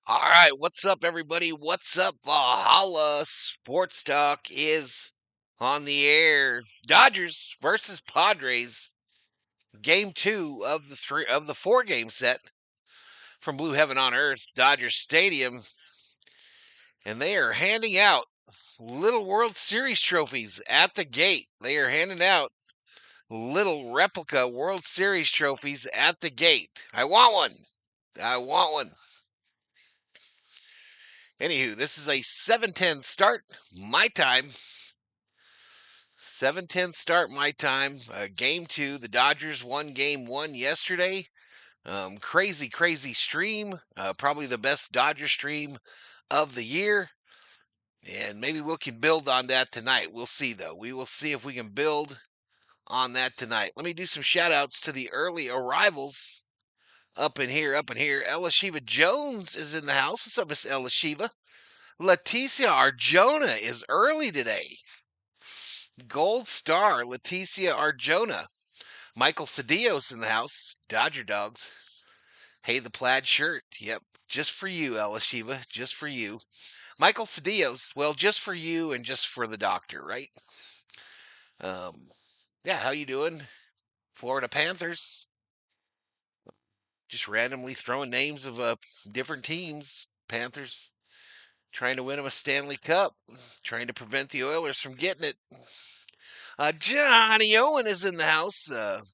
All right, what's up, everybody? What's up? Valhalla Sports Talk is on the air. Dodgers versus Padres, game two of the four game set from Blue Heaven on Earth, Dodger Stadium, and they are handing out little World Series trophies at the gate. They are handing out little replica World Series trophies at the gate. I want one. I want one. Anywho, this is a 7:10 start, my time. 7:10 start my time. Game two. The Dodgers won game one yesterday. Crazy stream. Probably the best Dodger stream of the year. And maybe we can build on that tonight. We'll see, though. We will see if we can build on that tonight. Let me do some shout outs to the early arrivals up in here. Elishiva Jones is in the house. What's up, Miss Elishiva? Leticia Arjona is early today. Gold star, Leticia Arjona. Michael Cedillo's in the house. Dodger Dogs. Hey, the plaid shirt. Yep. Just for you, Elishiva. Just for you. Michael Cedillo's. Well, just for you and just for the doctor, right? Yeah, how you doing? Florida Panthers. Just randomly throwing names of different teams. Panthers trying to win them a Stanley Cup. Trying to prevent the Oilers from getting it. Johnny Owen is in the house.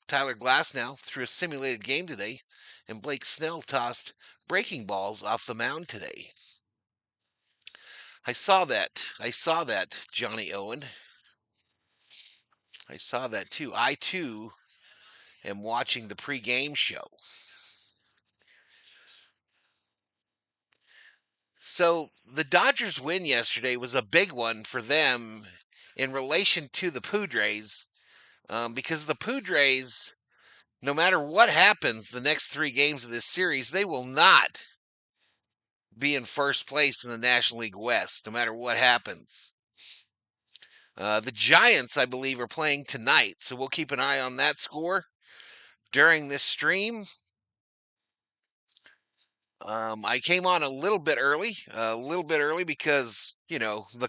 Tyler Glasnow threw a simulated game today, and Blake Snell tossed breaking balls off the mound today. I saw that, Johnny Owen. I saw that too. I too am watching the pregame show. So the Dodgers win yesterday was a big one for them in relation to the Padres, because the Padres, no matter what happens the next three games of this series, they will not be in first place in the National League West, no matter what happens. The Giants, I believe, are playing tonight, so we'll keep an eye on that score during this stream. I came on a little bit early because, the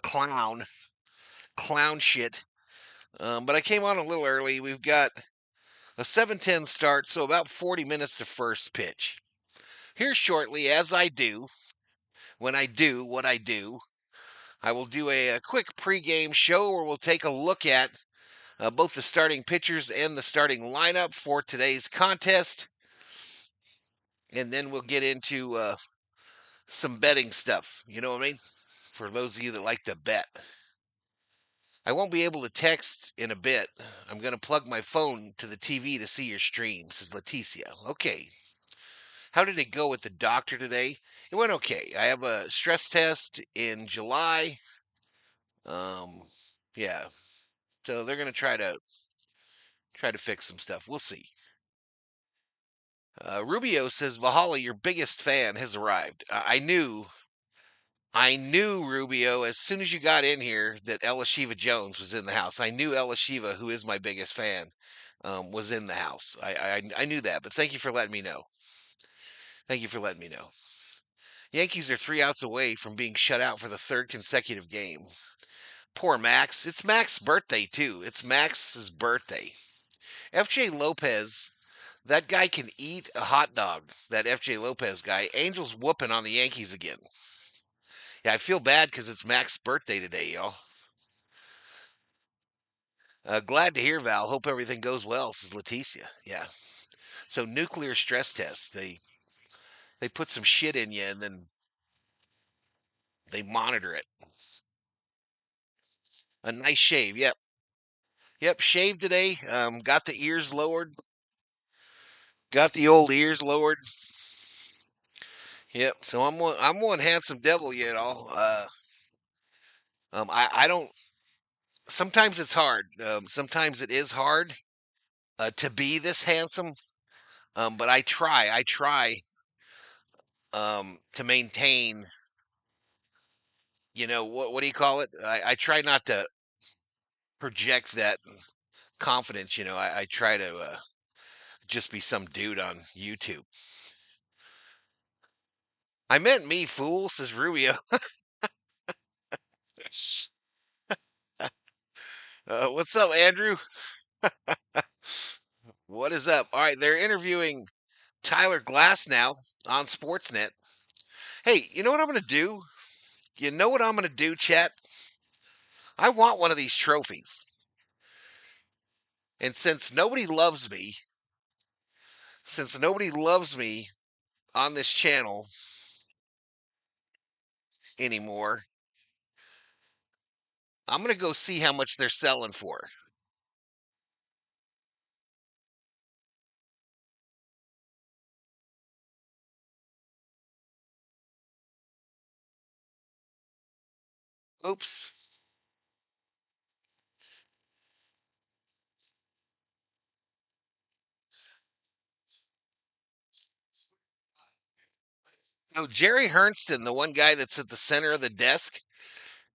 clown shit. But I came on a little early. We've got a 7:10 start, so about 40 minutes to first pitch. Here shortly, as I do, when I do what I do, I will do a quick pregame show where we'll take a look at both the starting pitchers and the starting lineup for today's contest. And then we'll get into some betting stuff. You know what I mean? For those of you that like to bet. I won't be able to text in a bit. I'm going to plug my phone to the TV to see your stream, says Leticia. Okay. How did it go with the doctor today? It went okay. I have a stress test in July. Yeah. So they're going to try to fix some stuff. We'll see. Rubio says, Valhalla, your biggest fan has arrived. I knew Rubio as soon as you got in here that Elishiva Jones was in the house. I knew Elishiva, who is my biggest fan, was in the house. I knew that, but thank you for letting me know. Thank you for letting me know. Yankees are 3 outs away from being shut out for the third consecutive game. Poor Max. It's Max's birthday, too. It's Max's birthday. FJ Lopez, that guy can eat a hot dog. That FJ Lopez guy. Angels whooping on the Yankees again. Yeah, I feel bad because it's Max's birthday today, y'all. Glad to hear, Val. Hope everything goes well, says Leticia. Yeah. So nuclear stress test. They put some shit in you and then they monitor it. A nice shave. Yep. Yep. Shaved today. Got the ears lowered. Got the old ears lowered. Yep. So I'm one handsome devil, you know. I don't. Sometimes it's hard. Sometimes it is hard to be this handsome. But I try. To maintain. What do you call it? I try not to project that confidence. I try to just be some dude on YouTube. I meant me, fool, says Rubio. What's up, Andrew? What is up? All right, they're interviewing Tyler Glass now on Sportsnet. Hey, you know what I'm going to do? You know what I'm going to do, chat? I want one of these trophies. And since nobody loves me on this channel anymore, I'm going to go see how much they're selling for. Oops. Oh, Jerry Hernston, the one guy that's at the center of the desk,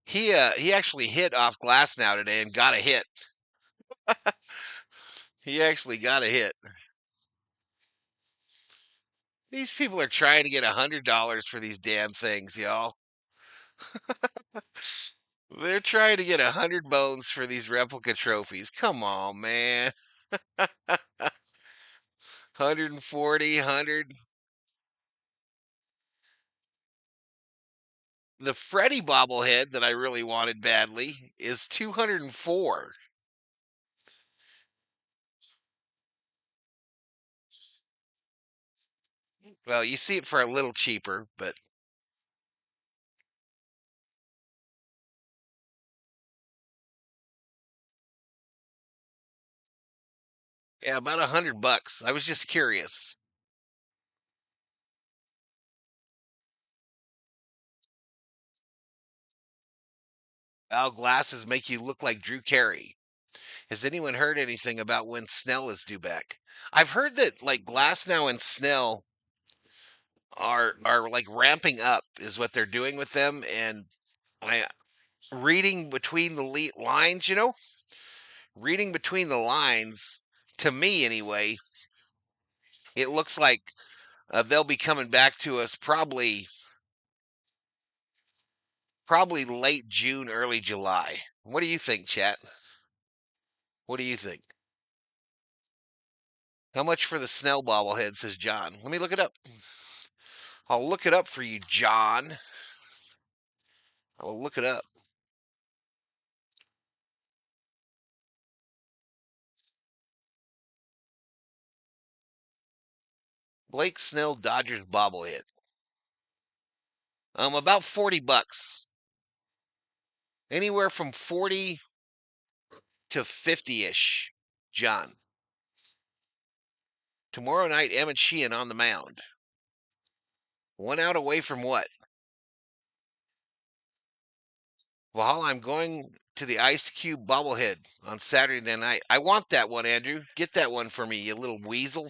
he actually hit off glass now today and got a hit. He actually got a hit. These people are trying to get $100 for these damn things, y'all. They're trying to get 100 bones for these replica trophies. Come on, man. 140, 100. The Freddie bobblehead that I really wanted badly is 204. Well, you see it for a little cheaper, but yeah, about $100. I was just curious. Al glasses make you look like Drew Carey. Has anyone heard anything about when Snell is due back? I've heard that like Glass now and Snell are like ramping up is what they're doing with them, and I reading between the lines, reading between the lines, to me anyway, it looks like they'll be coming back to us probably late June, early July. What do you think, chat? What do you think? How much for the Snell bobblehead, says John. Let me look it up. I'll look it up for you, John. I will look it up. Blake Snell Dodgers bobblehead. About $40. Anywhere from 40 to 50-ish. John. Tomorrow night, Emmett Sheehan on the mound. 1 out away from what? Valhalla, I'm going to the Ice Cube bobblehead on Saturday night. I want that one, Andrew. Get that one for me, you little weasel.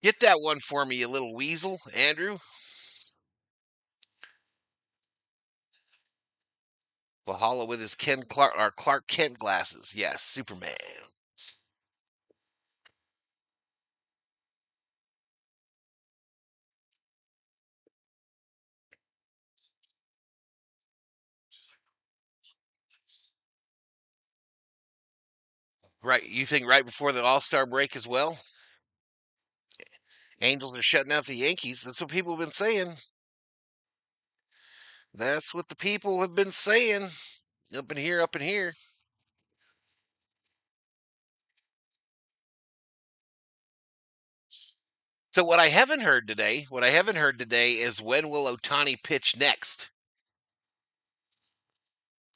Get that one for me, you little weasel, Andrew. Valhalla with his Clark Kent glasses. Yes, Superman. Right, you think right before the All-Star break as well? Angels are shutting out the Yankees. That's what people have been saying. That's what the people have been saying. Up in here, up in here. So what I haven't heard today is when will Otani pitch next?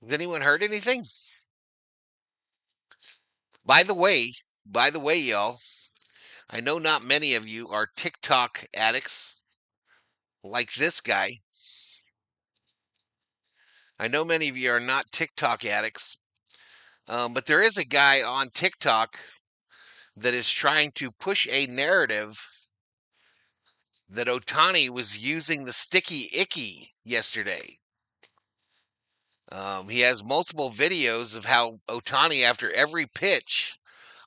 Has anyone heard anything? By the way, y'all, I know not many of you are TikTok addicts like this guy. I know many of you are not TikTok addicts, but there is a guy on TikTok that is trying to push a narrative that Otani was using the sticky icky yesterday. He has multiple videos of how Otani, after every pitch,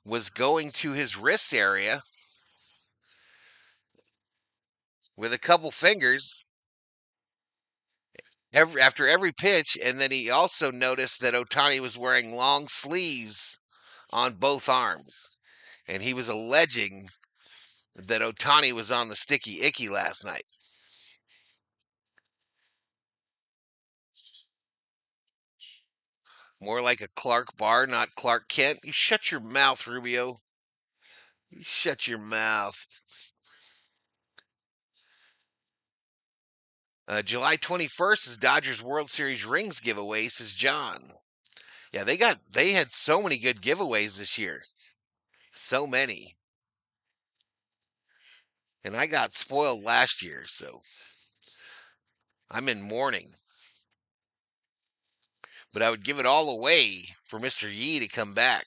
was going to his wrist area with a couple fingers after every pitch. And then he also noticed that Ohtani was wearing long sleeves on both arms. And he was alleging that Ohtani was on the sticky icky last night. More like a Clark Bar, not Clark Kent. You shut your mouth, Rubio. You shut your mouth. July 21st is Dodgers World Series rings giveaway, says John. Yeah, they had so many good giveaways this year. So many. And I got spoiled last year, so I'm in mourning. But I would give it all away for Mr. Yee to come back.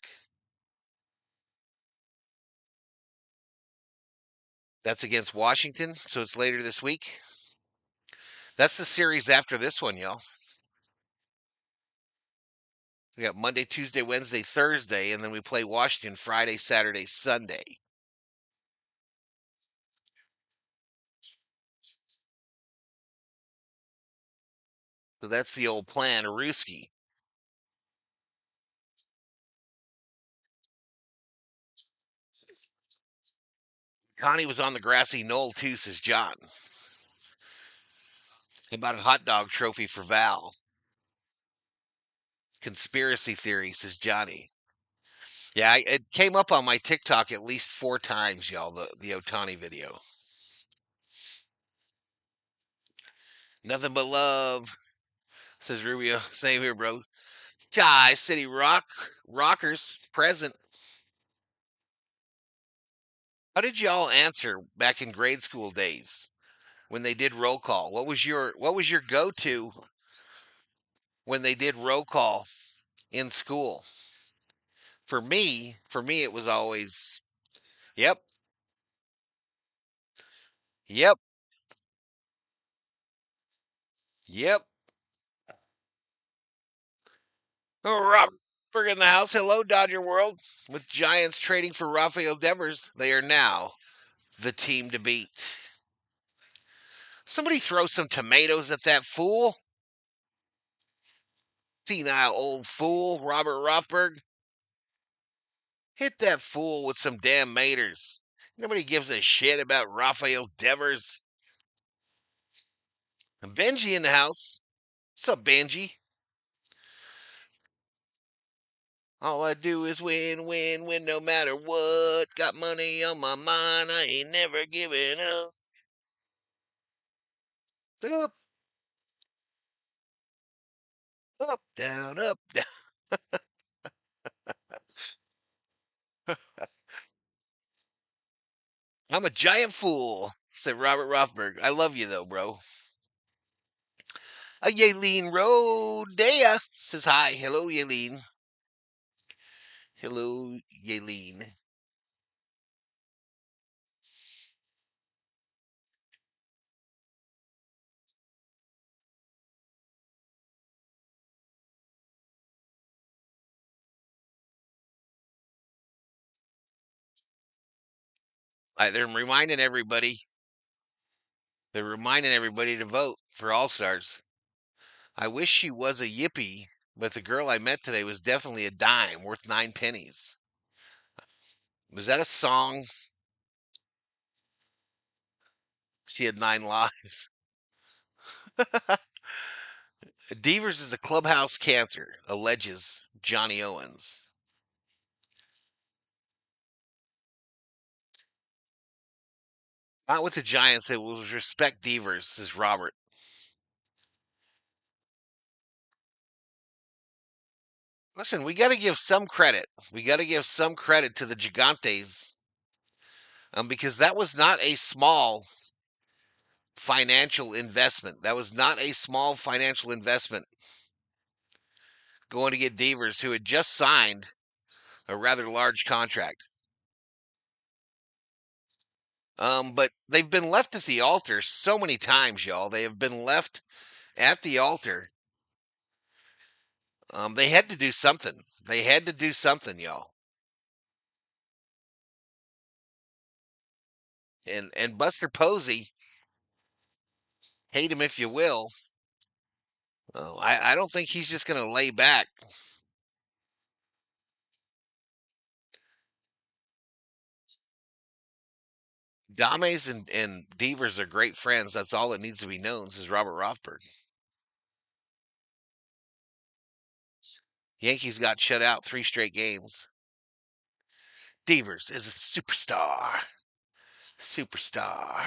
That's against Washington, so it's later this week. That's the series after this one, y'all. We got Monday, Tuesday, Wednesday, Thursday, and then we play Washington Friday, Saturday, Sunday. So that's the old plan, Ruski. Connie was on the grassy knoll too, says John. About a hot dog trophy for Val. Conspiracy theory, says Johnny. Yeah, it came up on my TikTok at least 4 times, y'all, the Otani video. Nothing but love, says Rubio. Same here, bro. Jai City Rockers present. How did y'all answer back in grade school days when they did roll call? What was your go-to when they did roll call in school? For me it was always yep, yep, yep. Oh, Robert in the house. Hello, Dodger World. With Giants trading for Rafael Devers, they are now the team to beat. Somebody throw some tomatoes at that fool. Senile old fool, Robert Rothberg. Hit that fool with some damn maters. Nobody gives a shit about Rafael Devers. And Benji in the house. What's up, Benji? All I do is win, win, win no matter what. Got money on my mind, I ain't never giving up. Up, up, down. I'm a giant fool, said Robert Rothberg. I love you though, bro. Yaleen Rodea says hi. Hello, Yaleen. Hello, Yaleen. They're reminding everybody. They're reminding everybody to vote for All Stars. I wish she was a yippee, but the girl I met today was definitely a dime worth 9 pennies. Was that a song? She had 9 lives. Devers is a clubhouse cancer, alleges Johnny Owens. Not with the Giants. It was respect Devers, says Robert. Listen, we got to give some credit. We got to give some credit to the Gigantes, because that was not a small financial investment. That was not a small financial investment going to get Devers, who had just signed a rather large contract. But they've been left at the altar so many times, y'all. They have been left at the altar. They had to do something. They had to do something, y'all. And Buster Posey, Hate him if you will. Oh, I don't think he's just going to lay back. Dames and Devers are great friends. That's all that needs to be known, says Robert Rothberg. Yankees got shut out 3 straight games. Devers is a superstar. Superstar.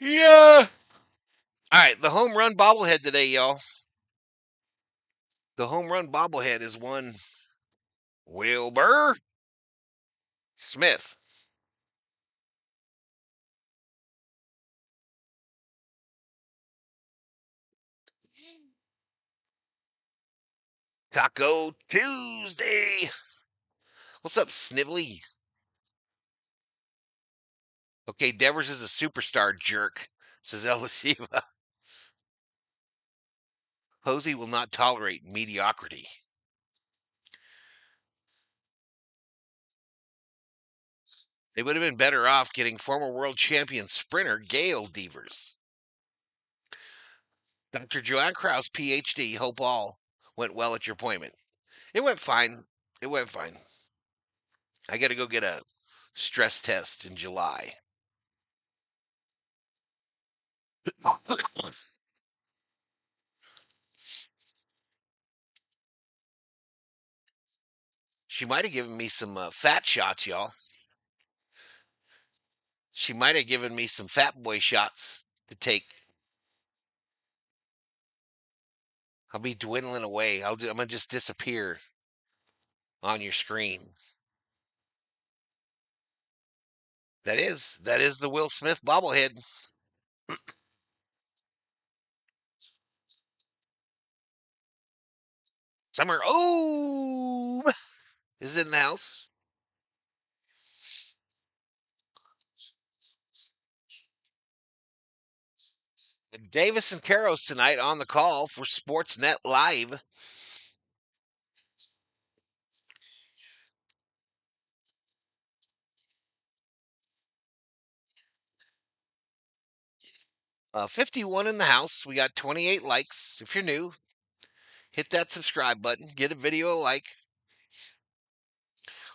Yeah. All right, the home run bobblehead today, y'all. The home run bobblehead is one Wilbur Smith. Taco Tuesday. What's up, Snively? Okay, Devers is a superstar jerk, says El Shiva. Posey will not tolerate mediocrity. They would have been better off getting former world champion sprinter Gail Devers. Dr. Joanne Krause, PhD, hope all went well at your appointment. It went fine. It went fine. I got to go get a stress test in July. She might have given me some fat shots, y'all. She might have given me some fat boy shots to take. I'll be dwindling away. I'm gonna just disappear on your screen. That is the Will Smith bobblehead. Summer is in the house. Davis and Caros tonight on the call for Sportsnet Live. Uh, 51 in the house. We got 28 likes. If you're new, hit that subscribe button. Get a video a like.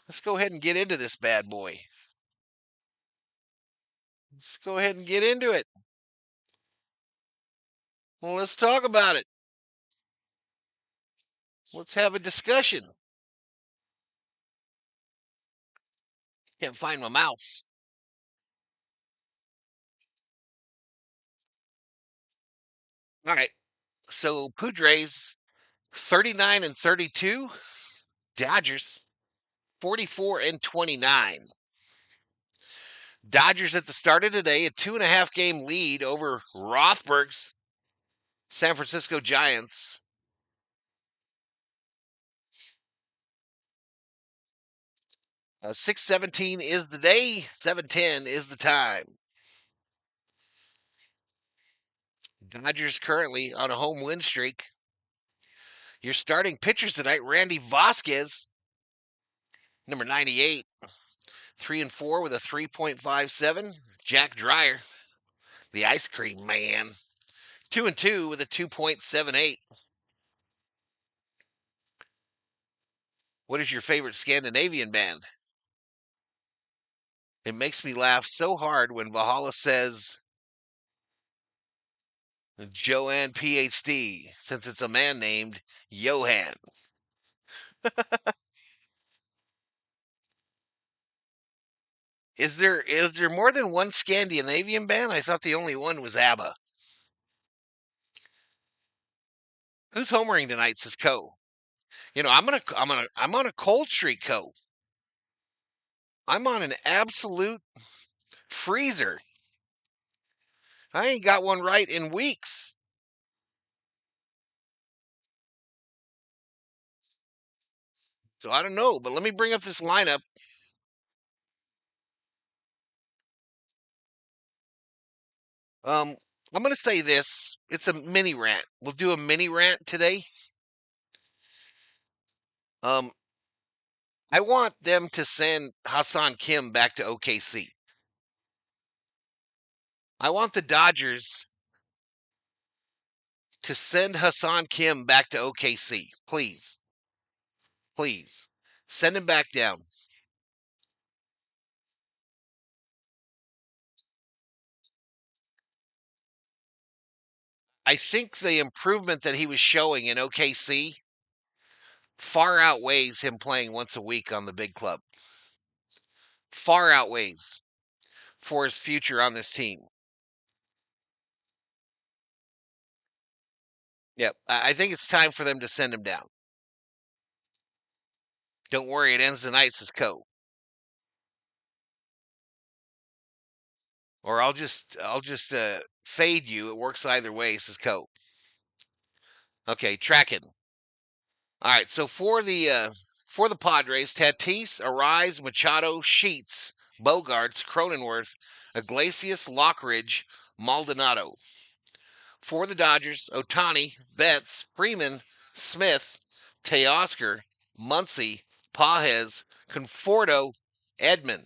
Let's go ahead and get into this bad boy. Let's go ahead and get into it. Well, let's talk about it. Let's have a discussion. Can't find my mouse. All right. So Padres 39 and 32. Dodgers 44 and 29. Dodgers at the start of today, a 2.5 game lead over Rothberg's San Francisco Giants. 6:17 is the day, 7:10 is the time. Dodgers currently on a home win streak. Your starting pitchers tonight, Randy Vasquez, number 98, 3-4 with a 3.57. Jack Dreyer, the ice cream man, 2-2 with a 2.78. What is your favorite Scandinavian band? It makes me laugh so hard when Valhalla says Joanne PhD, since it's a man named Johan. Is there more than one Scandinavian band? I thought the only one was ABBA. Who's homering tonight? Says Co. I'm on a cold streak, Co. I'm on an absolute freezer. I ain't got one right in weeks. So I don't know, but let me bring up this lineup. Um, I'm gonna say this. It's a mini rant. We'll do a mini rant today. Um, I want them to send Hassan Kim back to OKC. I want the Dodgers to send Hassan Kim back to OKC. Please. Please. Send him back down. I think the improvement that he was showing in OKC far outweighs him playing once a week on the big club. Far outweighs for his future on this team. Yep. I think it's time for them to send him down. Don't worry, it ends the night, says Co. Or I'll just fade you. It works either way, says Co. Okay, tracking. All right, so for the Padres, Tatis, Arise, Machado, Sheets, Bogarts, Cronenworth, Iglesias, Lockridge, Maldonado. For the Dodgers, Otani, Betts, Freeman, Smith, Teoscar, Muncy, Pajes, Conforto, Edman.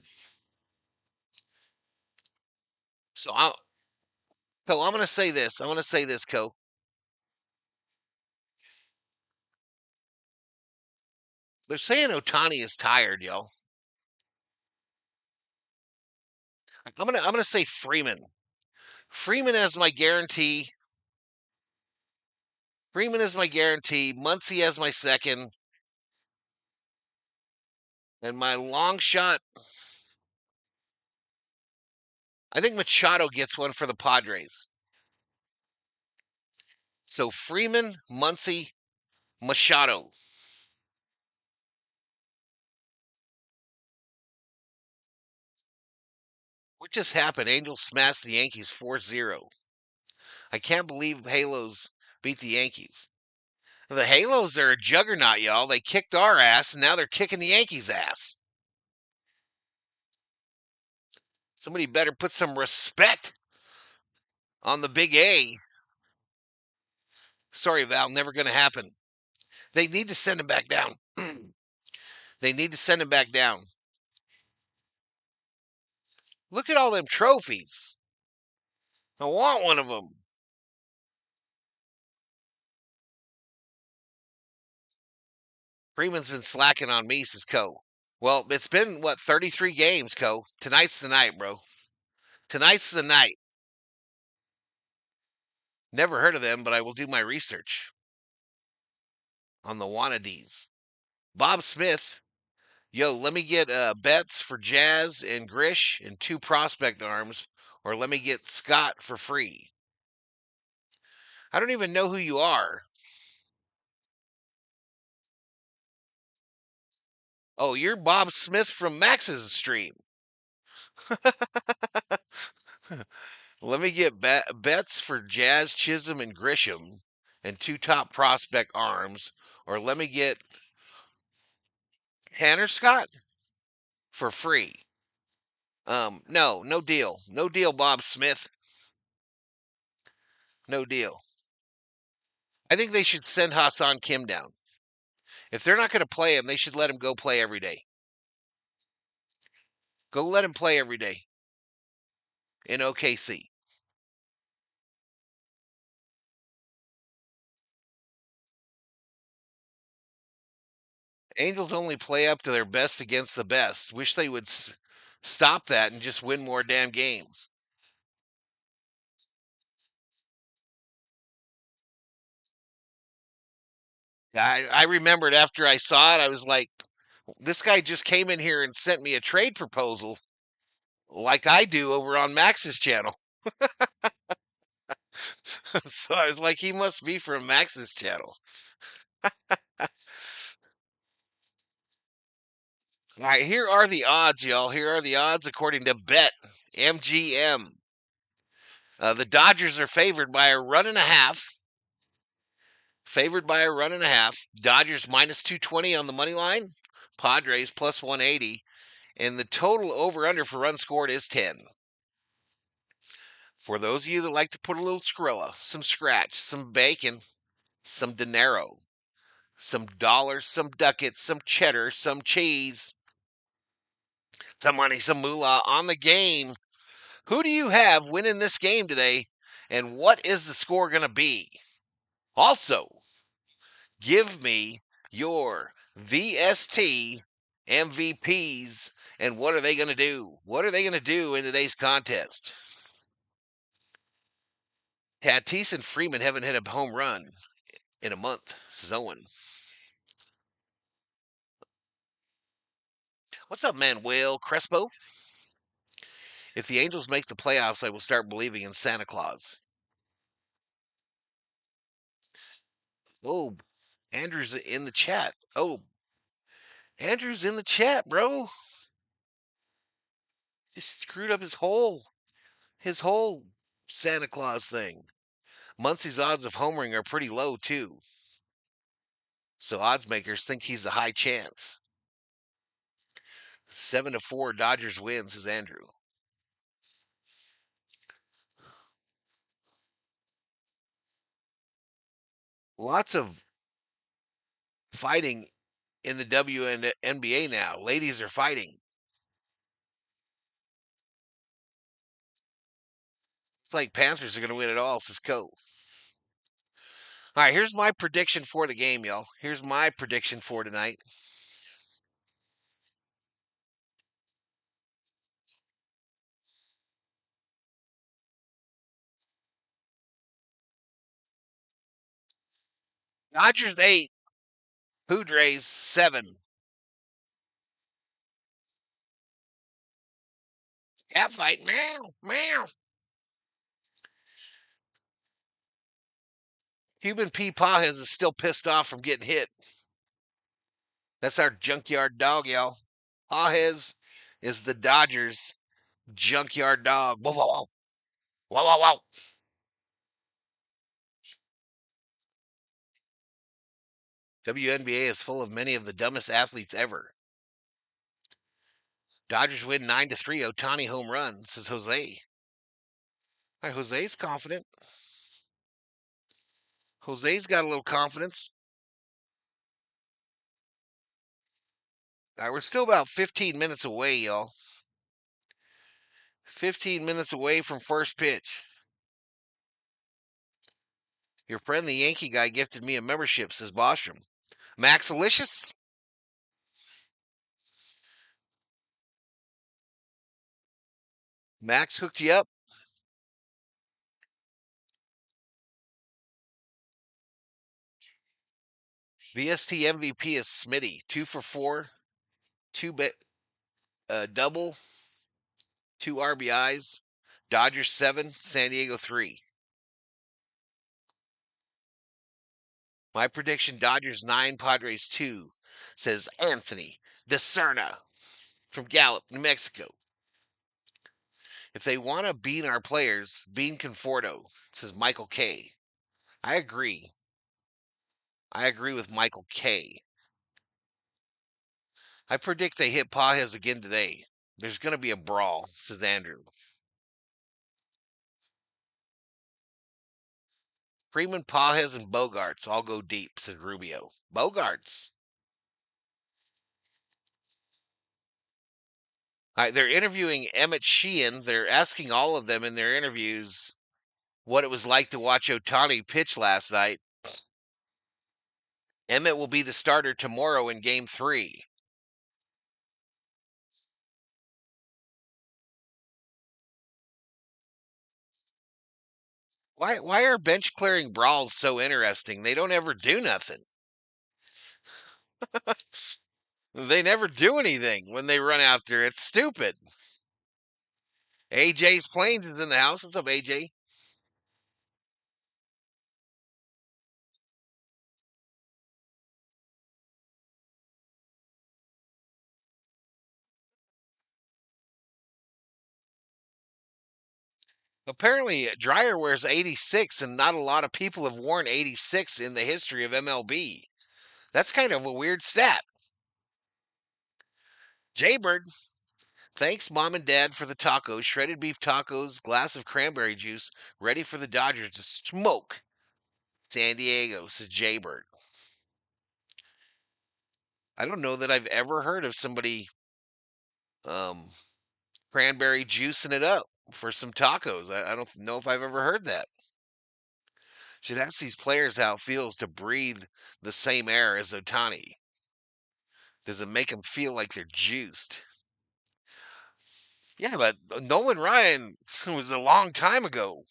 So I'm going to say this. I'm going to say this, Co. They're saying Otani is tired, y'all. I'm gonna say Freeman. Freeman as my guarantee. Freeman is my guarantee. Muncy as my second. And my long shot, I think Machado gets one for the Padres. So Freeman, Muncy, Machado. What just happened? Angels smashed the Yankees 4-0. I can't believe Halos beat the Yankees. The Halos are a juggernaut, y'all. They kicked our ass, and now they're kicking the Yankees' ass. Somebody better put some respect on the big A. Sorry, Val, never going to happen. They need to send him back down. They need to send him back down. Look at all them trophies. I want one of them. Freeman's been slacking on me, says Co. Well, it's been, 33 games, Co. Tonight's the night, bro. Tonight's the night. Never heard of them, but I will do my research on the Wannadies. Bob Smith. Yo, let me get bets for Jazz and Grish and 2 prospect arms, or let me get Scott for free. I don't even know who you are. Oh, you're Bob Smith from Max's stream. Let me get bets for Jazz, Chisholm, and Grisham and 2 top prospect arms, or let me get Tanner Scott for free. No deal. No deal, Bob Smith. No deal. I think they should send Hassan Kim down. If they're not going to play him, they should let him go play every day. Go let him play every day in OKC. Angels only play up to their best against the best. Wish they would stop that and just win more damn games. I remembered after I saw it, I was like, this guy just came in here and sent me a trade proposal like I do over on Max's channel. So I was like, he must be from Max's channel. All right, here are the odds, y'all. Here are the odds according to Bet MGM. The Dodgers are favored by a run and a half. Favored by a run and a half. Dodgers minus 220 on the money line. Padres plus 180. And the total over under for runs scored is 10. For those of you that like to put a little Skrilla, some scratch, some bacon, some dinero, some dollars, some ducats, some cheddar, some cheese, some money, some moolah on the game. Who do you have winning this game today? And what is the score going to be? Also, give me your VST MVPs and what are they going to do? What are they going to do in today's contest? Tatis and Freeman haven't hit a home run in a month, says Owen. What's up, Manuel Crespo? If the Angels make the playoffs, I will start believing in Santa Claus. Oh, Andrew's in the chat. Oh, Andrew's in the chat, bro. Just screwed up his whole Santa Claus thing. Muncie's odds of homering are pretty low too. So odds makers think he's a high chance. 7-4 Dodgers wins, says Andrew. Lots of fighting in the WNBA now. Ladies are fighting. It's like Panthers are going to win it all, says Co. All right, here's my prediction for the game, y'all. Here's my prediction for tonight. Dodgers 8, Padres 7. Cat fight, meow, meow. Cuban P. Pajas is still pissed off from getting hit. That's our junkyard dog, y'all. Pajas is the Dodgers' junkyard dog. Whoa, whoa, whoa. Whoa, whoa, whoa. WNBA is full of many of the dumbest athletes ever. Dodgers win 9-3. Otani home run, says Jose. All right, Jose's confident. Jose's got a little confidence. All right, we're still about 15 minutes away, y'all. 15 minutes away from first pitch. Your friend, the Yankee guy, gifted me a membership, says Bostrom. Max Alicious? Max hooked you up? VST MVP is Smitty. 2 for 4. Double. 2 RBIs. Dodgers 7. San Diego 3. My prediction, Dodgers 9, Padres 2, says Anthony DeCerna from Gallup, New Mexico. If they want to bean our players, bean Conforto, says Michael K. I agree. I agree with Michael K. I predict they hit Pajas again today. There's going to be a brawl, says Andrew. Freeman, Pajas, and Bogarts all go deep, says Rubio. Bogarts. All right, they're interviewing Emmett Sheehan. They're asking all of them in their interviews what it was like to watch Otani pitch last night. Emmett will be the starter tomorrow in Game 3. Why are bench clearing brawls so interesting? They don't ever do nothing. They never do anything when they run out there. It's stupid. AJ's Planes is in the house. What's up, AJ? Apparently, Dryer wears 86, and not a lot of people have worn 86 in the history of MLB. That's kind of a weird stat. Jaybird, thanks, Mom and Dad, for the tacos. Shredded beef tacos, glass of cranberry juice, ready for the Dodgers to smoke. San Diego, says Jaybird. I don't know that I've ever heard of somebody um, cranberry juicing it up for some tacos. I don't know if I've ever heard that. Should ask these players how it feels to breathe the same air as Otani. Does it make them feel like they're juiced? Yeah, but Nolan Ryan was a long time ago.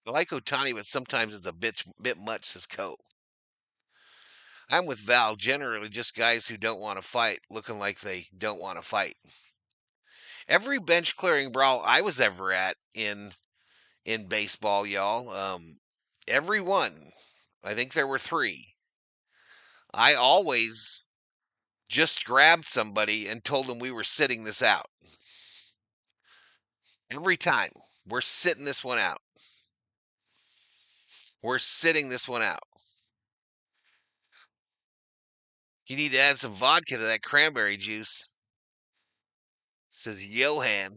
I like Otani, but sometimes it's a bit much, says Co. I'm with Val. Generally, just guys who don't want to fight, looking like they don't want to fight. Every bench clearing brawl I was ever at in baseball, y'all, every one, I think there were three. I always just grabbed somebody and told them we were sitting this out. Every time, we're sitting this one out. We're sitting this one out. You need to add some vodka to that cranberry juice, says Johan.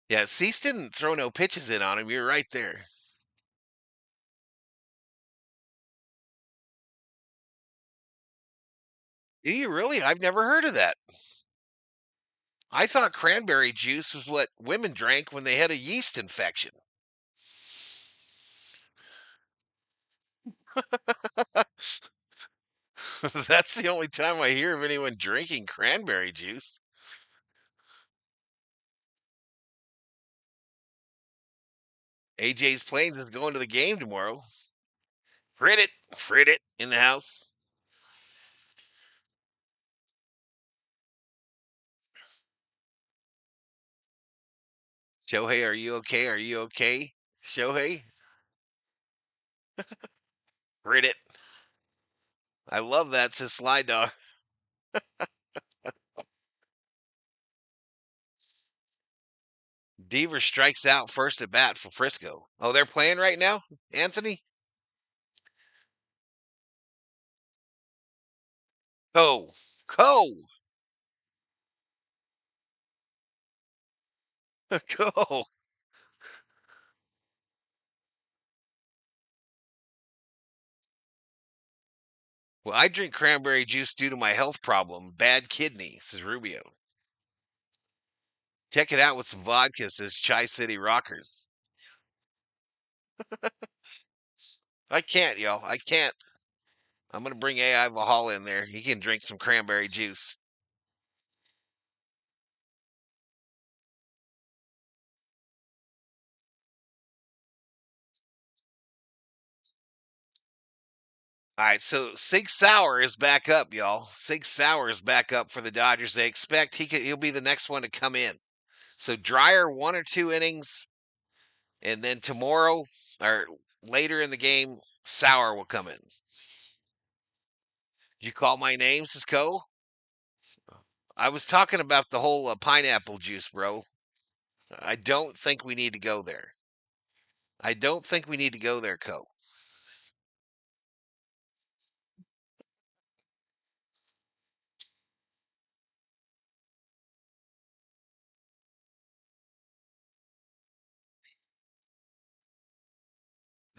Yeah, Cease didn't throw no pitches in on him. You're right there. Do you really? I've never heard of that. I thought cranberry juice was what women drank when they had a yeast infection. That's the only time I hear of anyone drinking cranberry juice. AJ's Plains is going to the game tomorrow. Frit it in the house. Shohei, are you okay? Are you okay? Shohei, Frit it. I love that, says Sly Dog. Deaver strikes out first at bat for Frisco. Oh, they're playing right now, Anthony? Go. Go. Go. Well, I drink cranberry juice due to my health problem, bad kidney, says Rubio. Check it out with some vodka, says Chai City Rockers. I can't, y'all. I can't. I'm going to bring AI Valhalla in there. He can drink some cranberry juice. All right, so Sig Sauer is back up, y'all. Sig Sauer is back up for the Dodgers. They expect he'll be the next one to come in. So Dryer 1 or 2 innings, and then tomorrow or later in the game, Sauer will come in. You call my name, Cisco? I was talking about the whole pineapple juice, bro. I don't think we need to go there. I don't think we need to go there, Co.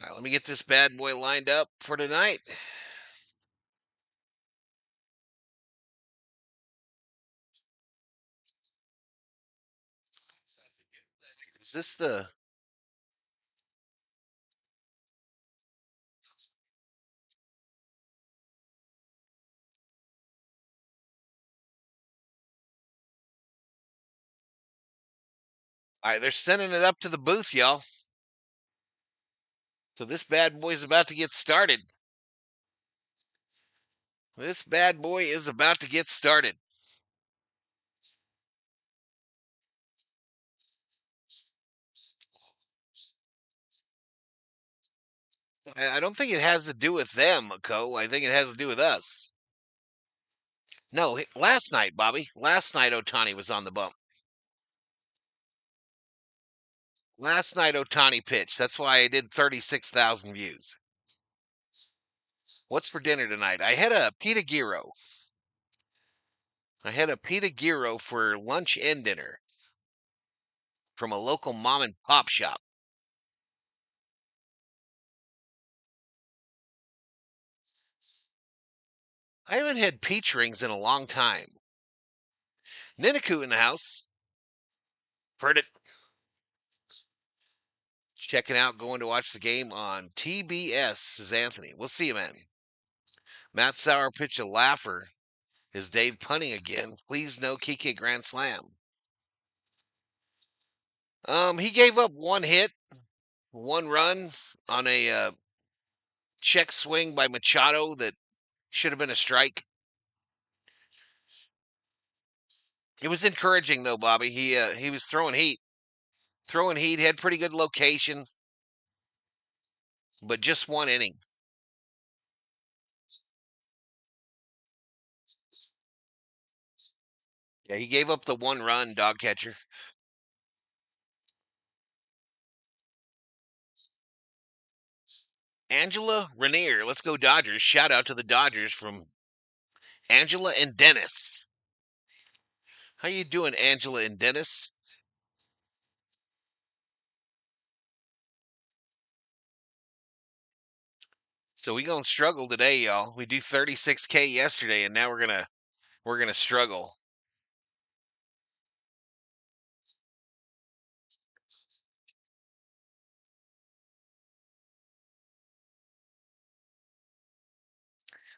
All right, let me get this bad boy lined up for tonight. Is this the? All right, they're sending it up to the booth, y'all. So this bad boy is about to get started. This bad boy is about to get started. I don't think it has to do with them, Co. I think it has to do with us. No, last night, Bobby. Last night, Otani was on the bump. Last night, Otani pitched. That's why I did 36,000 views. What's for dinner tonight? I had a pita gyro. I had a pita gyro for lunch and dinner from a local mom and pop shop. I haven't had peach rings in a long time. Ninaku in the house. Heard it. Checking out, going to watch the game on TBS, says Anthony. We'll see you, man. Matt Sauer pitched a laugher. Is Dave punting again? Please no Kike grand slam. He gave up one hit, one run on a check swing by Machado that should have been a strike. It was encouraging though, Bobby. He was throwing heat. Had pretty good location, but just one inning. Yeah, he gave up the one run, dog catcher. Angela Rainier, let's go Dodgers. Shout out to the Dodgers from Angela and Dennis. How you doing, Angela and Dennis? So we gonna struggle today, y'all. We do 36K yesterday, and now we're gonna struggle.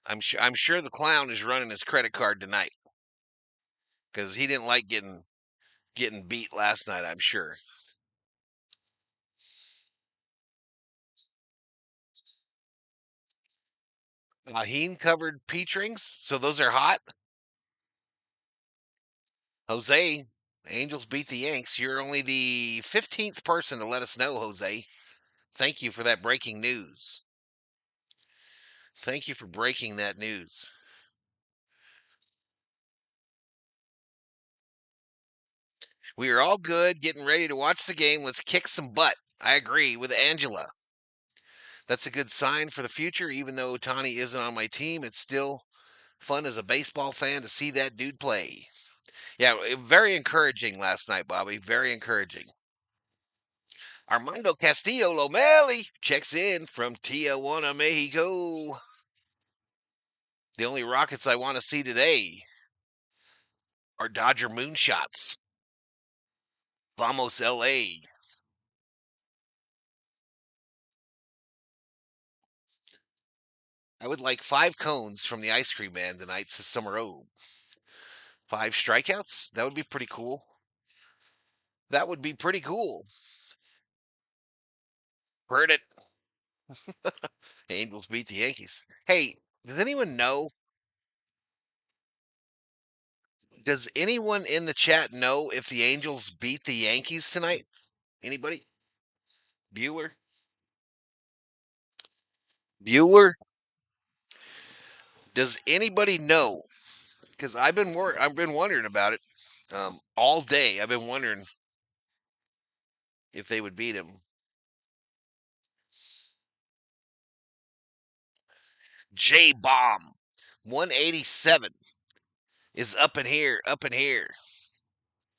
I'm sure the clown is running his credit card tonight because he didn't like getting beat last night. I'm sure. Heen covered peach rings, so those are hot. Jose, Angels beat the Yanks. You're only the 15th person to let us know, Jose. Thank you for that breaking news. Thank you for breaking that news. We are all good, getting ready to watch the game. Let's kick some butt. I agree with Angela. That's a good sign for the future. Even though Tani isn't on my team, it's still fun as a baseball fan to see that dude play. Yeah, very encouraging last night, Bobby. Very encouraging. Armando Castillo Lomeli checks in from Tijuana, Mexico. The only Rockets I want to see today are Dodger moonshots. Vamos, LA. I would like 5 cones from the ice cream man tonight, says Summer 5 strikeouts? That would be pretty cool. That would be pretty cool. Heard it. Angels beat the Yankees. Hey, does anyone know? Does anyone in the chat know if the Angels beat the Yankees tonight? Anybody? Bueller? Bueller? Does anybody know? Because I've been wondering about it all day. I've been wondering if they would beat him. J Bomb 187 is up in here, up in here.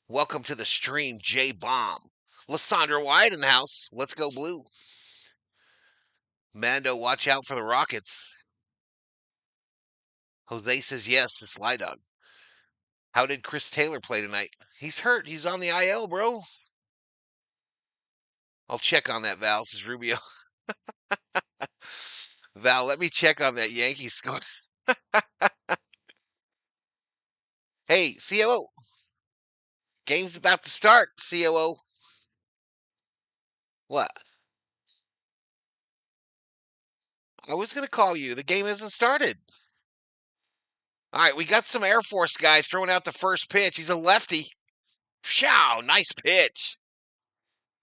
Welcome to the stream, J Bomb. Lysandra White in the house. Let's go blue. Mando, watch out for the Rockets. Jose says yes, it's Sly Dog. How did Chris Taylor play tonight? He's hurt. He's on the IL, bro. I'll check on that, Val, says Rubio. Val, let me check on that Yankees score. Hey, COO. Game's about to start, COO. What? I was going to call you. The game hasn't started. All right, we got some Air Force guy throwing out the first pitch. He's a lefty. Pshaw, nice pitch.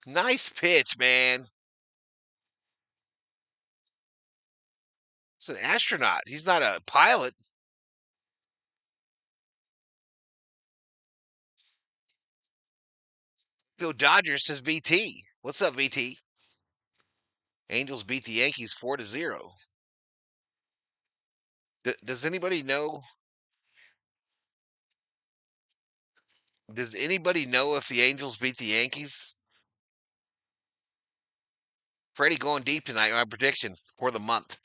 Nice pitch, man. He's an astronaut. He's not a pilot. Go Dodgers, says VT. What's up, VT? Angels beat the Yankees 4-0. Does anybody know? Does anybody know if the Angels beat the Yankees? Freddie going deep tonight. My prediction for the month.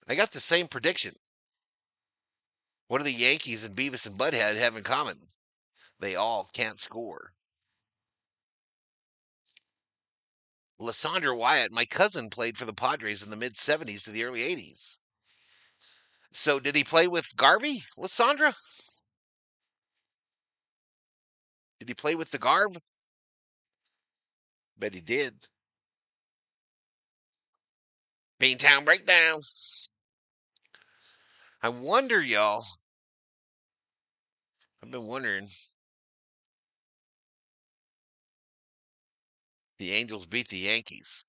I got the same prediction. What do the Yankees and Beavis and Butthead have in common? They all can't score. Lysandra Wyatt, my cousin, played for the Padres in the mid-'70s to the early '80s. So did he play with Garvey, Lysandra? Did he play with the Garv? Bet he did. Beantown Breakdown. I wonder, y'all. I've been wondering. The Angels beat the Yankees.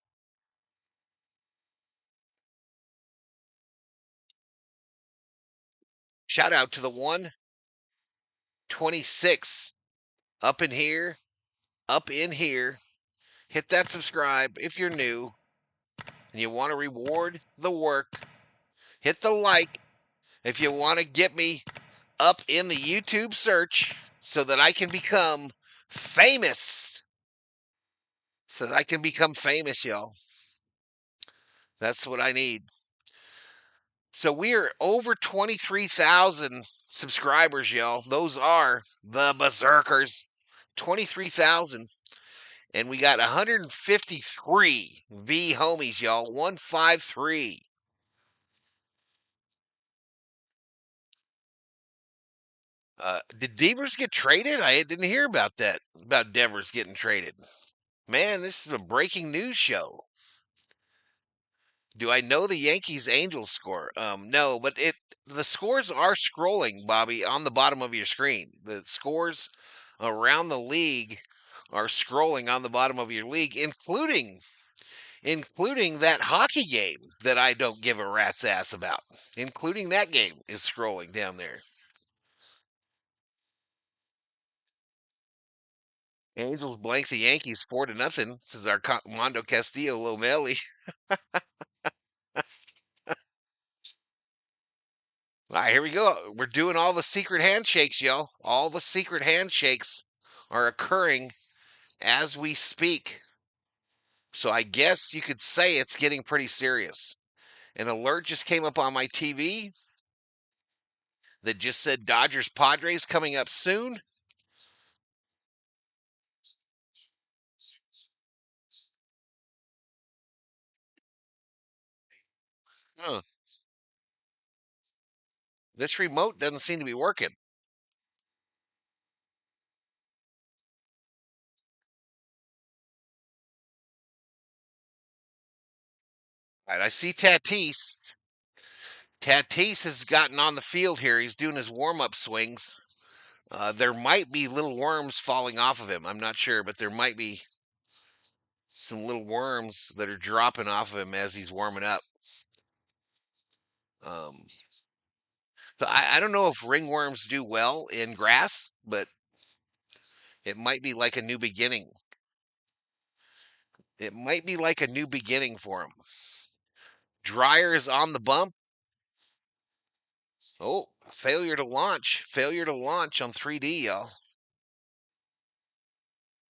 Shout out to the 126 up in here, up in here. Hit that subscribe if you're new and you want to reward the work. Hit the like if you want to get me up in the YouTube search so that I can become famous. So that I can become famous, y'all. That's what I need. So we are over 23,000 subscribers, y'all. Those are the berserkers. 23,000. And we got 153 V homies, y'all. 153. Did Devers get traded? I didn't hear about that, about Devers getting traded. Man, this is a breaking news show. Do I know the Yankees Angels score? No, but the scores are scrolling, Bobby, on the bottom of your screen. The scores around the league are scrolling on the bottom of your league, including that hockey game that I don't give a rat's ass about. Including that game is scrolling down there. Angels blanks the Yankees 4-0. This is our Mondo Castillo Lomeli. All right, here we go. We're doing all the secret handshakes, y'all. All the secret handshakes are occurring as we speak. So I guess you could say it's getting pretty serious. An alert just came up on my TV that just said Dodgers Padres coming up soon. Huh. This remote doesn't seem to be working. All right, I see Tatis. Tatis has gotten on the field here. He's doing his warm-up swings. There might be little worms falling off of him. I'm not sure, but there might be some little worms that are dropping off of him as he's warming up. Um, so I don't know if ringworms do well in grass, but it might be like a new beginning. It might be like a new beginning for him. Dryer is on the bump. Oh, failure to launch. Failure to launch on 3D, y'all.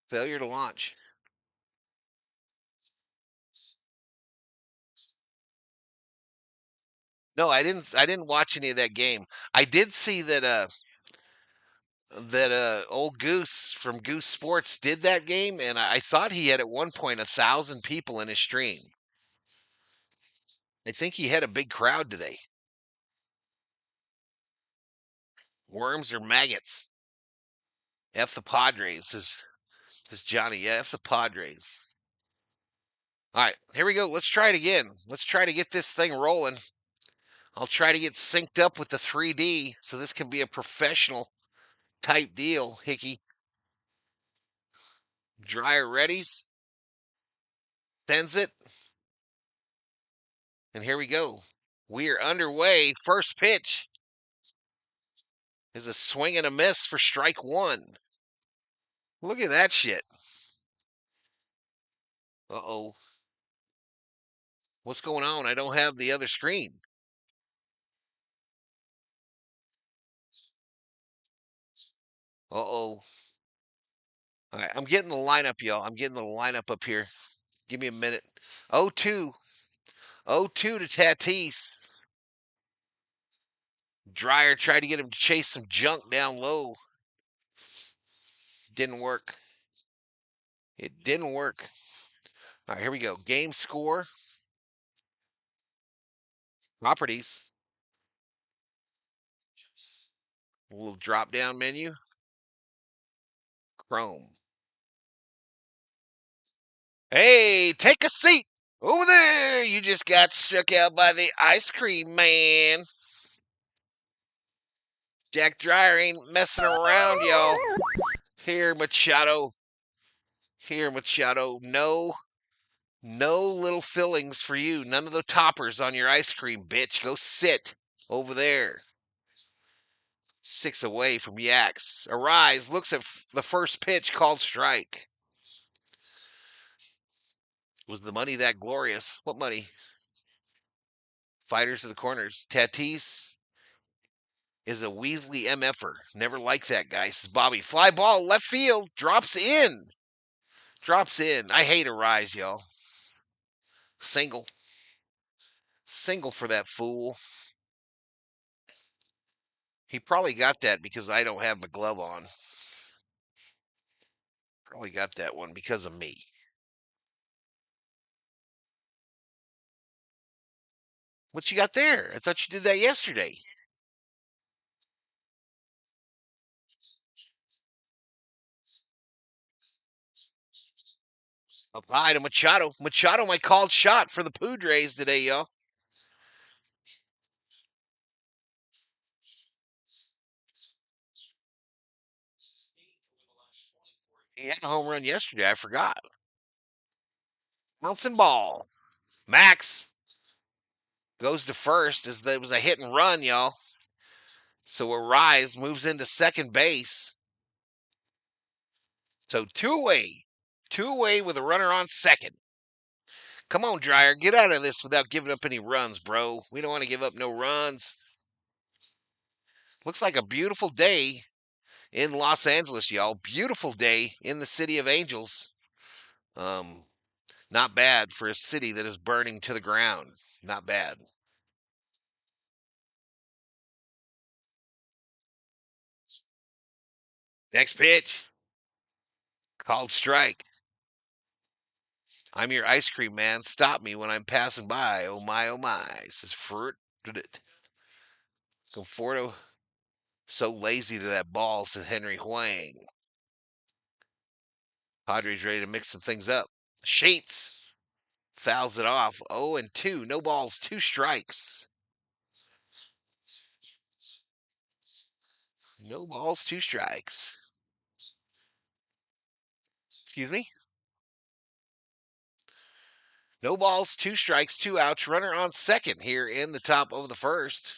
Failure to launch. No, I didn't watch any of that game. I did see that old Goose from Goose Sports did that game, and I thought he had at one point 1,000 people in his stream. I think he had a big crowd today. Worms or maggots? F the Padres is Johnny. Yeah, F the Padres. All right, here we go. Let's try it again. Let's try to get this thing rolling. I'll try to get synced up with the 3D so this can be a professional type deal, Hickey. Dryer readies. Sends it. And here we go. We are underway. First pitch is a swing and a miss for strike one. Look at that shit. Uh-oh. What's going on? I don't have the other screen. Uh-oh. All right, I'm getting the lineup, y'all. I'm getting the lineup up here. Give me a minute. 0-2. 0-2 to Tatis. Dryer tried to get him to chase some junk down low. Didn't work. It didn't work. All right, here we go. Game score. Properties. A little drop down menu. Chrome. Hey, take a seat over there. You just got struck out by the ice cream man. Jack Dryer ain't messing around, y'all. Here, Machado. Here, Machado. No little fillings for you. None of the toppers on your ice cream, bitch. Go sit over there. 6 away from Yaks. Arise, looks at the first pitch, called strike. Was the money that glorious? What money? Fighters of the corners. Tatis is a Weasley MFer. Never liked that guy. This is Bobby. Fly ball, left field. Drops in. Drops in. I hate Arise, y'all. Single. Single for that fool. He probably got that because I don't have my glove on. Probably got that one because of me. What you got there? I thought you did that yesterday. Up high to Machado. Machado, my called shot for the Padres today, y'all. He had a home run yesterday. I forgot. Bouncing ball. Max goes to first as there was a hit and run, y'all. So Arise moves into second base. So two away. Two away with a runner on second. Come on, Dryer. Get out of this without giving up any runs, bro. We don't want to give up no runs. Looks like a beautiful day in Los Angeles, y'all. Beautiful day in the city of Angels. Not bad for a city that is burning to the ground. Not bad. Next pitch. Called strike. I'm your ice cream man. Stop me when I'm passing by. Oh my, oh my. Says Fruit. Conforto. So lazy to that ball, says Henry Huang. Padres ready to mix some things up. Sheets fouls it off. 0 and 2. No balls, 2 strikes. No balls, 2 strikes. Excuse me? No balls, 2 strikes, 2 outs. Runner on second here in the top of the first.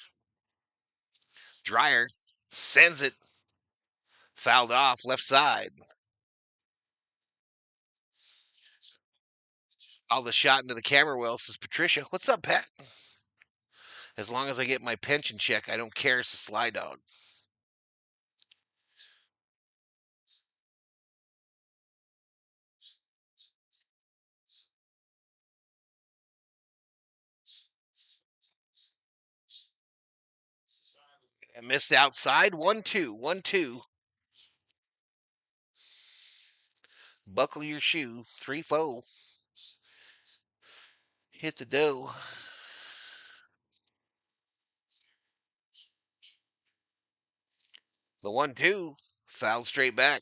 Dryer sends it. Fouled off left side. All the shot into the camera well, says Patricia. What's up, Pat? As long as I get my pension check, I don't care. It's a sly dog. And missed outside. 1-2. 1-2. Buckle your shoe. 3-4. Hit the dough. The 1-2. Fouled straight back.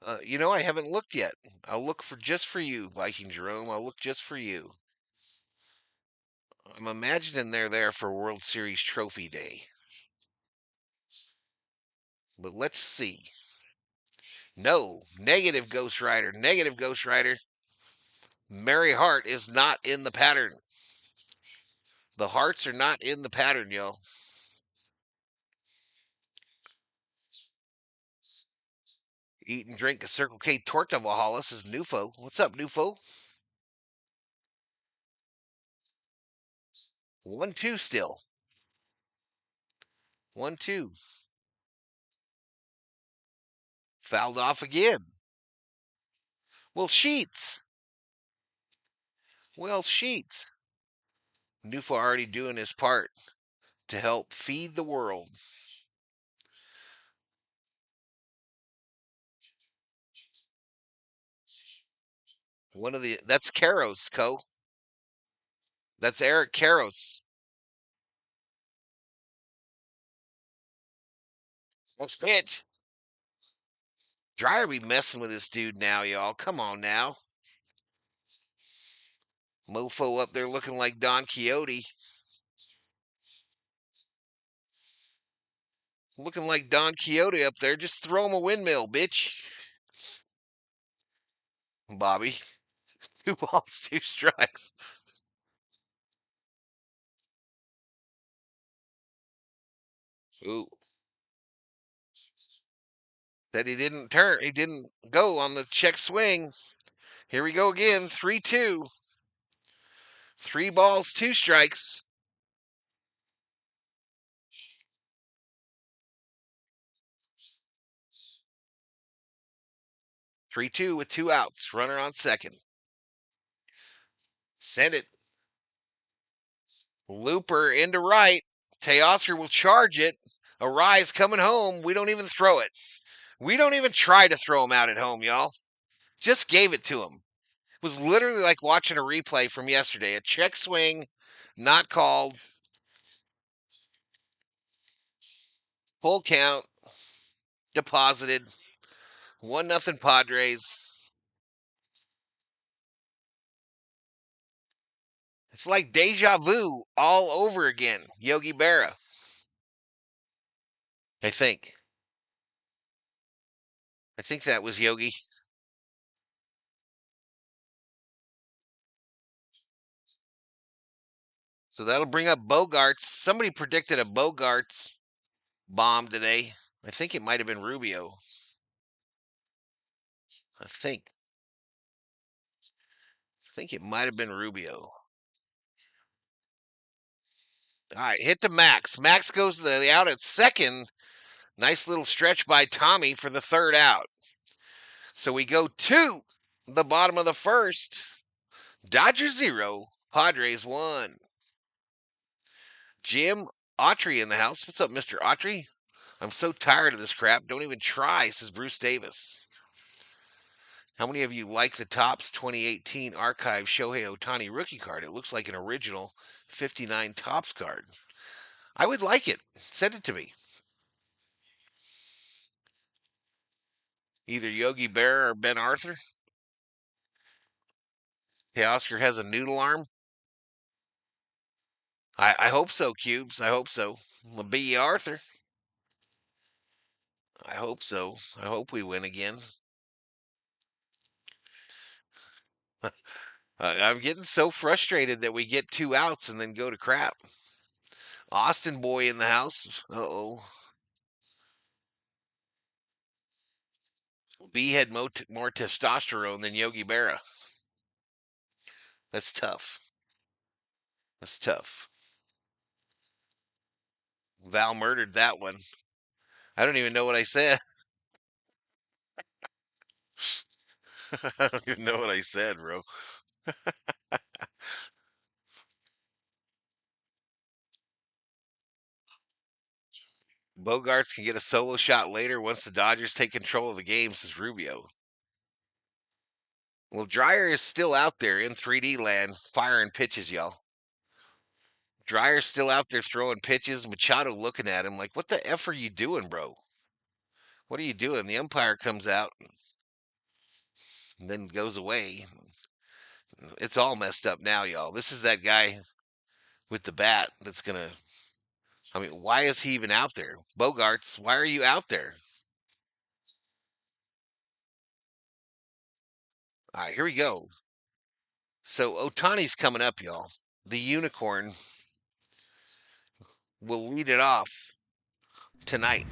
I haven't looked yet. I'll look for just for you, Viking Jerome. I'll look just for you. I'm imagining they're there for World Series Trophy Day. But let's see. No. Negative Ghost Rider. Negative Ghost Rider. Mary Hart is not in the pattern. The hearts are not in the pattern, yo. Eat and drink a Circle K Torta Valhalla, says Nufo. What's up, Nufo? 1-2 still. 1-2. Fouled off again. Well, Sheets. Well, Sheets. Nufa already doing his part to help feed the world. That's Karos, Co. That's Eric Karos. Next pitch. Dryer be messing with this dude now, y'all. Come on now. Mofo up there looking like Don Quixote. Looking like Don Quixote up there. Just throw him a windmill, bitch. Bobby. 2 balls, 2 strikes. Ooh. That he didn't turn. He didn't go on the check swing. Here we go again. 3-2. 3 balls, 2 strikes. 3-2 with 2 outs. Runner on second. Send it. Looper into right. Teoscar will charge it. A rise coming home. We don't even throw it. We don't even try to throw him out at home, y'all. Just gave it to him. It was literally like watching a replay from yesterday. A check swing, not called. Full count. Deposited. 1-0 Padres. It's like deja vu all over again. Yogi Berra. I think. I think that was Yogi. So that'll bring up Bogarts. Somebody predicted a Bogarts bomb today. I think it might have been Rubio. I think. I think it might have been Rubio. All right, hit the Max. Max goes to the out at second. Nice little stretch by Tommy for the third out. So we go to the bottom of the first. Dodgers 0, Padres 1. Jim Autry in the house. What's up, Mr. Autry? I'm so tired of this crap. Don't even try, says Bruce Davis. How many of you like the Topps 2018 Archive Shohei Ohtani rookie card? It looks like an original 59 Topps card. I would like it. Send it to me. Either Yogi Berra or Ben Arthur. Hey, Oscar has a noodle arm. I hope so, Cubes. I hope so. B. Arthur. I hope so. I hope we win again. I'm getting so frustrated that we get 2 outs and then go to crap. Austin boy in the house. Uh-oh. B had more testosterone than Yogi Berra. That's tough. That's tough. Val murdered that one. I don't even know what I said. I don't even know what I said, bro. Bogarts can get a solo shot later once the Dodgers take control of the game, says Rubio. Well, Dryer is still out there in 3D land firing pitches, y'all. Dryer's still out there throwing pitches. Machado looking at him like, what the F are you doing, bro? What are you doing? The umpire comes out and then goes away. It's all messed up now, y'all. This is that guy with the bat that's going to. I mean, why is he even out there? Bogarts, why are you out there? All right, here we go. So Otani's coming up, y'all. The unicorn will lead it off tonight,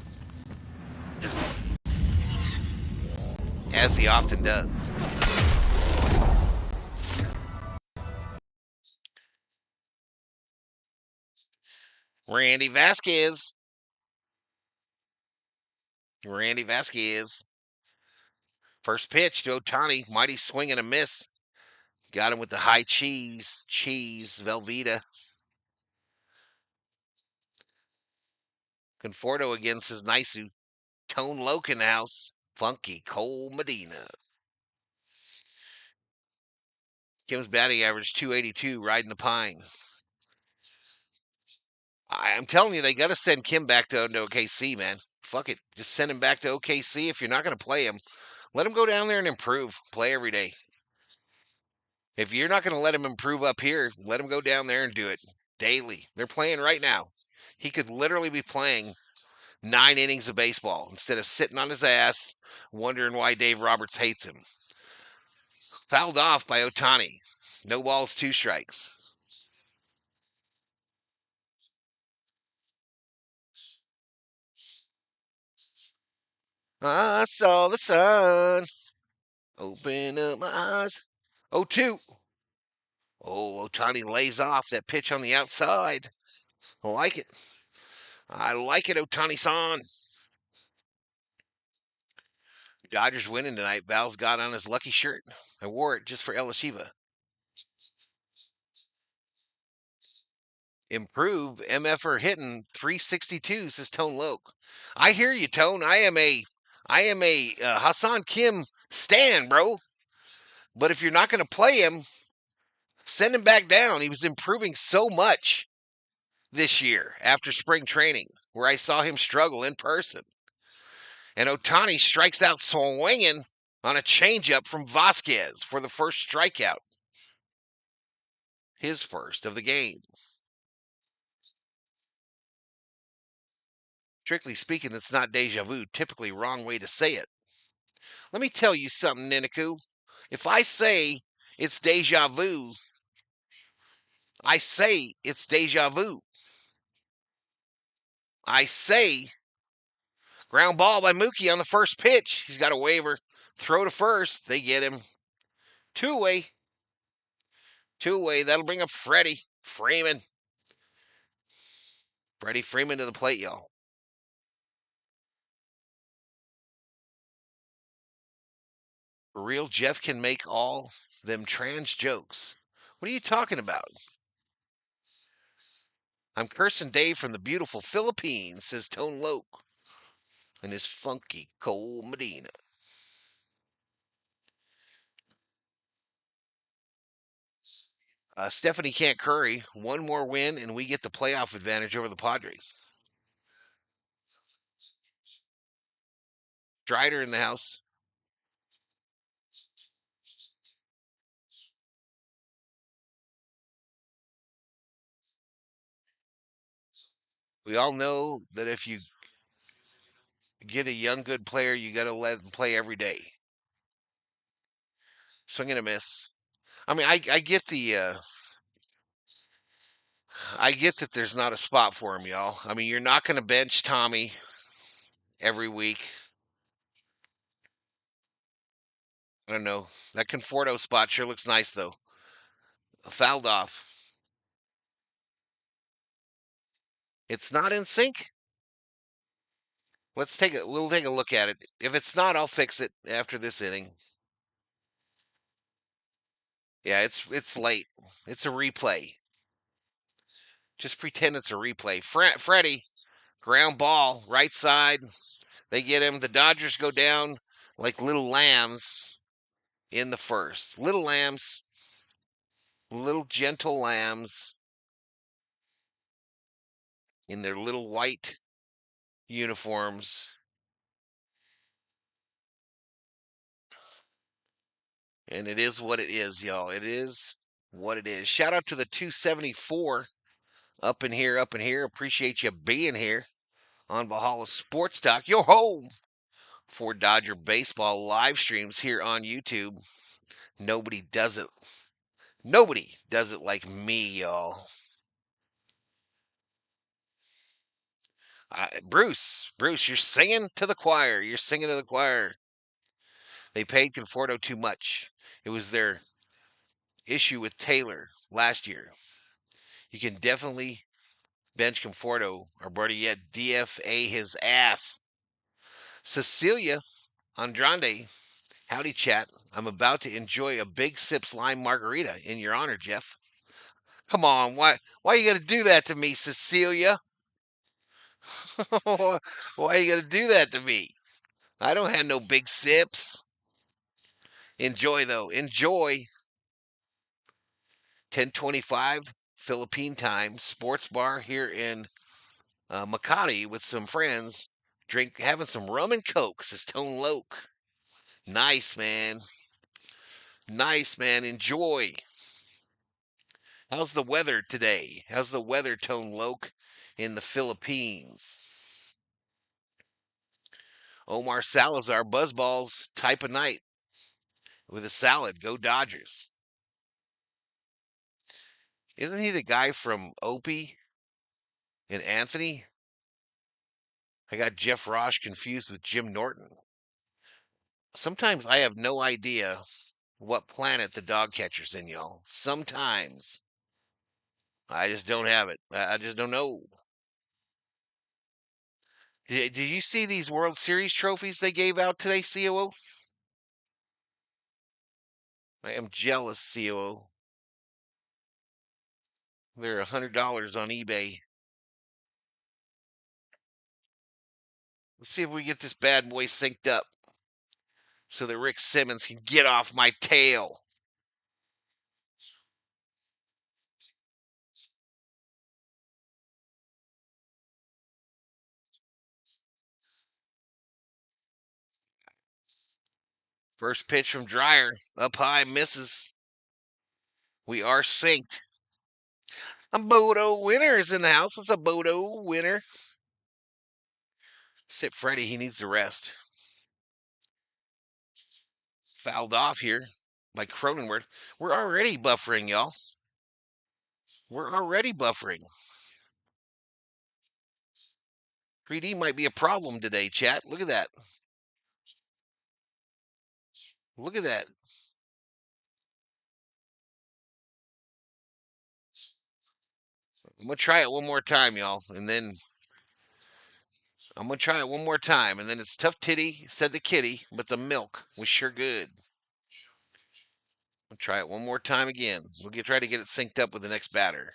as he often does. Randy Vasquez. Randy Vasquez. First pitch to Otani. Mighty swing and a miss. Got him with the high cheese, Velveeta. Conforto against his nice Tone Loke in the house. Funky Cole Medina. Kim's batting average 282, riding the pine. I'm telling you, they got to send Kim back to OKC, man. Fuck it. Just send him back to OKC. If you're not going to play him, let him go down there and improve. Play every day. If you're not going to let him improve up here, let him go down there and do it daily. They're playing right now. He could literally be playing 9 innings of baseball instead of sitting on his ass wondering why Dave Roberts hates him. Fouled off by Ohtani. No balls, 2 strikes. I saw the sun. Open up my eyes. 0-2. Oh, Ohtani lays off that pitch on the outside. I like it. I like it, Ohtani-san. Dodgers winning tonight. Val's got on his lucky shirt. I wore it just for Ella Shiva. Improve. MFR hitting 362, says Tone Loke. I hear you, Tone. I am a Hassan Kim stan, bro. But if you're not going to play him, send him back down. He was improving so much this year after spring training, where I saw him struggle in person. And Ohtani strikes out swinging on a changeup from Vasquez for the first strikeout. His first of the game. Strictly speaking, it's not deja vu. Typically wrong way to say it. Let me tell you something, Niniku. If I say it's deja vu, I say it's deja vu. I say ground ball by Mookie on the first pitch. He's got a waiver. Throw to first. They get him. Two-way. Two-way. That'll bring up Freddie Freeman. Freddie Freeman to the plate, y'all. For real, Jeff can make all them trans jokes. What are you talking about? I'm cursing Dave from the beautiful Philippines, says Tone Loke. And his funky Cole Medina. Stephanie can't curry. One more win, and we get the playoff advantage over the Padres. Strider in the house. We all know that if you get a young, good player, you got to let them play every day. Swing and a miss. I mean, I get I get that there's not a spot for him, y'all. I mean, you're not going to bench Tommy every week. I don't know. That Conforto spot sure looks nice, though. Fouled off. It's not in sync. We'll take a look at it. If it's not, I'll fix it after this inning. Yeah, it's late. It's a replay. Just pretend it's a replay. Freddie, ground ball, right side. They get him. The Dodgers go down like little lambs in the first. Little lambs, little gentle lambs in their little white uniforms. And it is what it is, y'all. It is what it is. Shout out to the 274 up in here, up in here. Appreciate you being here on Valhalla Sports Talk, your home for Dodger baseball live streams here on YouTube. Nobody does it. Nobody does it like me, y'all. Bruce, you're singing to the choir. You're singing to the choir. They paid Conforto too much. It was their issue with Taylor last year. You can definitely bench Conforto, or better yet, DFA his ass. Cecilia Andrade Howdy, chat. I'm about to enjoy a Big Sips lime margarita in your honor, Jeff. Come on, why you gotta do that to me, Cecilia? Why you gotta do that to me? I don't have no big sips. Enjoy though. Enjoy. 10:25 Philippine time, sports bar here in Makati with some friends, having some rum and coke. Says Tone Loke. Nice, man. Nice, man. Enjoy. How's the weather today? How's the weather, Tone Loke, in the Philippines? Omar Salazar, Buzzballs, type of night with a salad. Go Dodgers. Isn't he the guy from Opie and Anthony? I got Jeff Ross confused with Jim Norton. Sometimes I have no idea what planet the dog catcher's in, y'all. Sometimes I just don't have it. I just don't know. Did you see these World Series trophies they gave out today, COO? I am jealous, COO. They're $100 on eBay. Let's see if we get this bad boy synced up so that Rick Simmons can get off my tail. First pitch from Dryer. Up high, misses. We are synced. A Bodo winner is in the house. What's a Bodo winner? Sit Freddie, he needs to rest. Fouled off here by Cronenworth. We're already buffering, y'all. We're already buffering. 3D might be a problem today, chat. Look at that. Look at that. I'm going to try it one more time, y'all. And then I'm going to try it one more time. And then it's tough titty, said the kitty, but the milk was sure good. We'll try it one more time again. Try to get it synced up with the next batter.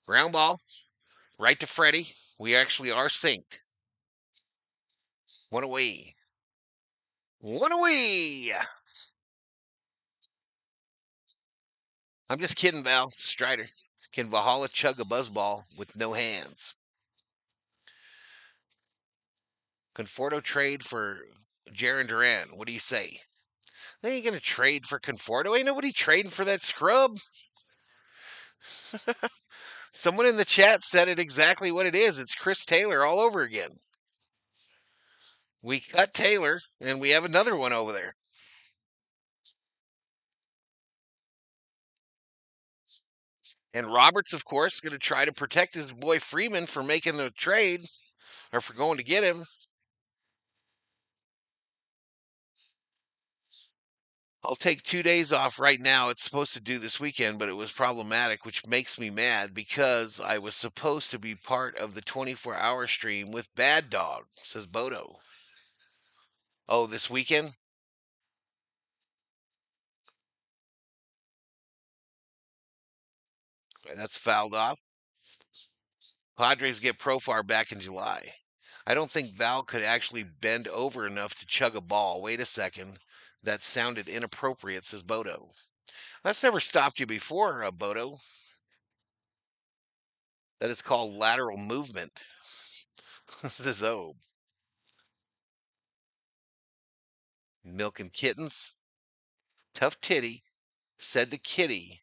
Ground ball, right to Freddie. We actually are synced. One away. One away. I'm just kidding, Val. Strider. Can Valhalla chug a buzzball with no hands? Conforto trade for Jaron Duran. What do you say? They ain't going to trade for Conforto. Ain't nobody trading for that scrub. Someone in the chat said it exactly what it is. It's Chris Taylor all over again. We cut Taylor, and we have another one over there. And Roberts, of course, going to try to protect his boy Freeman for making the trade or for going to get him. I'll take 2 days off right now. It's supposed to do this weekend, but it was problematic, which makes me mad because I was supposed to be part of the 24-hour stream with Bad Dog, says Bodo. Oh, this weekend? That's fouled off. Padres get Profar back in July. I don't think Val could actually bend over enough to chug a ball. Wait a second. That sounded inappropriate, says Bodo. That's never stopped you before, Bodo. That is called lateral movement. Says Obe. Milk and kittens. Tough titty, said the kitty,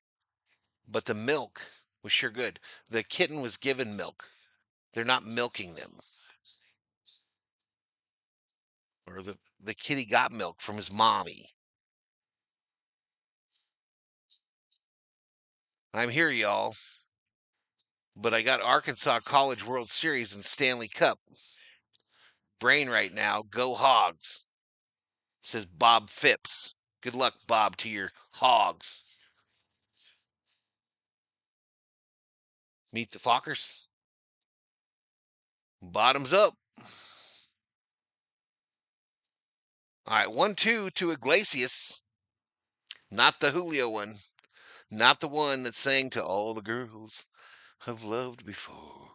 but the milk was sure good. The kitten was given milk. They're not milking them. Or the kitty got milk from his mommy. I'm here, y'all. But I got Arkansas College World Series and Stanley Cup. Brain right now. Go Hogs, says Bob Phipps. Good luck, Bob, to your Hogs. Meet the Fockers. Bottoms up. All right, 1-2 to Iglesias. Not the Julio one. Not the one that sang to all the girls I've loved before.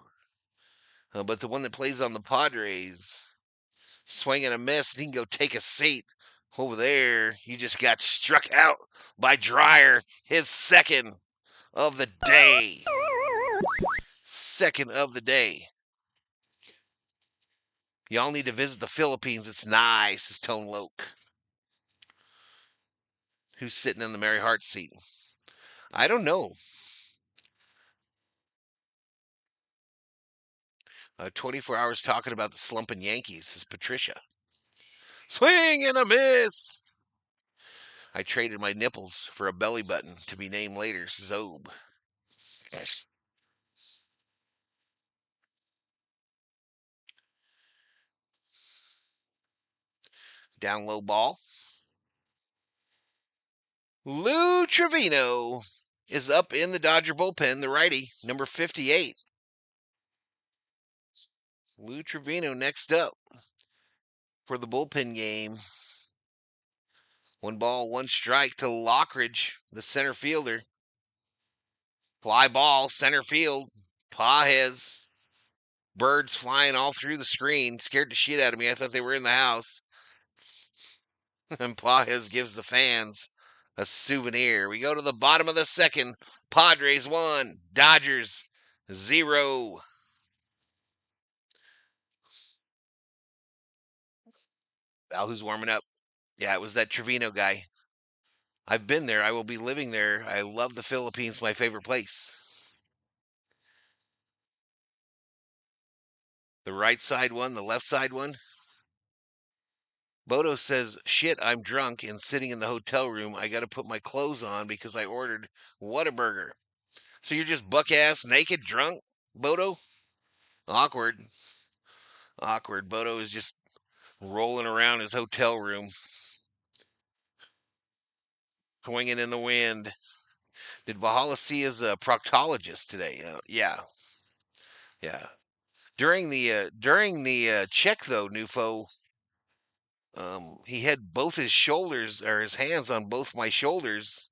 But the one that plays on the Padres. Swing and a miss, and he can go take a seat over there. He just got struck out by Dreyer, his second of the day. Second of the day. Y'all need to visit the Philippines. It's nice, says Tone Loke. Who's sitting in the Mary Hart seat? I don't know. 24 hours talking about the slumping Yankees, says Patricia. Swing and a miss. I traded my nipples for a belly button to be named later, says Obe. Down low ball. Lou Trevino is up in the Dodger bullpen, the righty, number 58. Lou Trevino next up for the bullpen game. 1 ball, 1 strike to Lockridge, the center fielder. Fly ball, center field. Pajes. Birds flying all through the screen. Scared the shit out of me. I thought they were in the house. And Pajes gives the fans a souvenir. We go to the bottom of the second. Padres 1, Dodgers 0. Al, who's warming up? Yeah, it was that Trevino guy. I've been there. I will be living there. I love the Philippines, my favorite place. The right side one, the left side one. Bodo says, shit, I'm drunk and sitting in the hotel room. I got to put my clothes on because I ordered Whataburger. So you're just buck ass naked drunk, Bodo? Awkward. Awkward. Bodo is just rolling around his hotel room, swinging in the wind. Did Valhalla see his proctologist today? Yeah, yeah. During the check though, Nufo, he had both his shoulders or his hands on both my shoulders.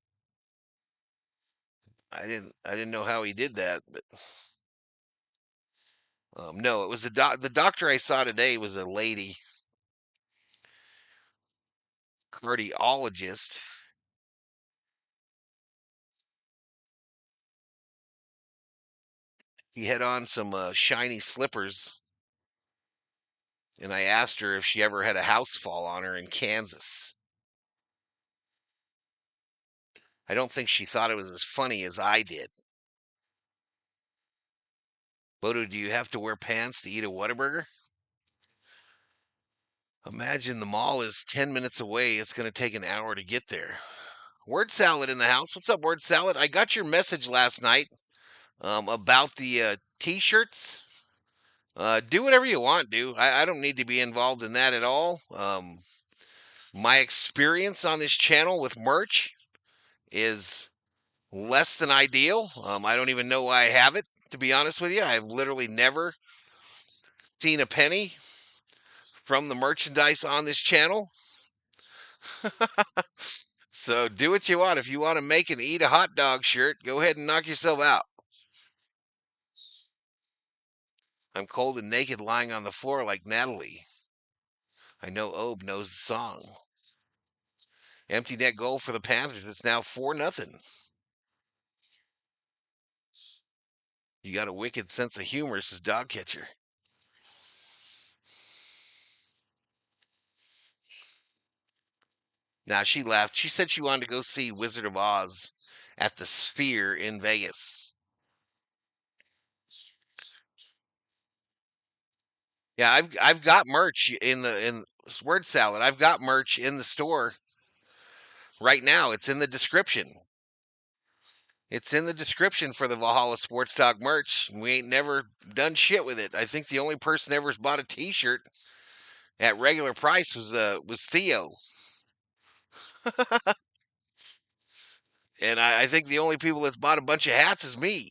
I didn't know how he did that, but no, it was the doctor I saw today was a lady cardiologist. He had on some shiny slippers, and I asked her if she ever had a house fall on her in Kansas. I don't think she thought it was as funny as I did. Bodo, do you have to wear pants to eat a Whataburger? Imagine the mall is 10 minutes away. It's going to take an hour to get there. Word Salad in the house. What's up, Word Salad? I got your message last night about the T-shirts. Do whatever you want, dude. I don't need to be involved in that at all. My experience on this channel with merch is less than ideal. I don't even know why I have it, to be honest with you. I've literally never seen a penny from the merchandise on this channel. So do what you want. If you want to make and eat a hot dog shirt, go ahead and knock yourself out. I'm cold and naked lying on the floor like Natalie. I know Obe knows the song. Empty net goal for the Panthers. It's now 4-0. You got a wicked sense of humor, says Dog Catcher. Now she laughed. She said she wanted to go see Wizard of Oz at the Sphere in Vegas. Yeah, I've got merch in Word Salad. I've got merch in the store right now. It's in the description. It's in the description for the Valhalla Sports Talk merch. We ain't never done shit with it. I think the only person ever's bought a T-shirt at regular price was Theo, and I think the only people that's bought a bunch of hats is me.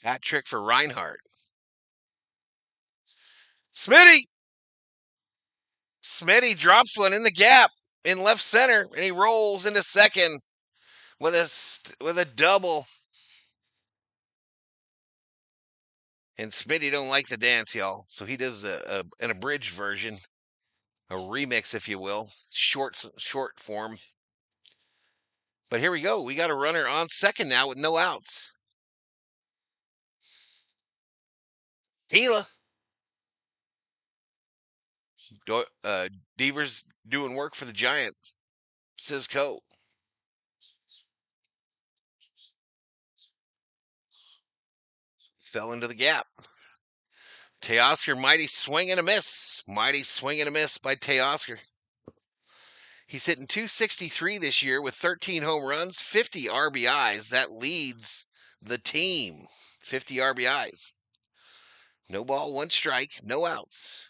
Hat trick for Reinhardt. Smitty drops one in the gap in left center, and he rolls into second with a double. And Smitty don't like the dance, y'all, so he does an abridged version, a remix, if you will, short form. But here we go. We got a runner on second now with no outs. Tila. Devers doing work for the Giants, says Coe. Fell into the gap. Teoscar, mighty swing and a miss. Mighty swing and a miss by Teoscar. He's hitting .263 this year with 13 home runs, 50 RBIs. That leads the team. 50 RBIs. No ball, one strike, no outs.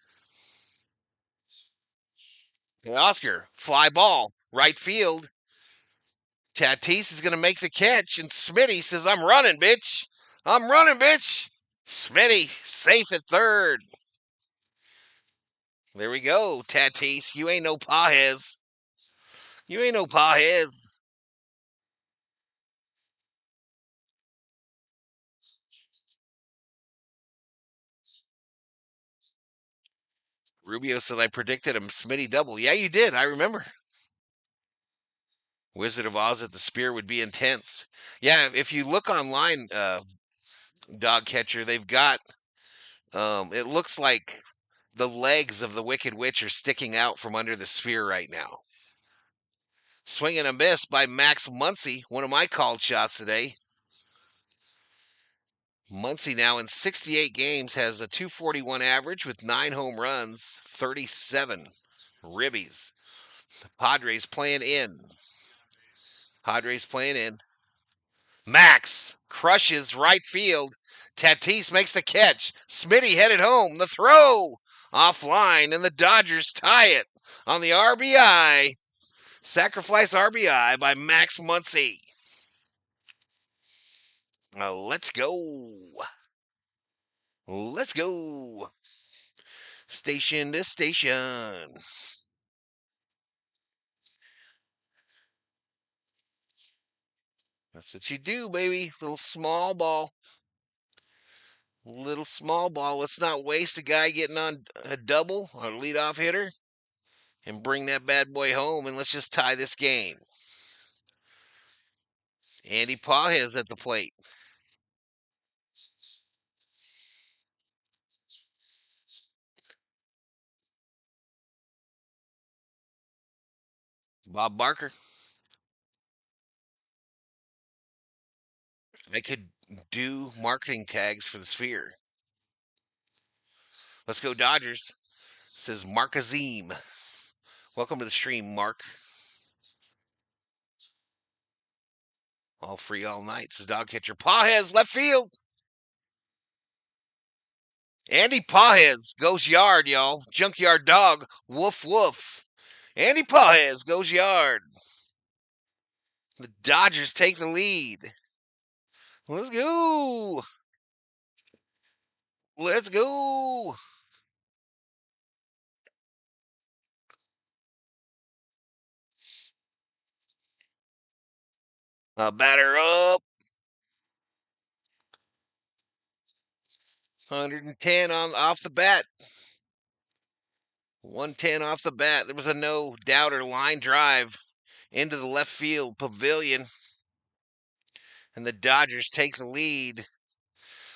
Teoscar, fly ball, right field. Tatis is going to make the catch, and Smitty says, I'm running, bitch. I'm running, bitch. Smitty, safe at third. There we go, Tatis. You ain't no Pajes. You ain't no Pajes. Rubio said I predicted him Smitty double. Yeah, you did. I remember. Wizard of Oz at the Spear would be intense. Yeah, if you look online, dog catcher, they've got it looks like the legs of the Wicked Witch are sticking out from under the sphere right now. Swing and a miss by Max Muncy, one of my called shots today. Muncy now in 68 games has a .241 average with 9 home runs, 37 ribbies. Padres playing in. Max crushes right field. Tatis makes the catch. Smitty headed home. The throw offline, and the Dodgers tie it on the RBI. Sacrifice RBI by Max Muncy. Let's go. Let's go. Station to station. That's what you do, baby. Little small ball. Little small ball. Let's not waste a guy getting on a double or leadoff hitter and bring that bad boy home, and let's just tie this game. Andy Pajes at the plate. Bob Barker. I could do marketing tags for the Sphere. Let's go Dodgers, says Mark Azim. Welcome to the stream, Mark. All free all night, says dog catcher. Pajes, left field. Andy Pajes goes yard, y'all. Junkyard dog. Woof, woof. Andy Pajes goes yard. The Dodgers take the lead. Let's go. Let's go. Batter up. 110 off the bat. 110 off the bat. There was a no doubter line drive into the left field pavilion. And the Dodgers take the lead.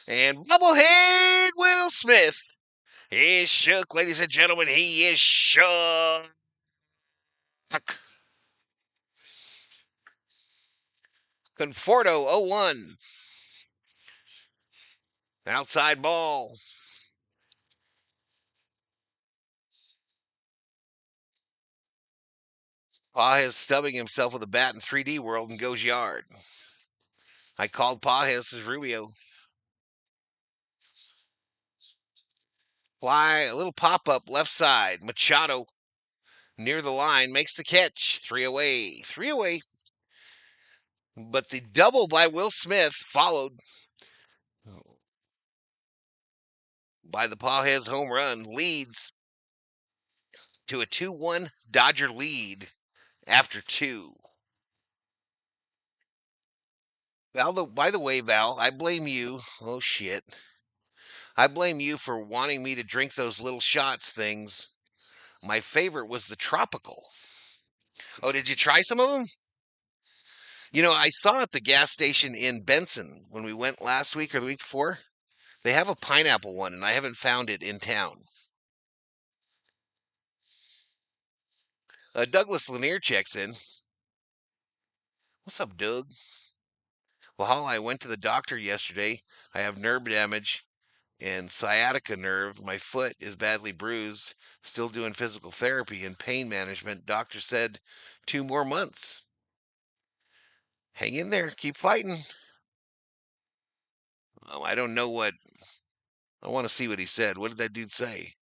And bubblehead Will Smith is shook, ladies and gentlemen. He is shook. Conforto 0-1. Outside ball. Pajes stubbing himself with a bat in 3D world and goes yard. I called Pajes as Rubio. Fly, a little pop-up left side. Machado near the line makes the catch. 3 away. 3 away. But the double by Will Smith followed by the Pajes home run leads to a 2-1 Dodger lead after 2. Val, by the way, Val, I blame you. Oh, shit. I blame you for wanting me to drink those little shots things. My favorite was the tropical. Oh, did you try some of them? I saw at the gas station in Benson when we went last week or the week before. They have a pineapple one, and I haven't found it in town. Douglas Lanier checks in. What's up, Doug? Valhalla, I went to the doctor yesterday. I have nerve damage and sciatica nerve. My foot is badly bruised. Still doing physical therapy and pain management. Doctor said 2 more months. Hang in there. Keep fighting. Oh, I don't know what. I want to see what he said. What did that dude say?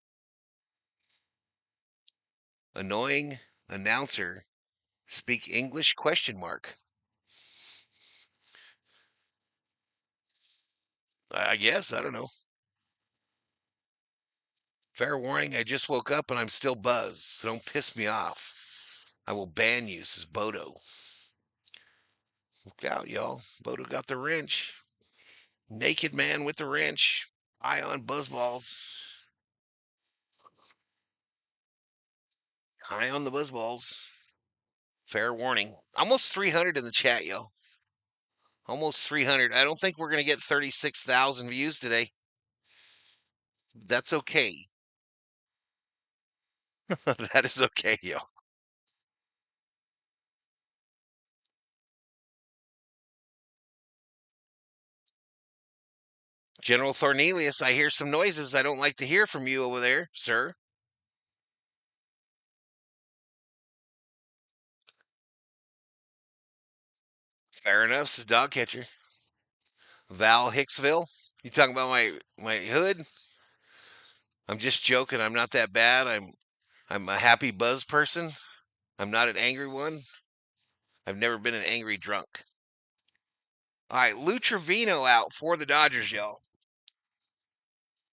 Annoying announcer. Speak English? Question mark. I guess. I don't know. Fair warning, I just woke up and I'm still buzzed, so don't piss me off. I will ban you, says Bodo. Look out, y'all. Bodo got the wrench. Naked man with the wrench. Eye on buzzballs. Eye on the buzzballs. Fair warning. Almost 300 in the chat, yo. Almost 300. I don't think we're going to get 36,000 views today. That's okay. That is okay, yo. General Thornelius, I hear some noises I don't like to hear from you over there, sir. Fair enough, says dog catcher. Val Hicksville. You talking about my hood? I'm just joking. I'm not that bad. I'm a happy buzz person. I'm not an angry one. I've never been an angry drunk. All right, Lou Trevino out for the Dodgers, y'all.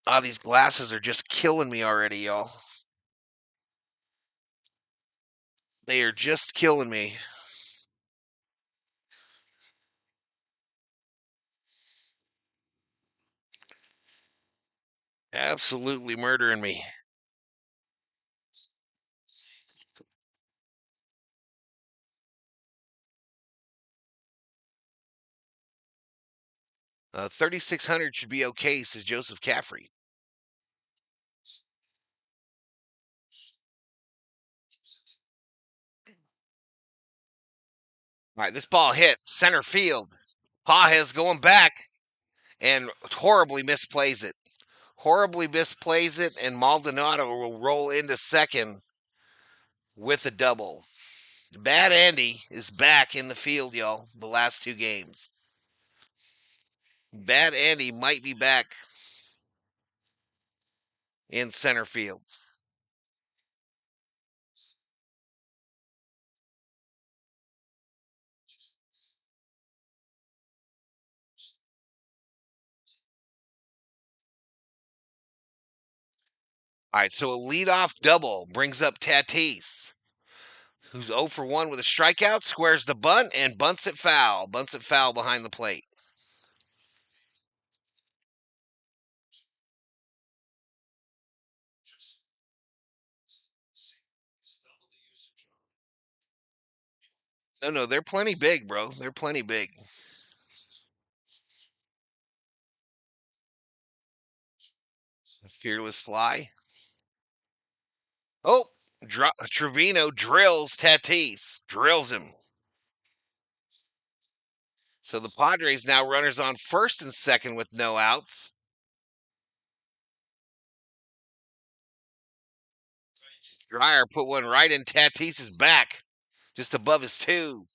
Ah, these glasses are just killing me already, y'all. They are just killing me. Absolutely murdering me. . 3,600 should be okay, says Joseph Caffrey. All right, this ball hits center field. Pages going back and horribly misplays it. Horribly misplays it, and Maldonado will roll into second with a double. Bad Andy is back in the field, y'all, the last 2 games. Bad Andy might be back in center field. All right, so a leadoff double brings up Tatis, who's 0 for 1 with a strikeout, squares the bunt, and bunts it foul. Bunts it foul behind the plate. No, they're plenty big, bro. They're plenty big. Fearless fly. Oh, Trevino drills Tatis. Drills him. So the Padres now runners on first and second with no outs. Dreyer put one right in Tatis's back, just above his 2.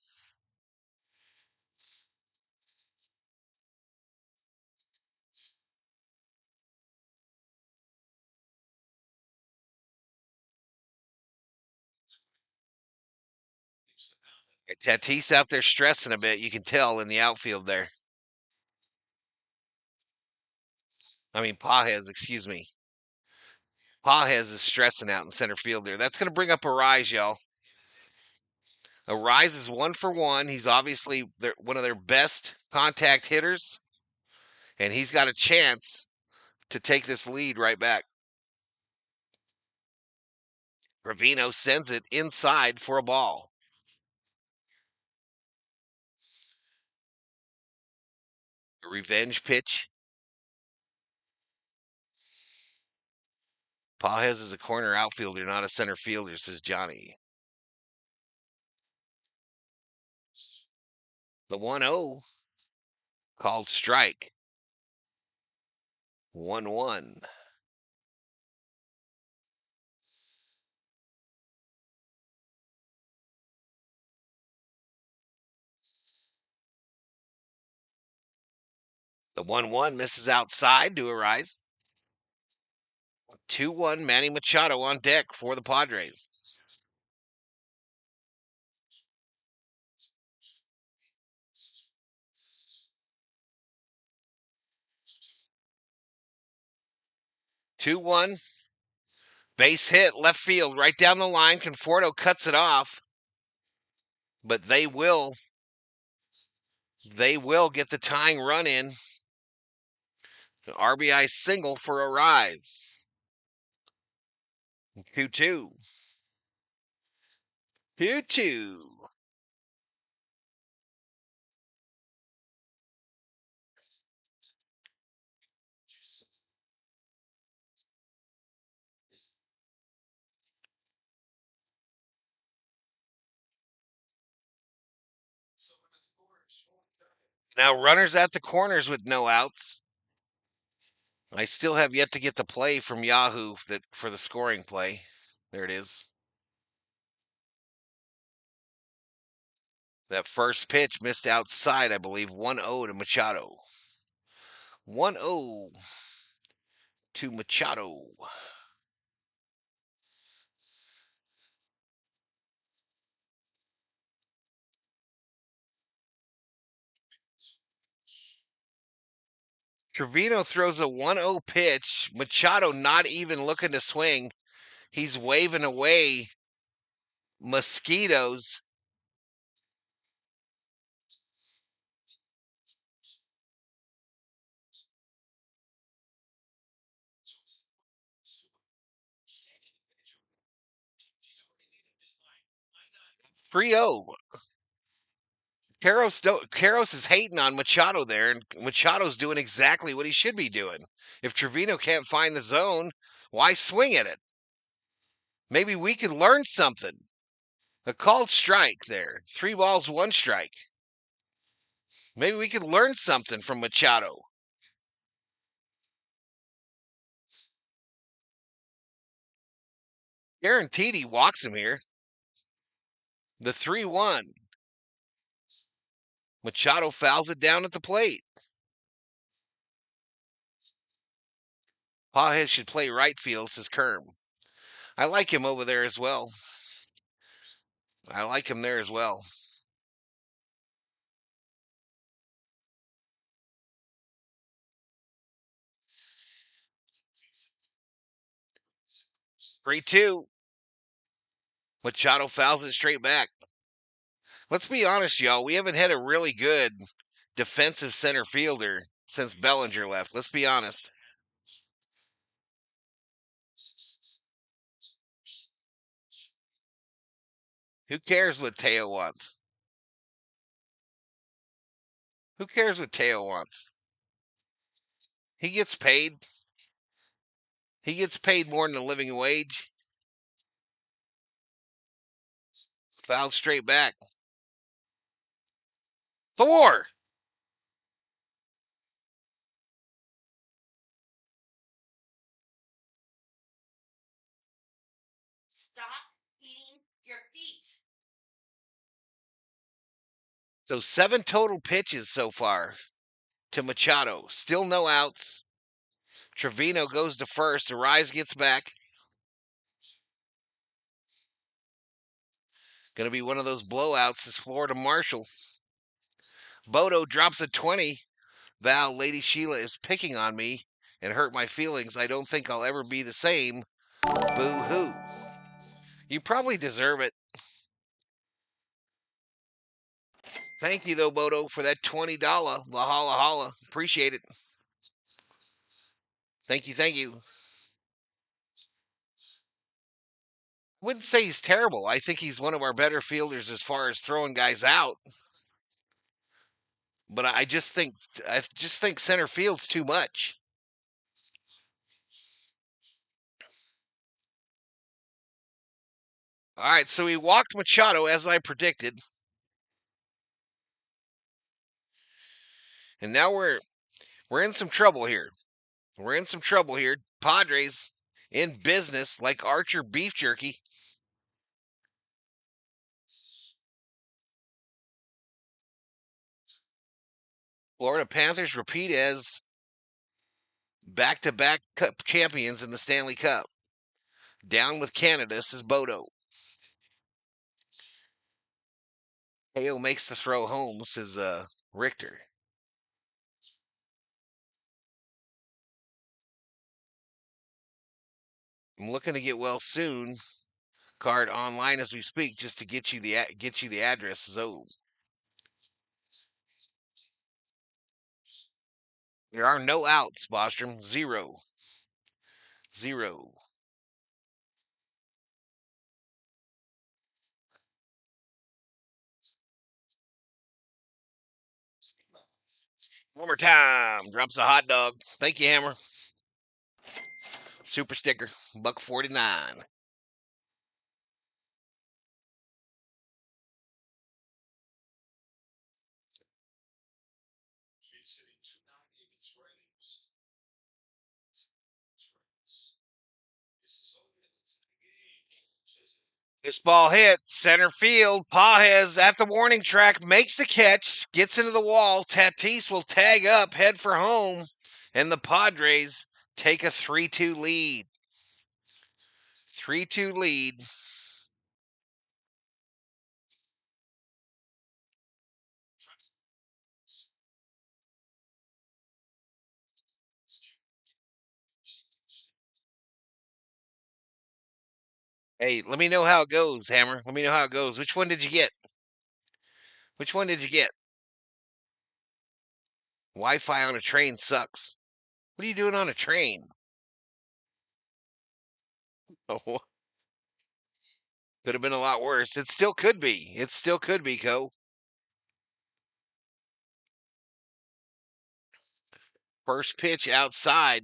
Tatis out there stressing a bit. You can tell in the outfield there. I mean, Pajes, excuse me. Pages is stressing out in center field there. That's going to bring up Arise, y'all. Arise is 1-for-1. He's obviously one of their best contact hitters, and he's got a chance to take this lead right back. Trevino sends it inside for a ball. A revenge pitch. Pages is a corner outfielder, not a center fielder, says Johnny. The 1-0 called strike. 1-1. The 1-1 misses outside to Arise. 2-1, Manny Machado on deck for the Padres. Two one, base hit, left field, right down the line. Conforto cuts it off, but they will get the tying run in. An RBI single for Arise. 2-2. 2-2. Now runners at the corners with no outs. I still have yet to get the play from Yahoo for the scoring play. There it is. That first pitch missed outside, I believe. 1-0 to Machado. 1-0 to Machado. Trevino throws a 1-0 pitch. Machado not even looking to swing. He's waving away mosquitoes. Three-zero. Karros is hating on Machado there, and Machado's doing exactly what he should be doing. If Trevino can't find the zone, why swing at it? Maybe we could learn something. A called strike there. 3 balls, 1 strike. Maybe we could learn something from Machado. Guaranteed he walks him here. The 3-1. Machado fouls it down at the plate. Pages should play right field, says Kerm. I like him over there as well. I like him there as well. Three two. Machado fouls it straight back. Let's be honest, y'all. We haven't had a really good defensive center fielder since Bellinger left. Let's be honest. Who cares what Teo wants? Who cares what Teo wants? He gets paid. He gets paid more than a living wage. Foul straight back. Thor! Stop eating your feet. So 7 total pitches so far to Machado. Still no outs. Trevino goes to first. Arise gets back. Going to be one of those blowouts as Florida Marshall. Bodo drops a 20. Val, Lady Sheila is picking on me and hurt my feelings. I don't think I'll ever be the same. Boo-hoo. You probably deserve it. Thank you, though, Bodo, for that $20 Valhalla Holla. Appreciate it. Thank you, thank you. Wouldn't say he's terrible. I think he's one of our better fielders as far as throwing guys out. But I just think center field's too much. All right, so he walked Machado as I predicted, and now we're in some trouble here. We're in some trouble here. Padres in business like Archer beef jerky. Florida Panthers repeat as back-to-back Cup champions in the Stanley Cup. Down with Canada, says Bodo. KO makes the throw home, says Richter. I'm looking to get well soon. Card online as we speak, just to get you the address. So there are no outs, Bostrom. Zero. Zero. One more time. Drops a hot dog. Thank you, Hammer. Super sticker. $1.49. This ball hit center field. Pages at the warning track makes the catch, gets into the wall. Tatis will tag up, head for home, and the Padres take a 3-2 lead. 3-2 lead. Hey, let me know how it goes, Hammer. Let me know how it goes. Which one did you get? Which one did you get? Wi-Fi on a train sucks. What are you doing on a train? Oh, could have been a lot worse. It still could be. It still could be, Co. First pitch outside.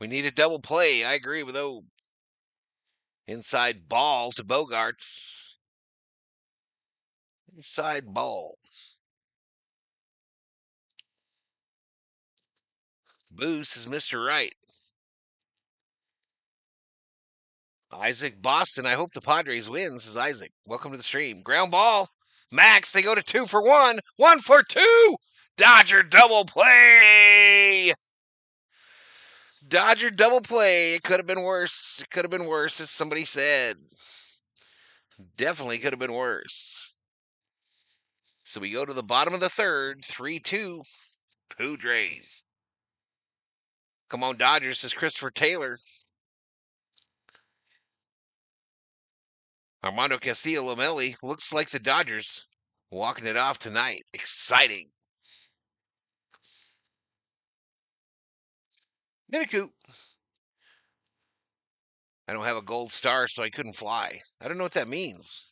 We need a double play. I agree with O. Inside ball to Bogarts. Inside ball. Boos is Mr. Right. Isaac Boston. I hope the Padres win, says Isaac. Welcome to the stream. Ground ball. Max, they go to 2 for 1. 1 for 2. Dodger double play. Dodger double play. It could have been worse. It could have been worse, as somebody said. Definitely could have been worse. So we go to the bottom of the third. 3-2. Padres. Come on, Dodgers, says Christopher Taylor. Armando Castillo Lomelli looks like the Dodgers walking it off tonight. Exciting. Niniku. I don't have a gold star, so I couldn't fly. I don't know what that means.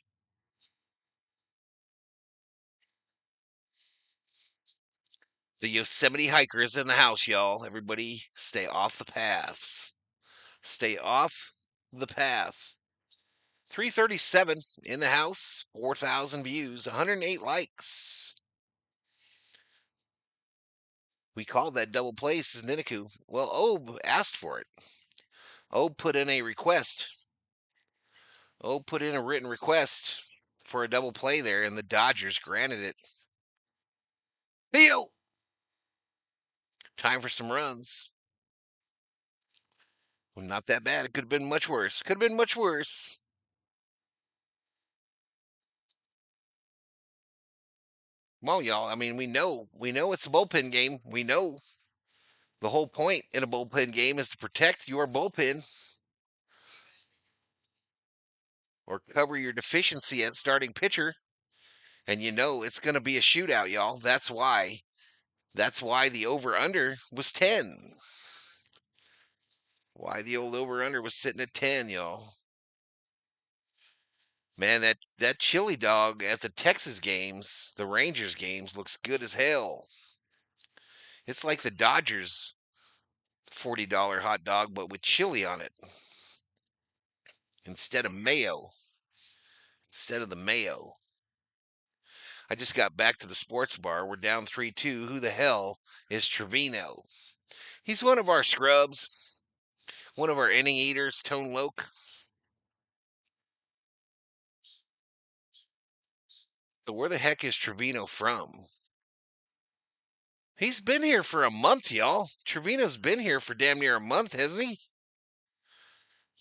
The Yosemite hiker is in the house, y'all. Everybody stay off the paths. Stay off the paths. 337 in the house, 4,000 views, 108 likes. We called that double play, says Niniku. Well, Obe asked for it. Obe put in a request. Obe put in a written request for a double play there, and the Dodgers granted it. Theo! Time for some runs. Well, not that bad. It could have been much worse. Could have been much worse. Well, y'all, I mean, we know it's a bullpen game. We know the whole point in a bullpen game is to protect your bullpen or cover your deficiency at starting pitcher. And it's going to be a shootout, y'all. That's why. That's why the over under was 10. Why the old over under was sitting at 10, y'all. Man, that chili dog at the Texas games, the Rangers games, looks good as hell. It's like the Dodgers $40 hot dog, but with chili on it instead of mayo. Instead of the mayo. I just got back to the sports bar. We're down 3-2. Who the hell is Trevino? He's one of our scrubs, one of our inning eaters, Tone Loke. So where the heck is Trevino from? He's been here for a month, y'all. Trevino's been here for damn near a month, hasn't he?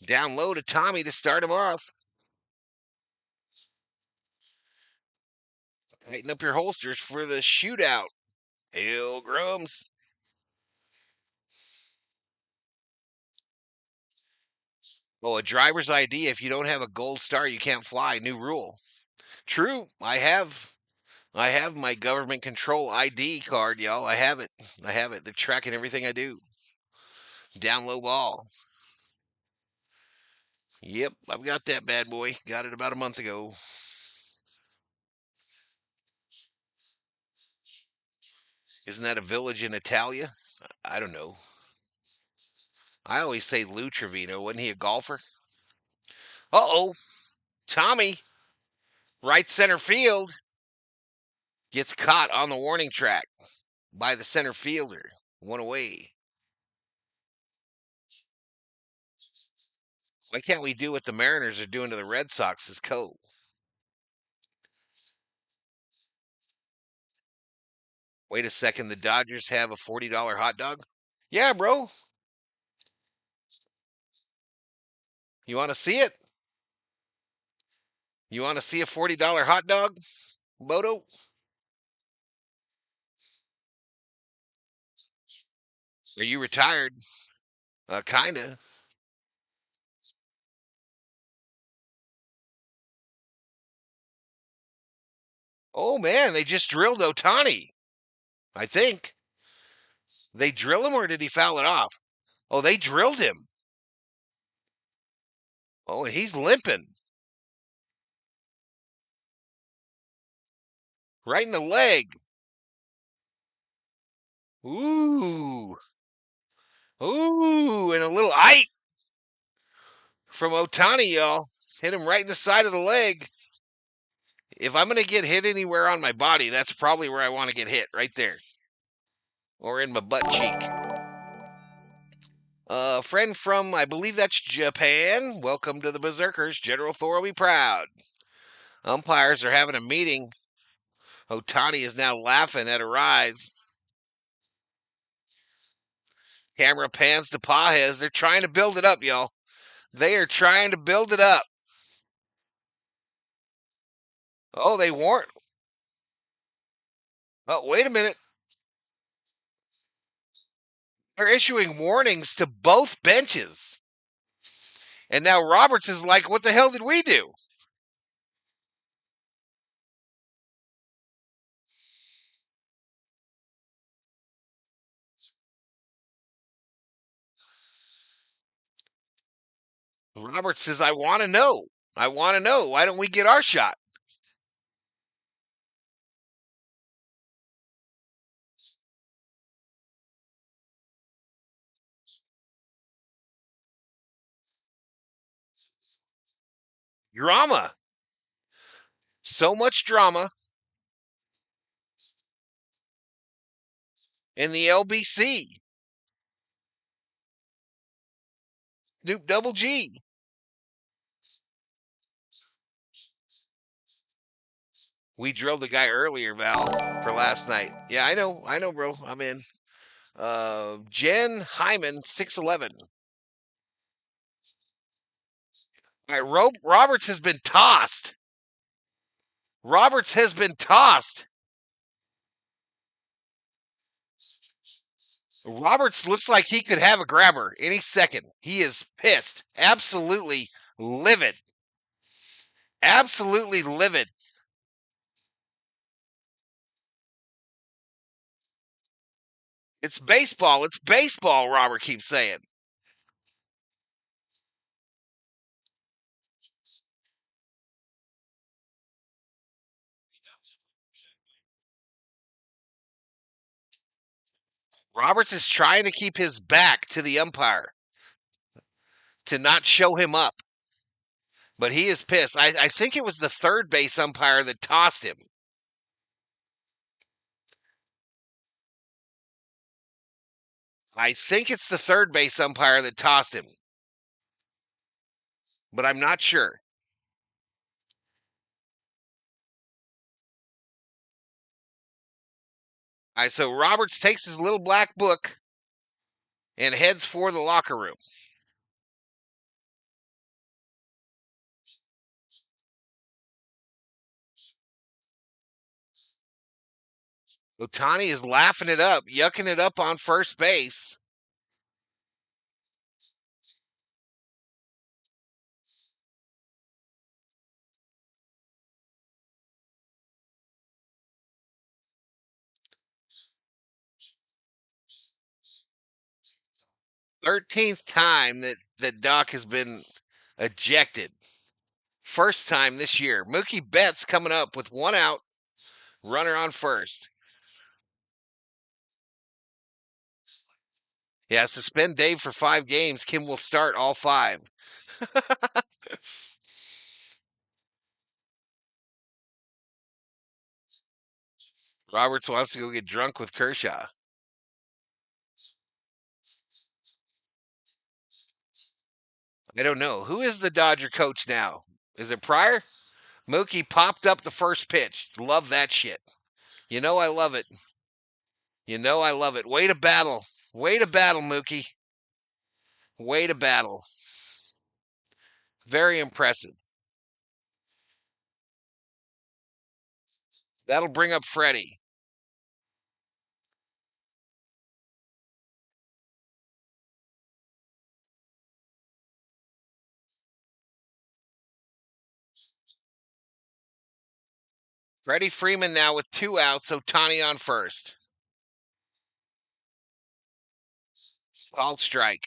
Down low to Tommy to start him off. Tighten up your holsters for the shootout. Hail Grums. Oh, a driver's ID. If you don't have a gold star, you can't fly. New rule. True. I have my government control ID card, y'all. I have it. I have it. They're tracking everything I do. Down low ball. Yep, I've got that bad boy. Got it about a month ago. Isn't that a village in Italia? I don't know. I always say Lou Trevino. Wasn't he a golfer? Uh-oh. Tommy, right center field, gets caught on the warning track by the center fielder. One away. Why can't we do what the Mariners are doing to the Red Sox as co? Wait a second, the Dodgers have a $40 hot dog? Yeah, bro. You want to see it? You want to see a $40 hot dog, Bodo? Are you retired? Kinda. Oh man, they just drilled Otani. I think. They drill him or did he foul it off? Oh, they drilled him. Oh, and he's limping. Right in the leg. Ooh. Ooh, and a little ite from Otani, y'all. Hit him right in the side of the leg. If I'm going to get hit anywhere on my body, that's probably where I want to get hit, right there. Or in my butt cheek. A friend from, I believe that's Japan. Welcome to the Berserkers. General Thor will be proud. Umpires are having a meeting. Otani is now laughing at a rise. Camera pans to Pajes. They're trying to build it up, y'all. They are trying to build it up. Oh, they weren't. Oh, wait a minute. They're issuing warnings to both benches. And now Roberts is like, what the hell did we do? Roberts says, I want to know. I want to know. Why don't we get our shot? Drama. So much drama in the LBC. Snoop Double G. We drilled the guy earlier, Val, for last night. Yeah, I know, bro. I'm in. Jen Hyman, 6'11". All right, Roberts has been tossed. Roberts has been tossed. Roberts looks like he could have a grabber any second. He is pissed. Absolutely livid. Absolutely livid. It's baseball. It's baseball, Robert keeps saying. Roberts is trying to keep his back to the umpire to not show him up, but he is pissed. I think it was the third base umpire that tossed him. I think it's the third base umpire that tossed him, but I'm not sure. All right, so Roberts takes his little black book and heads for the locker room. Ohtani is laughing it up, yucking it up on first base. Thirteenth time that Doc has been ejected. First time this year. Mookie Betts coming up with one out, runner on first. Yeah, suspend Dave for 5 games. Kim will start all 5. Roberts wants to go get drunk with Kershaw. I don't know. Who is the Dodger coach now? Is it Pryor? Mookie popped up the first pitch. Love that shit. You know I love it. You know I love it. Way to battle. Way to battle, Mookie. Way to battle. Very impressive. That'll bring up Freddie. Freddie Freeman now with 2 outs. Ohtani on first. Called strike.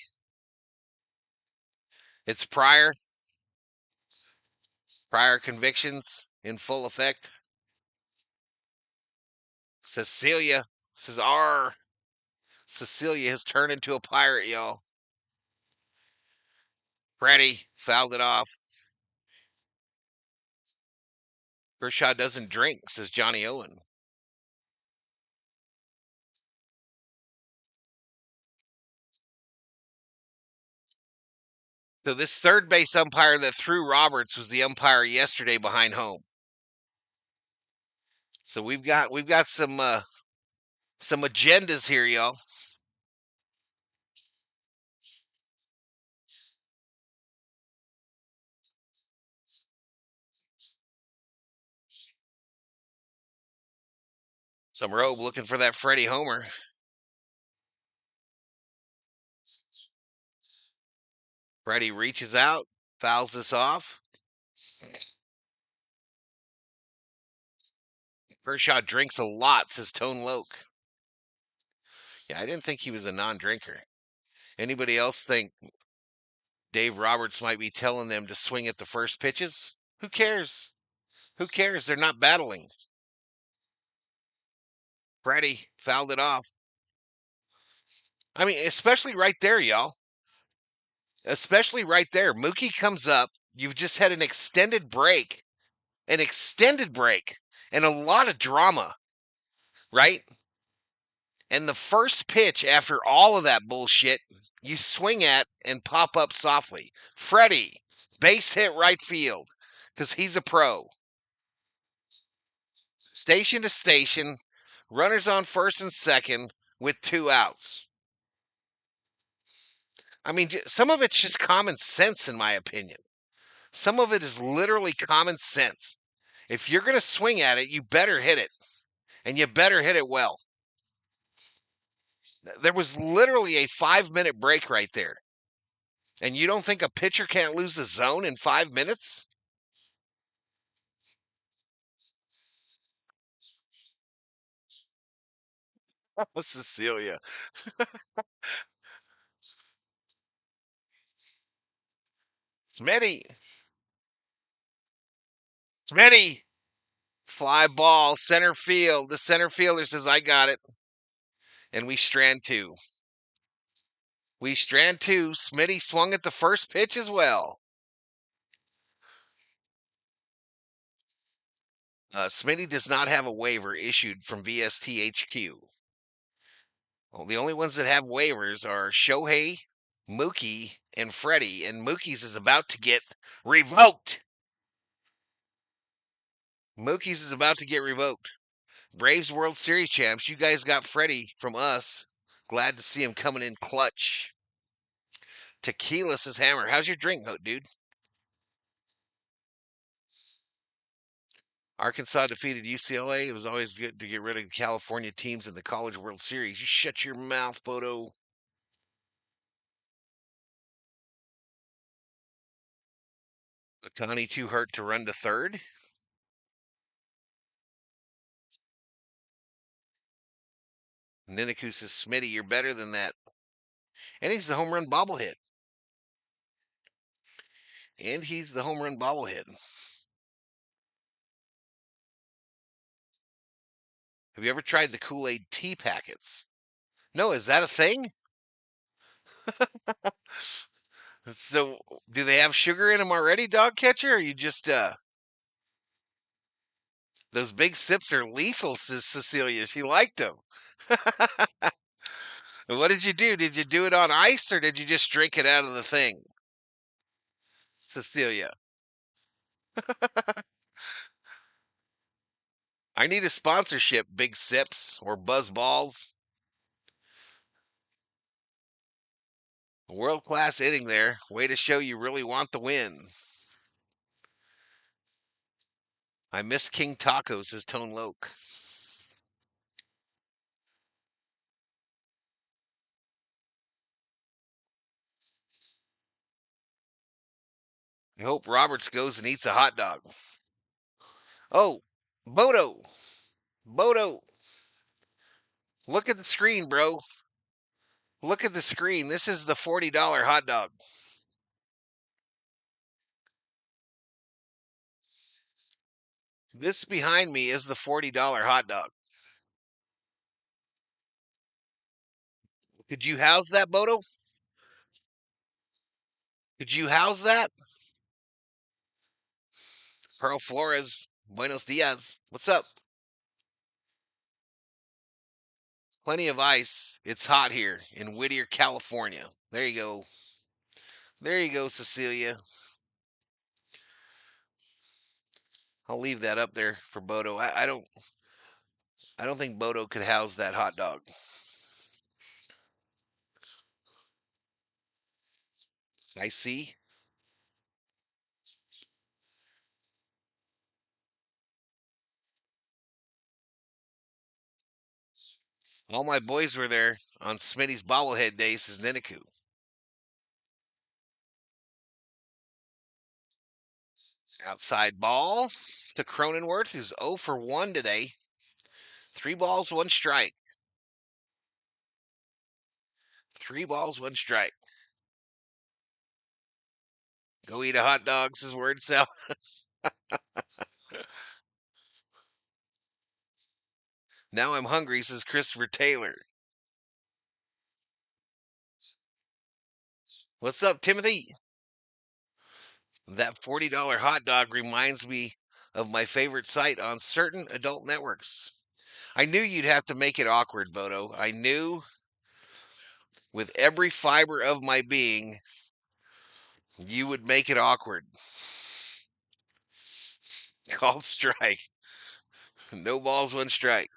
It's Pryor. Prior convictions in full effect. Cecilia says R. Cecilia has turned into a pirate, y'all. Freddie fouled it off. Kershaw doesn't drink, says Johnny Owen. So this third base umpire that threw Roberts was the umpire yesterday behind home. So we've got some agendas here, y'all. Some robe looking for that Freddie Homer. Freddie reaches out, fouls this off. Kershaw drinks a lot, says Tone Loke. Yeah, I didn't think he was a non-drinker. Anybody else think Dave Roberts might be telling them to swing at the first pitches? Who cares? Who cares? They're not battling. Freddie fouled it off. I mean, especially right there, y'all. Especially right there. Mookie comes up. You've just had an extended break, and a lot of drama, right? And the first pitch after all of that bullshit, you swing at and pop up softly. Freddie, base hit right field, because he's a pro. Station to station, runners on first and second with 2 outs. I mean, some of it's just common sense, in my opinion. Some of it is literally common sense. If you're going to swing at it, you better hit it. And you better hit it well. There was literally a 5-minute break right there. And you don't think a pitcher can't lose the zone in 5 minutes? Cecilia. Smitty. Smitty. Fly ball, center field. The center fielder says, I got it. And we strand two. We strand two. Smitty swung at the first pitch as well. Smitty does not have a waiver issued from VSTHQ. Well, the only ones that have waivers are Shohei, Mookie, and Freddie. And Mookie's is about to get revoked. Mookie's is about to get revoked. Braves World Series champs, you guys got Freddie from us. Glad to see him coming in clutch. Tequila says Hammer. How's your drink, dude? Arkansas defeated UCLA. It was always good to get rid of California teams in the College World Series. You shut your mouth, Bodo. Otani too hurt to run to third. Niniku says, Smitty, you're better than that. And he's the home run bobblehead. And he's the home run bobblehead. Have you ever tried the Kool-Aid tea packets? No, is that a thing? So, do they have sugar in them already, dog catcher? Or you just those big sips are lethal, says Cecilia. She liked them. What did you do? Did you do it on ice or did you just drink it out of the thing? Cecilia. I need a sponsorship, Big Sips or Buzz Balls. World class inning there. Way to show you really want the win. I miss King Tacos, says Tone Loke. I hope Roberts goes and eats a hot dog. Oh, Bodo. Bodo. Look at the screen, bro. Look at the screen. This is the $40 hot dog. This behind me is the $40 hot dog. Could you house that, Bodo? Could you house that? Pearl Flores, buenos dias. What's up? Plenty of ice. It's hot here in Whittier, California. There you go. There you go, Cecilia. I'll leave that up there for Bodo. I don't think Bodo could house that hot dog. I see. All my boys were there on Smitty's bobblehead day, says Niniku. Outside ball to Cronenworth, who's 0 for 1 today. 3 balls, 1 strike. 3 balls, 1 strike. Go eat a hot dog, says Word Cell. Now I'm hungry, says Christopher Taylor. What's up, Timothy? That $40 hot dog reminds me of my favorite site on certain adult networks. I knew you'd have to make it awkward, Bodo. I knew with every fiber of my being you would make it awkward. Called strike. No balls, 1 strike.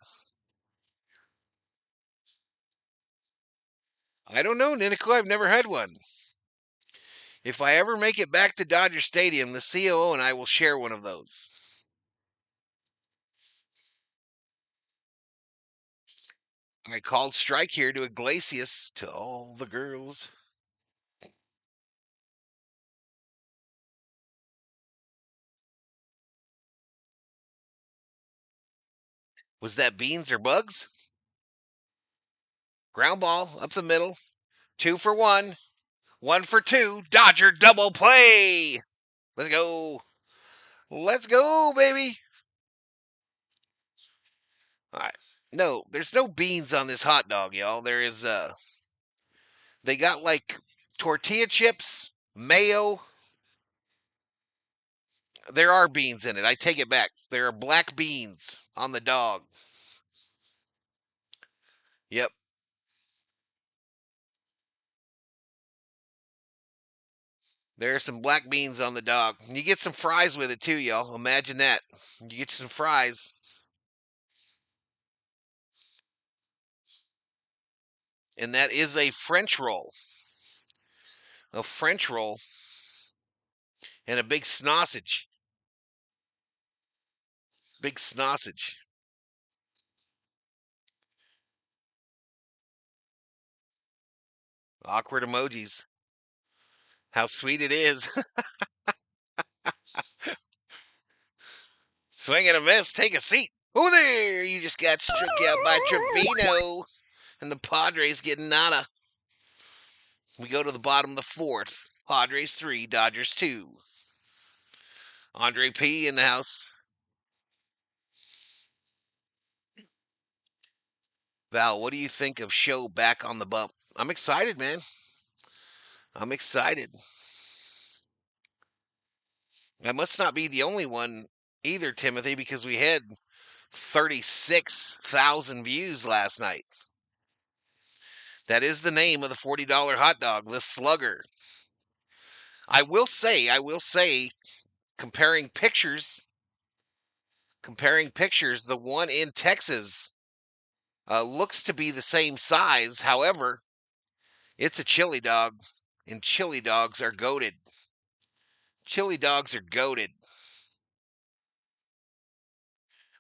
I don't know, Niniku. I've never had one. If I ever make it back to Dodger Stadium, the COO and I will share one of those. I called strike here to Iglesias, to all the girls. Was that beans or bugs? Ground ball up the middle. 2 for 1. 1 for 2. Dodger double play. Let's go. Let's go, baby. All right. No, there's no beans on this hot dog, y'all. There is they got like tortilla chips, mayo. There are beans in it. I take it back. There are black beans on the dog. Yep. There are some black beans on the dog. You get some fries with it too, y'all. Imagine that. You get some fries. And that is a French roll. A French roll and a big sausage. Big sausage. Awkward emojis. How sweet it is. Swing and a miss. Take a seat. Oh, there. You just got struck out by Trevino. And the Padres get nada. We go to the bottom of the fourth. Padres 3, Dodgers 2. Andre P. in the house. Val, what do you think of Show back on the bump? I'm excited, man. I'm excited. I must not be the only one either, Timothy, because we had 36,000 views last night. That is the name of the $40 hot dog, the Slugger. I will say, comparing pictures, the one in Texas looks to be the same size. However, it's a chili dog, and chili dogs are goated. Chili dogs are goated.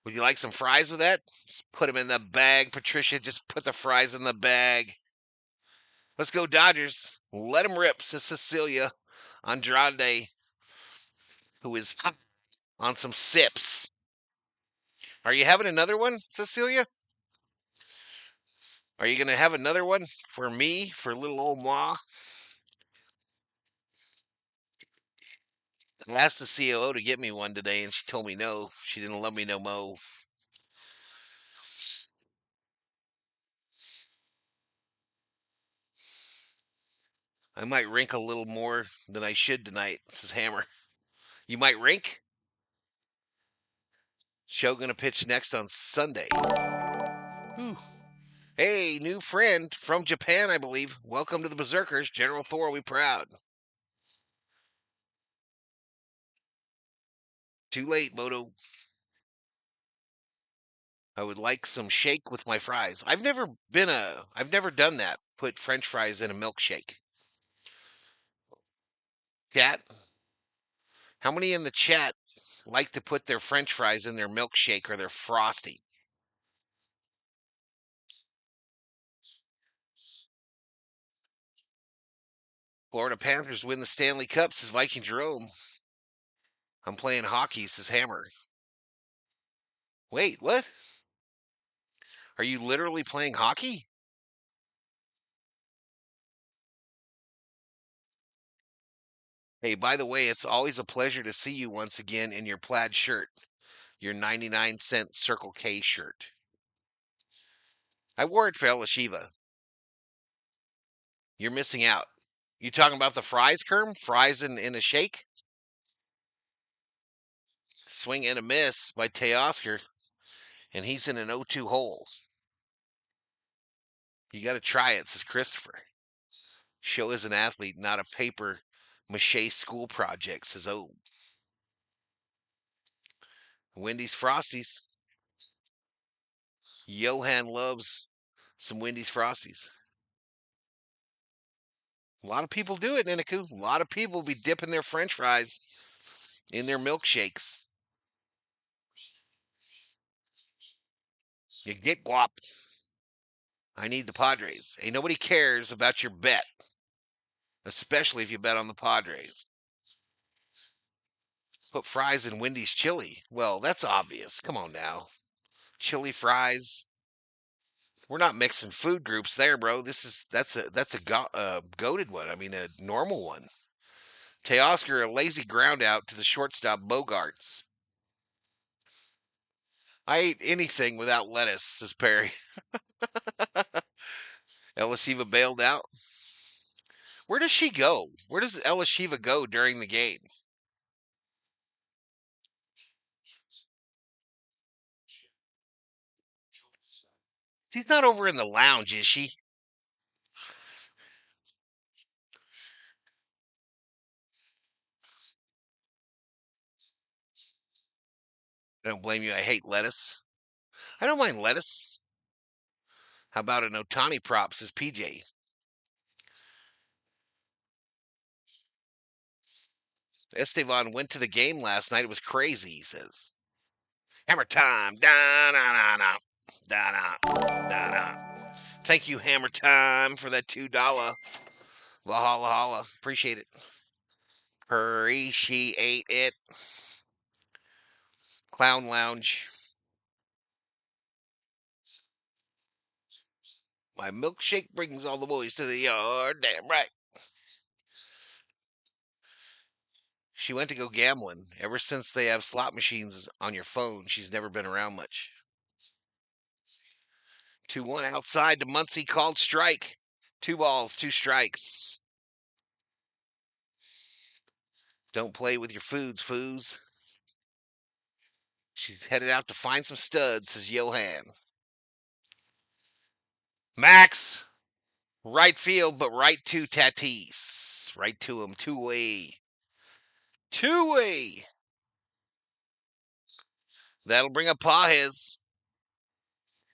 Would you like some fries with that? Just put them in the bag, Patricia. Just put the fries in the bag. Let's go, Dodgers. Let them rip, says Cecilia Andrade, who is on some sips. Are you having another one, Cecilia? Are you going to have another one for me, for little old Ma? I asked the COO to get me one today, and she told me no. She didn't love me no mo. I might rink a little more than I should tonight, says Hammer. You might rink? Show going to pitch next on Sunday. Whew. Hey, new friend from Japan, I believe. Welcome to the Berserkers. General Thor, we proud. Too late, Moto. I would like some shake with my fries. I've never done that. Put French fries in a milkshake. Chat, how many in the chat like to put their French fries in their milkshake or their frosty? Florida Panthers win the Stanley Cup, says Viking Jerome. I'm playing hockey, says Hammer. Wait, what? Are you literally playing hockey? Hey, by the way, it's always a pleasure to see you once again in your plaid shirt, your 99-cent Circle K shirt. I wore it for El Shiva. You're missing out. You talking about the fries, Kerm? Fries in a shake? Swing and a miss by Teoscar, and he's in an 0-2 hole. You got to try it, says Christopher. Show is an athlete, not a paper mache school project, says O. Wendy's Frosties. Johan loves some Wendy's Frosties. A lot of people do it, Niniku. A lot of people be dipping their French fries in their milkshakes. You get guap. I need the Padres. Ain't nobody cares about your bet, especially if you bet on the Padres. Put fries in Wendy's chili. Well, that's obvious. Come on now. Chili fries. We're not mixing food groups there, bro. That's a goated one. I mean, a normal one. Teoscar, a lazy ground out to the shortstop Bogarts. I ate anything without lettuce, says Perry. Elishiva bailed out. Where does she go? Where does Elishiva go during the game? She's not over in the lounge, is she? I don't blame you. I hate lettuce. I don't mind lettuce. How about an Otani prop, says PJ. Estevan went to the game last night. It was crazy, he says. Hammer time. Da na na na. Da na. Da na. Thank you, Hammer Time, for that $2. Valhalla holla. Appreciate it. Appreciate it. Clown Lounge. My milkshake brings all the boys to the yard. Damn right. She went to go gambling. Ever since they have slot machines on your phone, she's never been around much. 2-1 outside to Muncie called strike. 2 balls, 2 strikes. Don't play with your foods, foos. She's headed out to find some studs, says Johan. Max! Right field, but right to Tatis. Right to him. 2-way. 2-way. That'll bring up Pajes.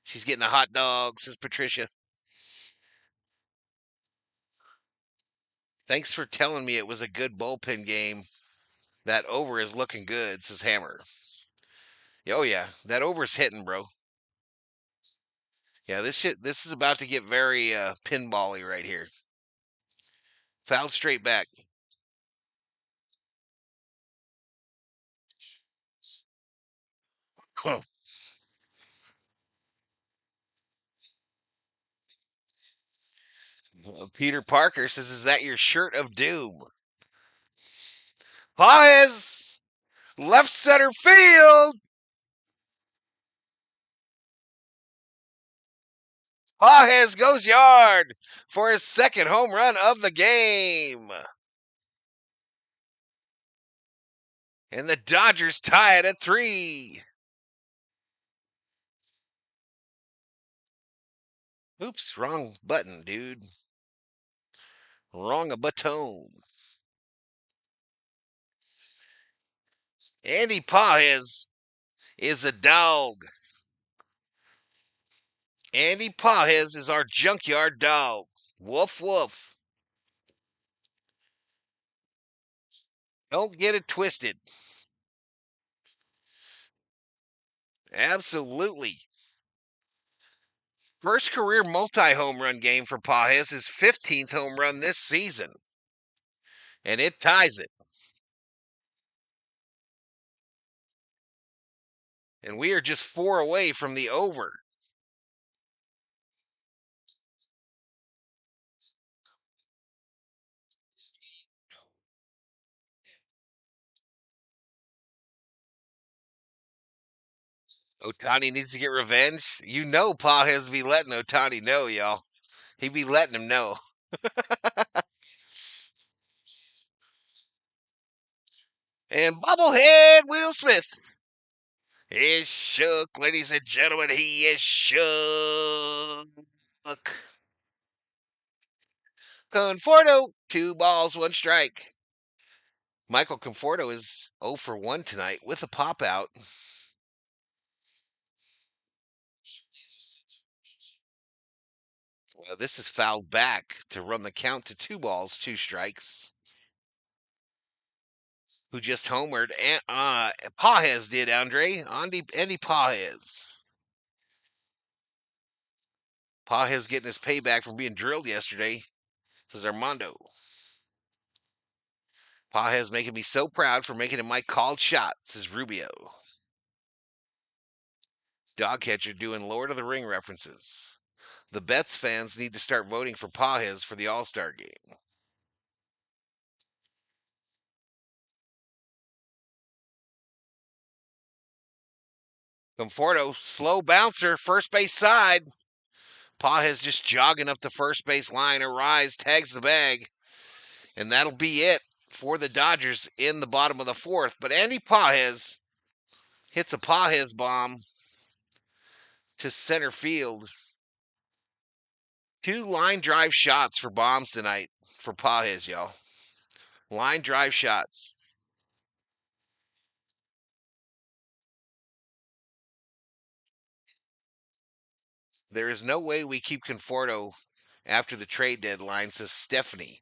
She's getting a hot dog, says Patricia. Thanks for telling me it was a good bullpen game. That over is looking good, says Hammer. Oh yeah, that over's hitting, bro. Yeah, this is about to get very pinball-y right here. Fouled straight back. Huh. Peter Parker says, "Is that your shirt of doom?" Pajes, left center field. Pajes goes yard for his second home run of the game. And the Dodgers tie it at 3. Oops, wrong button, dude. Wrong a button. Andy Pajes is a dog. Andy Pajes is our junkyard dog. Woof woof. Don't get it twisted. Absolutely. First career multi-home run game for Pajes, his 15th home run this season. And it ties it. And we are just 4 away from the over. Otani needs to get revenge. You know Pajes be letting Otani know, y'all. He be letting him know. And bobblehead Will Smith is shook, ladies and gentlemen. He is shook. Conforto, 2 balls, 1 strike. Michael Conforto is 0 for 1 tonight with a pop out. Well, this is fouled back to run the count to 2 balls, 2 strikes. Who just homered? And Pajes did, Andre. Andy Pajes. Paja's getting his payback from being drilled yesterday, says Armando. Paja's making me so proud for making it my called shot, says Rubio. Dogcatcher doing Lord of the Ring references. The Betts fans need to start voting for Pajas for the All-Star game. Conforto, slow bouncer, first base side. Pajas just jogging up the first base line. Arise, tags the bag. And that'll be it for the Dodgers in the bottom of the fourth. But Andy Pajas hits a Pajas bomb to center field. 2 line drive shots for bombs tonight for Pajas, y'all. Line drive shots. There is no way we keep Conforto after the trade deadline, says Stephanie.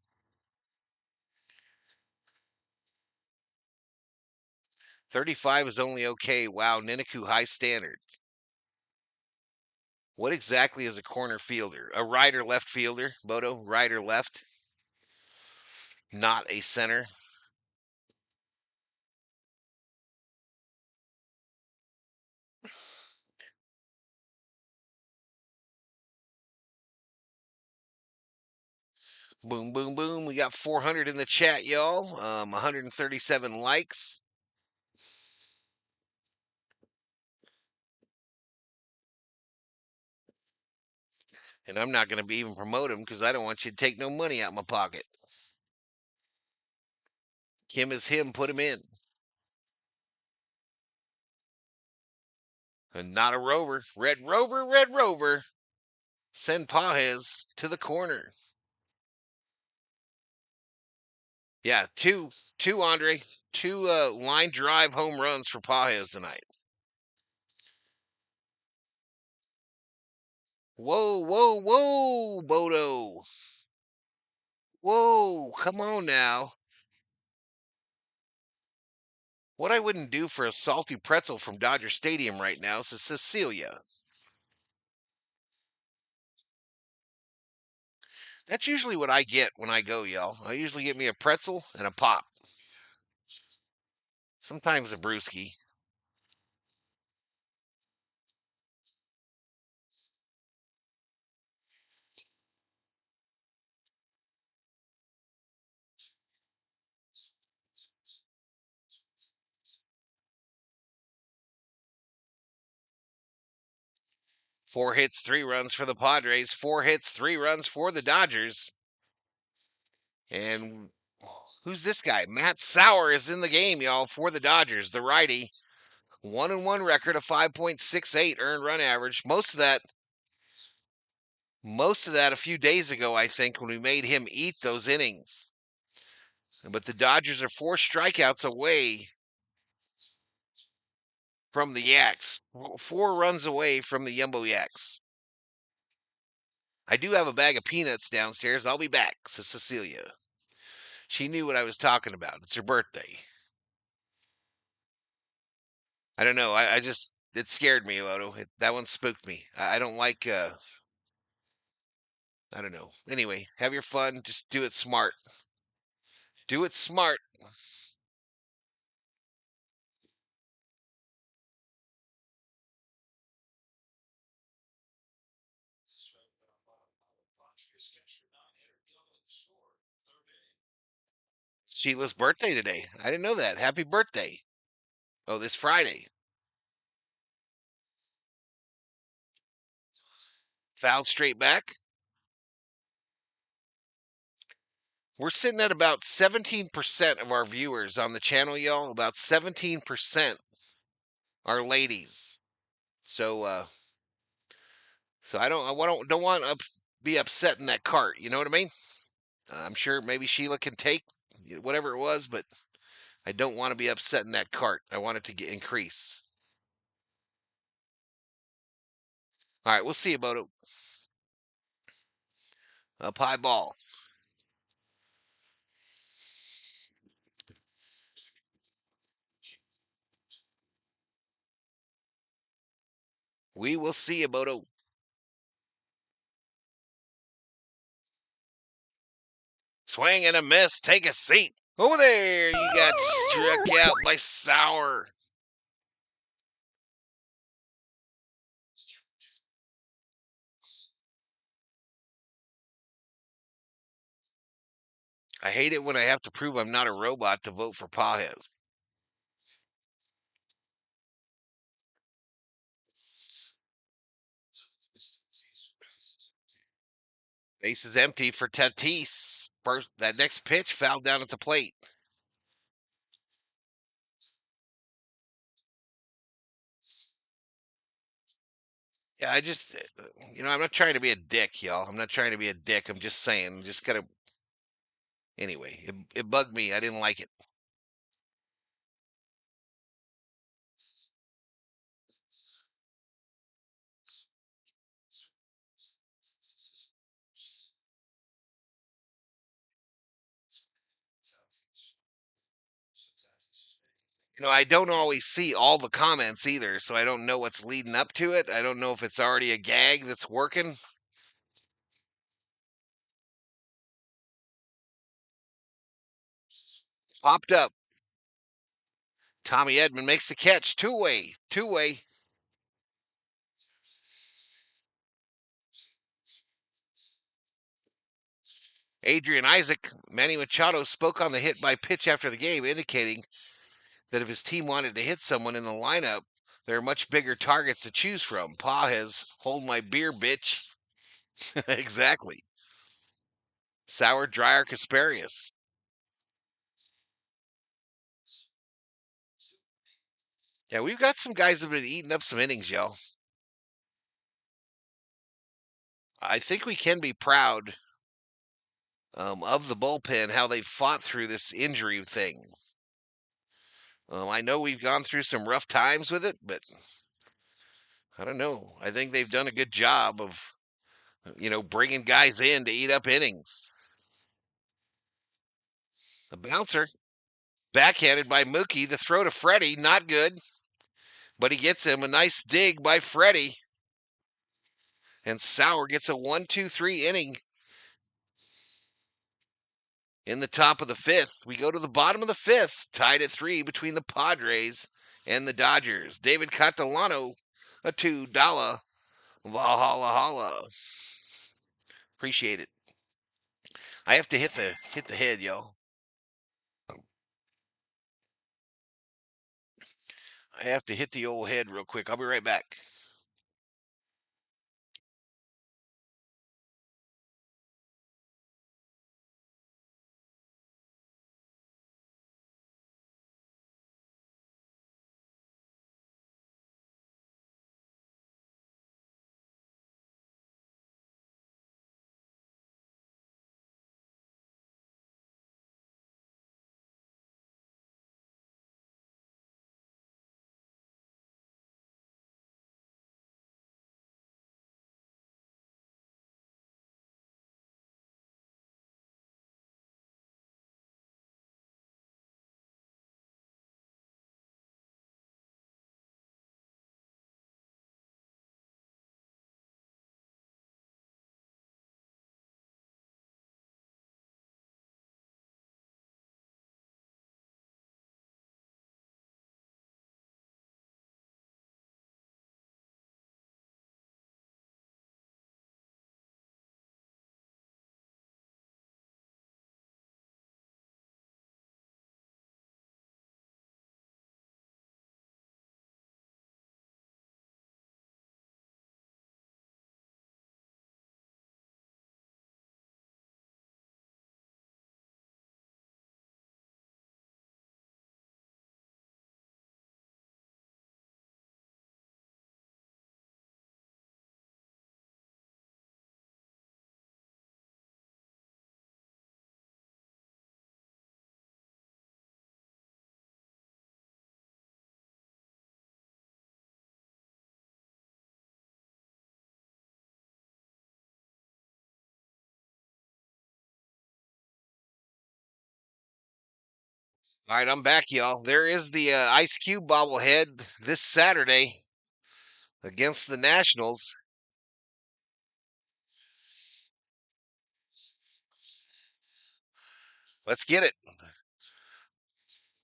35 is only okay. Wow, Niniku high standards. What exactly is a corner fielder? A right or left fielder, Bodo? Right or left? Not a center. Boom, boom, boom. We got 400 in the chat, y'all. 137 likes. And I'm not going to be even promote him because I don't want you to take no money out my pocket. Him is him. Put him in. And not a rover. Red rover, red rover. Send Pajes to the corner. Yeah, two, Andre. 2 line drive home runs for Pajes tonight. Whoa, whoa, whoa, Bodo. Whoa, come on now. What I wouldn't do for a salty pretzel from Dodger Stadium right now, says Cecilia. That's usually what I get when I go, y'all. I usually get me a pretzel and a pop. Sometimes a brewski. Four hits, 3 runs for the Padres. 4 hits, 3 runs for the Dodgers. And who's this guy? Matt Sauer is in the game, y'all, for the Dodgers, the righty. 1-1 record of 5.68 earned run average. Most of that a few days ago, I think, when we made him eat those innings. But the Dodgers are 4 strikeouts away from the Yaks. 4 runs away from the Yumbo Yaks. I do have a bag of peanuts downstairs. I'll be back, says Cecilia. She knew what I was talking about. It's her birthday. I don't know. I just, it scared me, Loto. That one spooked me. I don't like, I don't know. Anyway, have your fun. Just do it smart. Do it smart. Sheila's birthday today. I didn't know that. Happy birthday. Oh, this Friday. Fouled straight back. We're sitting at about 17% of our viewers on the channel, y'all. About 17% are ladies. So I don't want to be upset in that cart. You know what I mean? I'm sure maybe Sheila can take whatever it was, but I don't want to be upset in that cart. I want it to increase. All right, we'll see about it. Up high ball. We will see about it. Swing and a miss. Take a seat. Over there, you got struck out by Sauer. I hate it when I have to prove I'm not a robot to vote for Pajes. Base is empty for Tatis. First, that next pitch fouled down at the plate. Yeah, I'm not trying to be a dick, y'all. I'm not trying to be a dick. I'm just saying, just gotta. Anyway, it bugged me. I didn't like it. I don't always see all the comments either, so I don't know what's leading up to it. I don't know if it's already a gag that's working. Popped up. Tommy Edman makes the catch. Two-way. Two-way. Adrian Isaac, Manny Machado spoke on the hit by pitch after the game, indicating that if his team wanted to hit someone in the lineup, there are much bigger targets to choose from. Pajes, hold my beer, bitch. Exactly. Sour, Dryer, Kasparius. Yeah, we've got some guys that have been eating up some innings, y'all. I think we can be proud of the bullpen, how they fought through this injury thing. I know we've gone through some rough times with it, but I don't know. I think they've done a good job of, bringing guys in to eat up innings. The bouncer, backhanded by Mookie. The throw to Freddie, not good, but he gets him a nice dig by Freddie. And Sauer gets a 1-2-3 inning in the top of the fifth. We go to the bottom of the fifth, tied at 3 between the Padres and the Dodgers. David Catalano, a $2 Valhalla. Appreciate it. I have to hit the head, y'all. I have to hit the old head real quick. I'll be right back. All right, I'm back, y'all. There is the Ice Cube bobblehead this Saturday against the Nationals. Let's get it.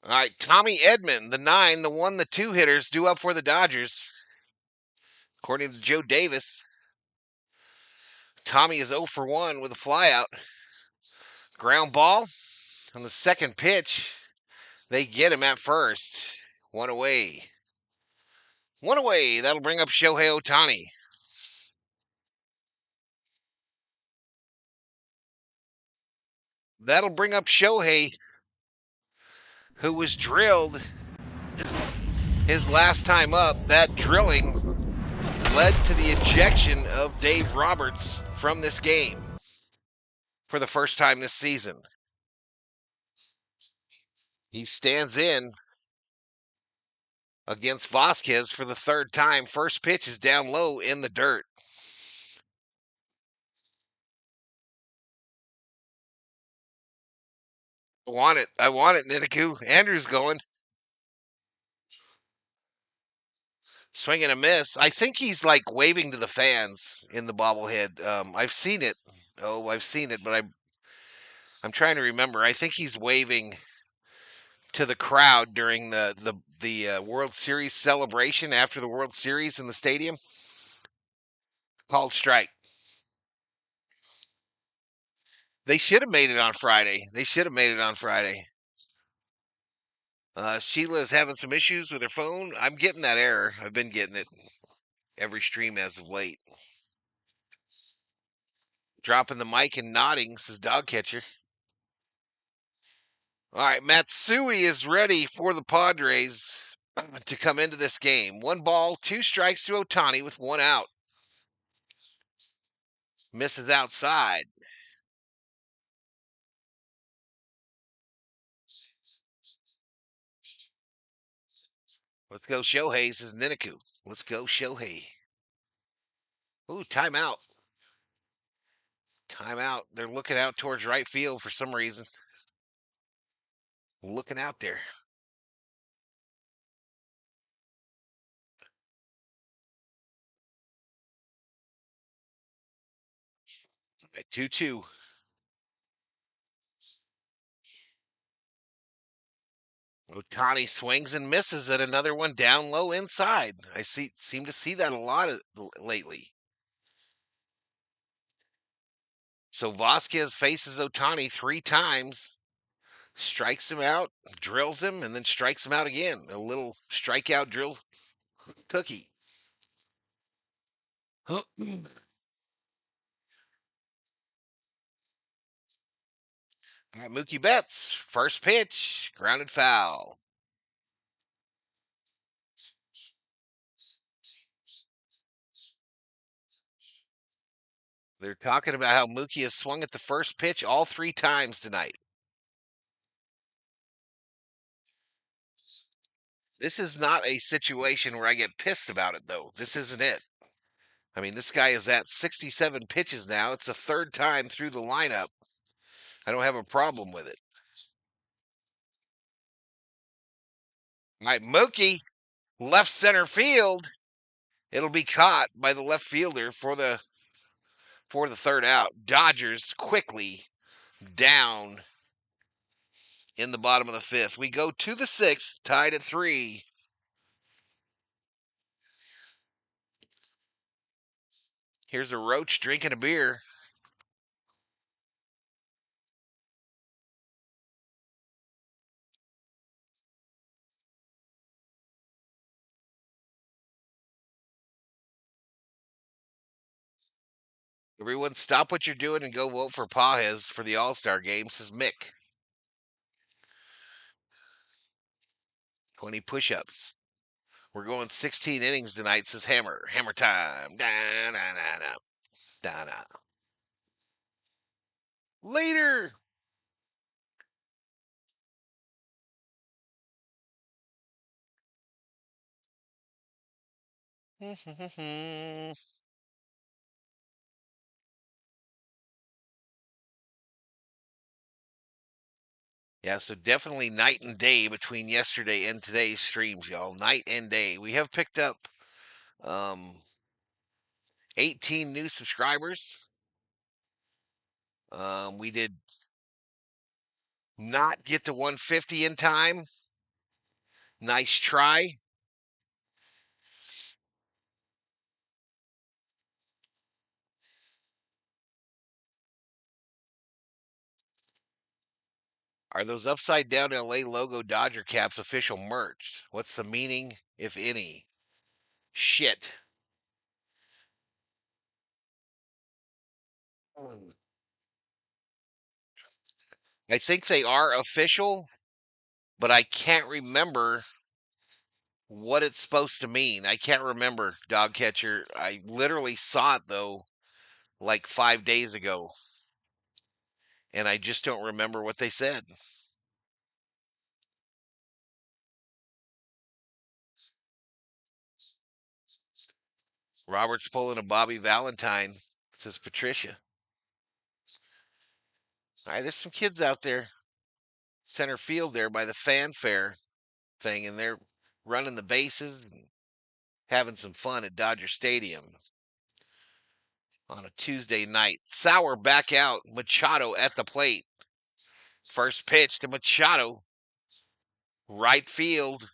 All right, Tommy Edman, the 9, the 1, the 2 hitters due up for the Dodgers. According to Joe Davis, Tommy is 0 for 1 with a flyout. Ground ball on the second pitch. They get him at first. One away. One away. That'll bring up Shohei Ohtani. That'll bring up Shohei, who was drilled his last time up. That drilling led to the ejection of Dave Roberts from this game for the first time this season. He stands in against Vasquez for the third time. First pitch is down low in the dirt. I want it. I want it, Niniku. Andrew's going. Swing and a miss. I think he's like waving to the fans in the bobblehead. I've seen it. Oh, I've seen it, but I'm trying to remember. I think he's waving to the crowd during the World Series celebration after the World Series in the stadium. Called strike. They should have made it on Friday. They should have made it on Friday. Sheila's having some issues with her phone. I'm getting that error. I've been getting it every stream as of late. Dropping the mic and nodding, says dog catcher. All right, Matsui is ready for the Padres to come into this game. 1 ball, 2 strikes to Ohtani with 1 out. Misses outside. Let's go Shohei, says Niniku. Let's go Shohei. Ooh, timeout. Timeout. They're looking out towards right field for some reason. Looking out there. At 2-2. Ohtani swings and misses at another one down low inside. I seem to see that a lot lately. So Vasquez faces Ohtani 3 times, strikes him out, drills him, and then strikes him out again. A little strikeout drill cookie. All right, Mookie Betts, first pitch, grounded foul. They're talking about how Mookie has swung at the first pitch all 3 times tonight. This is not a situation where I get pissed about it, though. This isn't it. I mean, this guy is at 67 pitches now. It's the 3rd time through the lineup. I don't have a problem with it. All right, Mookie, left center field. It'll be caught by the left fielder for the 3rd out. Dodgers quickly down in the bottom of the 5th. We go to the 6th, tied at 3. Here's a roach drinking a beer. Everyone stop what you're doing and go vote for Pajes for the All-Star game, says Mick. 20 push-ups. We're going 16 innings tonight, says Hammer. Hammer time. Da, da, da, da. Da, da. Later. Yeah, so definitely night and day between yesterday and today's streams, y'all. Night and day. We have picked up 18 new subscribers. We did not get to 150 in time. Nice try. Are those upside down LA logo Dodger caps official merch? What's the meaning, if any? Shit. I think they are official, but I can't remember what it's supposed to mean. I can't remember, dog catcher. I literally saw it though like 5 days ago, and I just don't remember what they said. Robert's pulling a Bobby Valentine, says Patricia. All right, there's some kids out there, center field there by the fanfare thing, and they're running the bases and having some fun at Dodger Stadium on a Tuesday night. Sauer back out, Machado at the plate. First pitch to Machado, right field.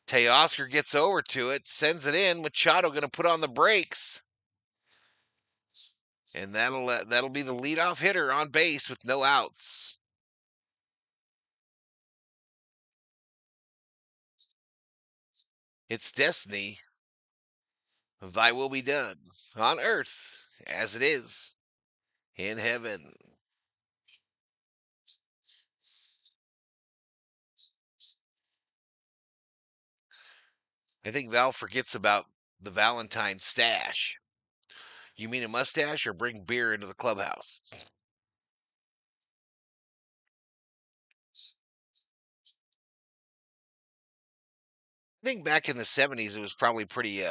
Teoscar gets over to it, sends it in. Machado going to put on the brakes, and that'll be the leadoff hitter on base with no outs. It's destiny. Thy will be done on earth as it is in heaven. I think Val forgets about the Valentine stash. You mean a mustache or bring beer into the clubhouse? I think back in the 70s, it was probably pretty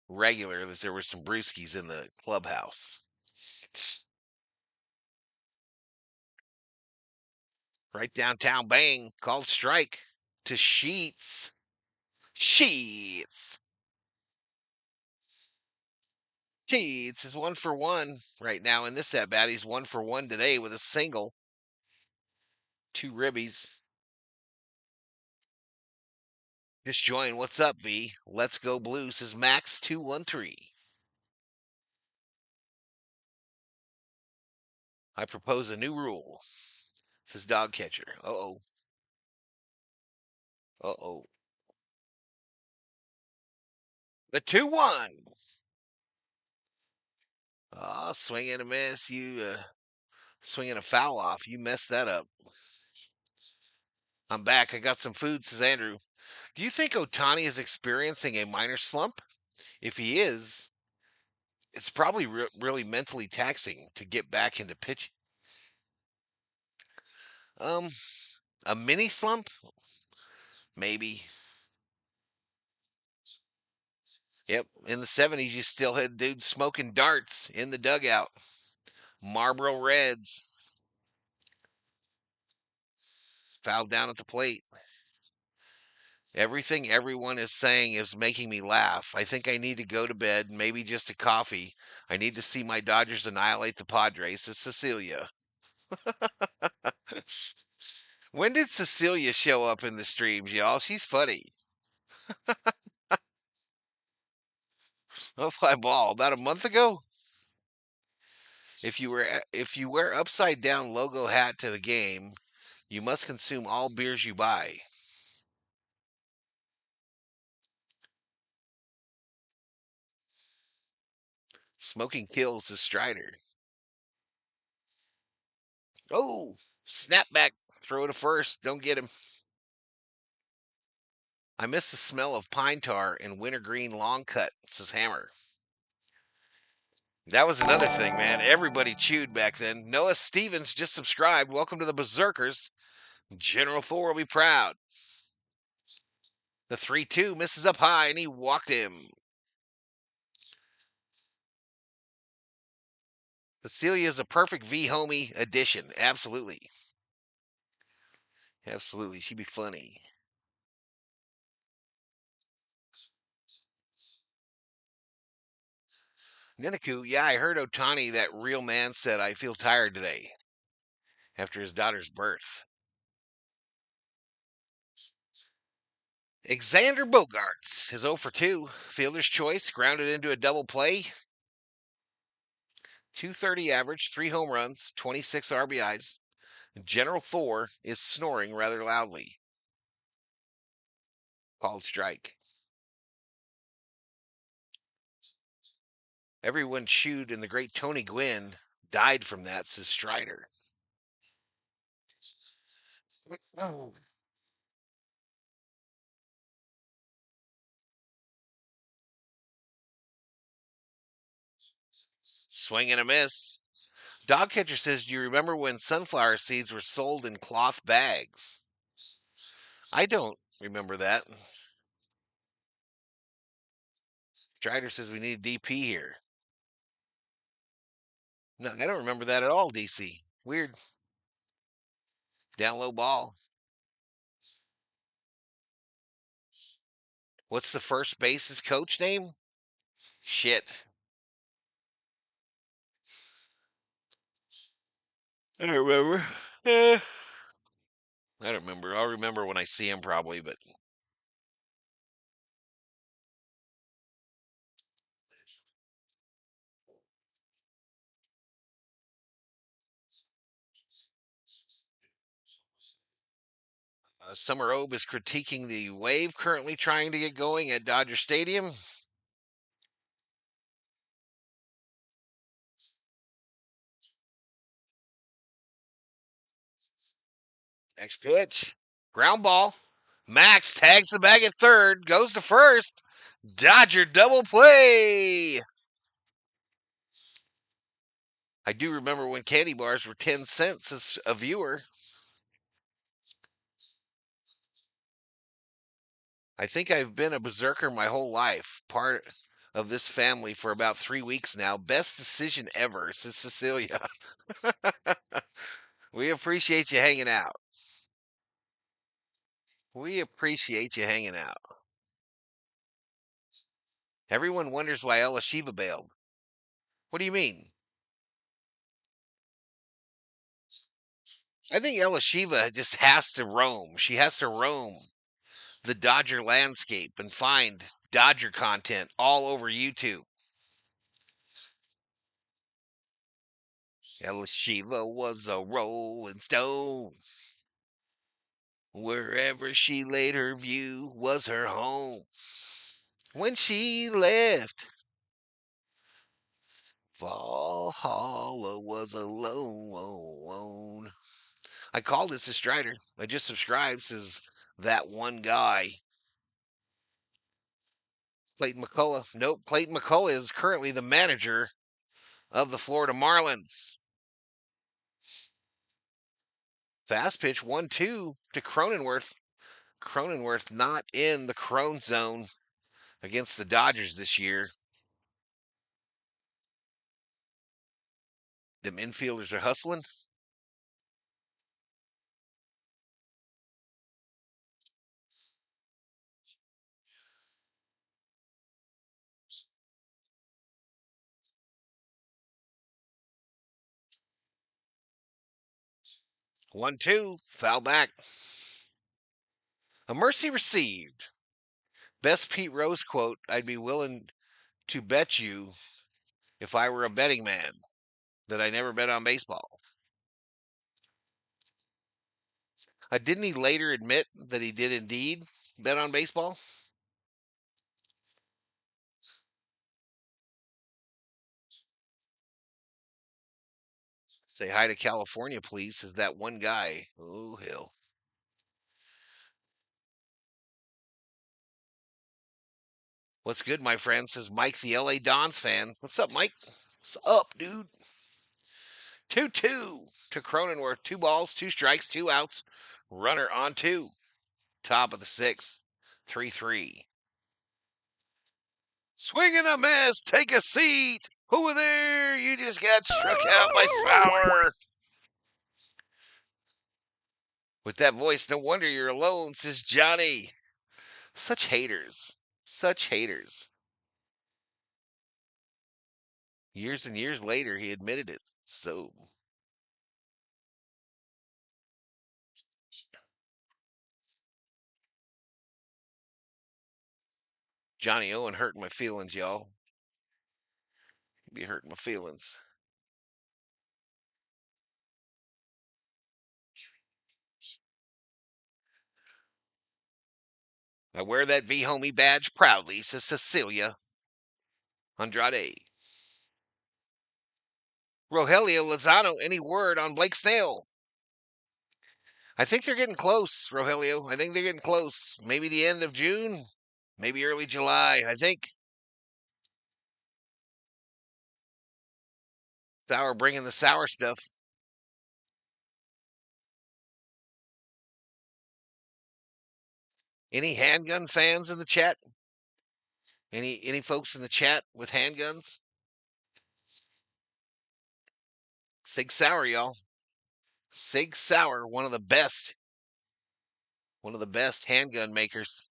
regular that there were some brewskis in the clubhouse. Right downtown, bang, called strike to Sheets. Sheets. Sheets is 1-for-1 right now in this at bat. He's 1-for-1 today with a single. 2 ribbies. Just join. What's up, V? Let's go blue, says Max213. I propose a new rule, says dog catcher. Uh-oh. Uh-oh. The 2-1. Oh, swing and a miss. You swinging a foul off. You messed that up. I'm back. I got some food, says Andrew. Do you think Otani is experiencing a minor slump? If he is, it's probably really mentally taxing to get back into pitch. Um, a mini slump, maybe. Yep. In the 70s, you still had dudes smoking darts in the dugout. Marlboro Reds. Fouled down at the plate. Everything everyone is saying is making me laugh. I think I need to go to bed, maybe just a coffee. I need to see my Dodgers annihilate the Padres, says Cecilia. When did Cecilia show up in the streams, y'all? She's funny. Oh my ball! About a month ago. If you wear upside down logo hat to the game, you must consume all beers you buy. Smoking kills the Strider. Oh, snap back, throw to first. Don't get him. I miss the smell of pine tar and wintergreen long cut, says Hammer. That was another thing, man. Everybody chewed back then. Noah Stevens just subscribed. Welcome to the Berserkers. General Thor will be proud. The 3-2 misses up high, and he walked him. Cecilia is a perfect V homie addition. Absolutely. Absolutely. She'd be funny. Ninaku, yeah, I heard Otani, that real man, said, I feel tired today. after his daughter's birth. Xander Bogaerts, his 0 for 2. Fielder's choice, grounded into a double play. 230 average, 3 home runs, 26 RBIs. General Thor is snoring rather loudly. Called strike. Everyone chewed, and the great Tony Gwynn died from that, says Strider. Oh. Swing and a miss. Dog catcher says, do you remember when sunflower seeds were sold in cloth bags? I don't remember that. Strider says we need a DP here. No, I don't remember that at all, DC. Weird. Down low ball. What's the first base's coach name? Shit. I don't remember. I don't remember. I'll remember when I see him probably, but Summer Obe is critiquing the wave currently trying to get going at Dodger Stadium. Next pitch. Ground ball. Max tags the bag at third, goes to first. Dodger double play. I do remember when candy bars were 10 cents as a viewer. I think I've been a berserker my whole life. Part of this family for about 3 weeks now. Best decision ever, says Cecilia. We appreciate you hanging out. We appreciate you hanging out. Everyone wonders why Ella Shiva bailed. What do you mean? I think Ella Shiva just has to roam. She has to roam the Dodger landscape and find Dodger content all over YouTube. Ella Shiva was a rolling stone. Wherever she laid her view was her home. When she left, Valhalla was alone. I called it, says Strider. I just subscribed, says that one guy. Clayton McCullough. Nope, Clayton McCullough is currently the manager of the Florida Marlins. Fast pitch 1-2 to Cronenworth. Cronenworth not in the Crone zone against the Dodgers this year. Them infielders are hustling. One, two, foul back. A mercy received. Best Pete Rose quote, I'd be willing to bet you if I were a betting man that I never bet on baseball. Didn't he later admit that he did indeed bet on baseball? Say hi to California, please, says that one guy. Oh, hell. What's good, my friend, says Mike's the LA Dons fan. What's up, Mike? What's up, dude? 2-2 to Cronenworth. 2 balls, 2 strikes, 2 outs. Runner on 2. Top of the 6th. 3-3. Swing and a miss. Take a seat. Over there. You just got struck out by Sauer. With that voice, no wonder you're alone, says Johnny. Such haters. Such haters. Years and years later, he admitted it. So Johnny Owen hurting my feelings, y'all. Be hurting my feelings. I wear that V Homie badge proudly, says Cecilia Andrade. Rogelio Lozano, any word on Blake Snell? I think they're getting close, Rogelio. I think they're getting close. Maybe the end of June, maybe early July. I think. Sour bringing the sour stuff. Any handgun fans in the chat? Any folks in the chat with handguns? Sig Sauer, y'all. Sig Sauer, one of the best handgun makers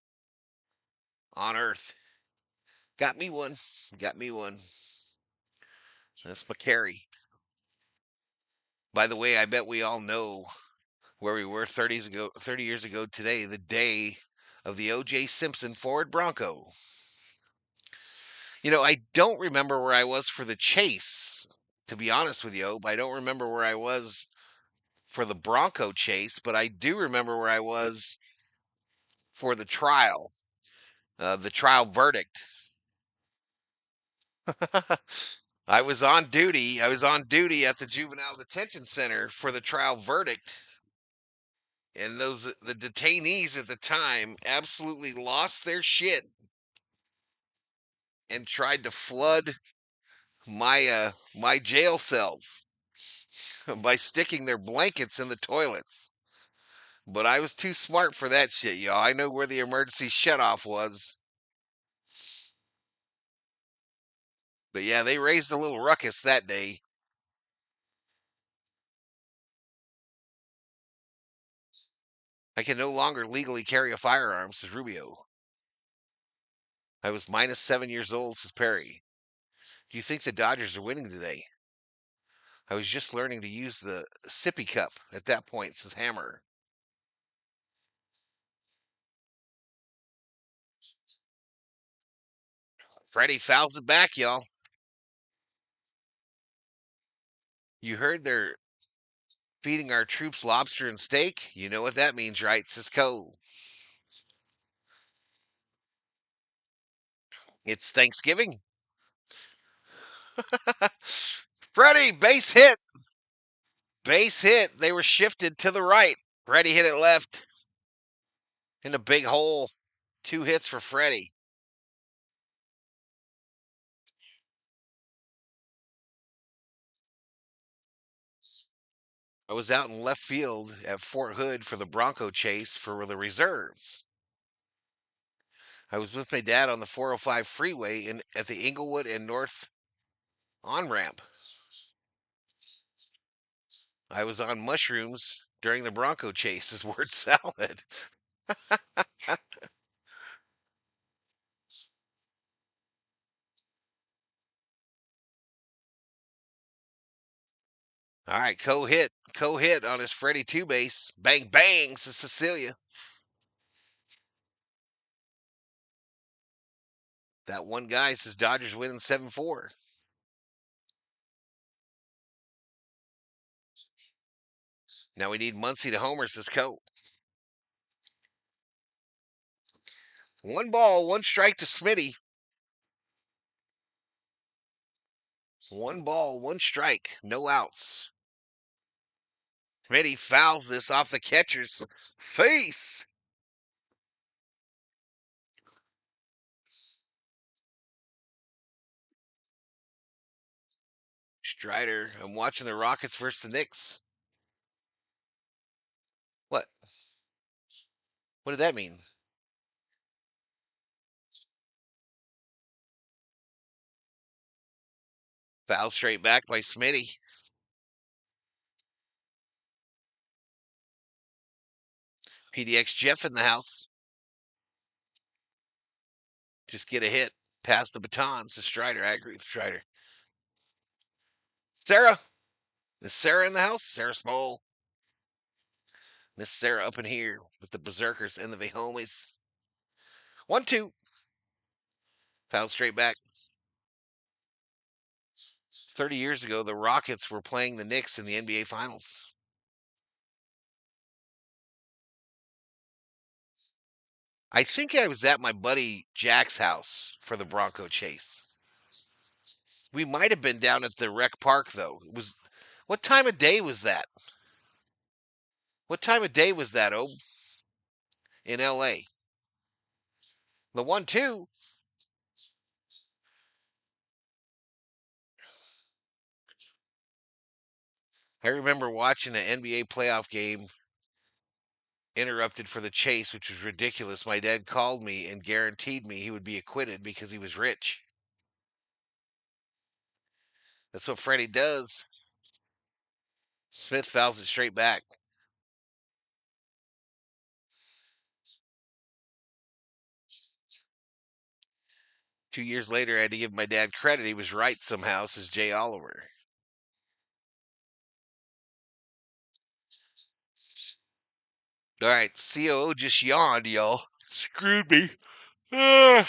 on earth. Got me one. Got me one. That's McCary. By the way, I bet we all know where we were 30 years ago today, the day of the O.J. Simpson Ford Bronco. I don't remember where I was for the chase, to be honest with you. I don't remember where I was for the Bronco chase, but I do remember where I was for the trial verdict. I was on duty. I was on duty at the juvenile detention center for the trial verdict. And the detainees at the time absolutely lost their shit and tried to flood my jail cells by sticking their blankets in the toilets. But I was too smart for that shit, y'all. I know where the emergency shutoff was. But yeah, they raised a little ruckus that day. I can no longer legally carry a firearm, says Rubio. I was minus 7 years old, says Perry. Do you think the Dodgers are winning today? I was just learning to use the sippy cup at that point, says Hammer. Freddie fouls it back, y'all. You heard they're feeding our troops lobster and steak? You know what that means, right, says Cole. It's Thanksgiving. Freddie, base hit. Base hit. They were shifted to the right. Freddie hit it left in a big hole. 2 hits for Freddie. I was out in left field at Fort Hood for the Bronco chase for the reserves. I was with my dad on the 405 freeway at the Inglewood and North on ramp. I was on mushrooms during the Bronco chase, is word salad. All right, co-hit on his Freddie 2 base. Bang, bang, says Cecilia. That one guy says Dodgers winning 7-4. Now we need Muncy to homer, says Co. 1 ball, 1 strike to Smitty. 1 ball, 1 strike, no outs. Smitty fouls this off the catcher's face. Strider, I'm watching the Rockets versus the Knicks. What? What did that mean? Foul straight back by Smitty. PDX Jeff in the house. Just get a hit. Pass the baton to Strider. I agree with Strider. Sarah. Is Sarah in the house? Sarah Small. Miss Sarah up in here with the Berserkers and the Vehomies. 1-2. Fouled straight back. 30 years ago, the Rockets were playing the Knicks in the NBA Finals. I think I was at my buddy Jack's house for the Bronco chase. We might have been down at the rec park, though. It was. What time of day was that? What time of day was that, Oh, in L.A.? The 1-2. I remember watching an NBA playoff game interrupted for the chase, which was ridiculous. My dad called me and guaranteed me he would be acquitted because he was rich. That's what Freddie does. Smith fouls it straight back. Two years later, I had to give my dad credit. He was right somehow, says Jay Oliver. All right, COO just yawned, y'all. Screwed me. 2-2.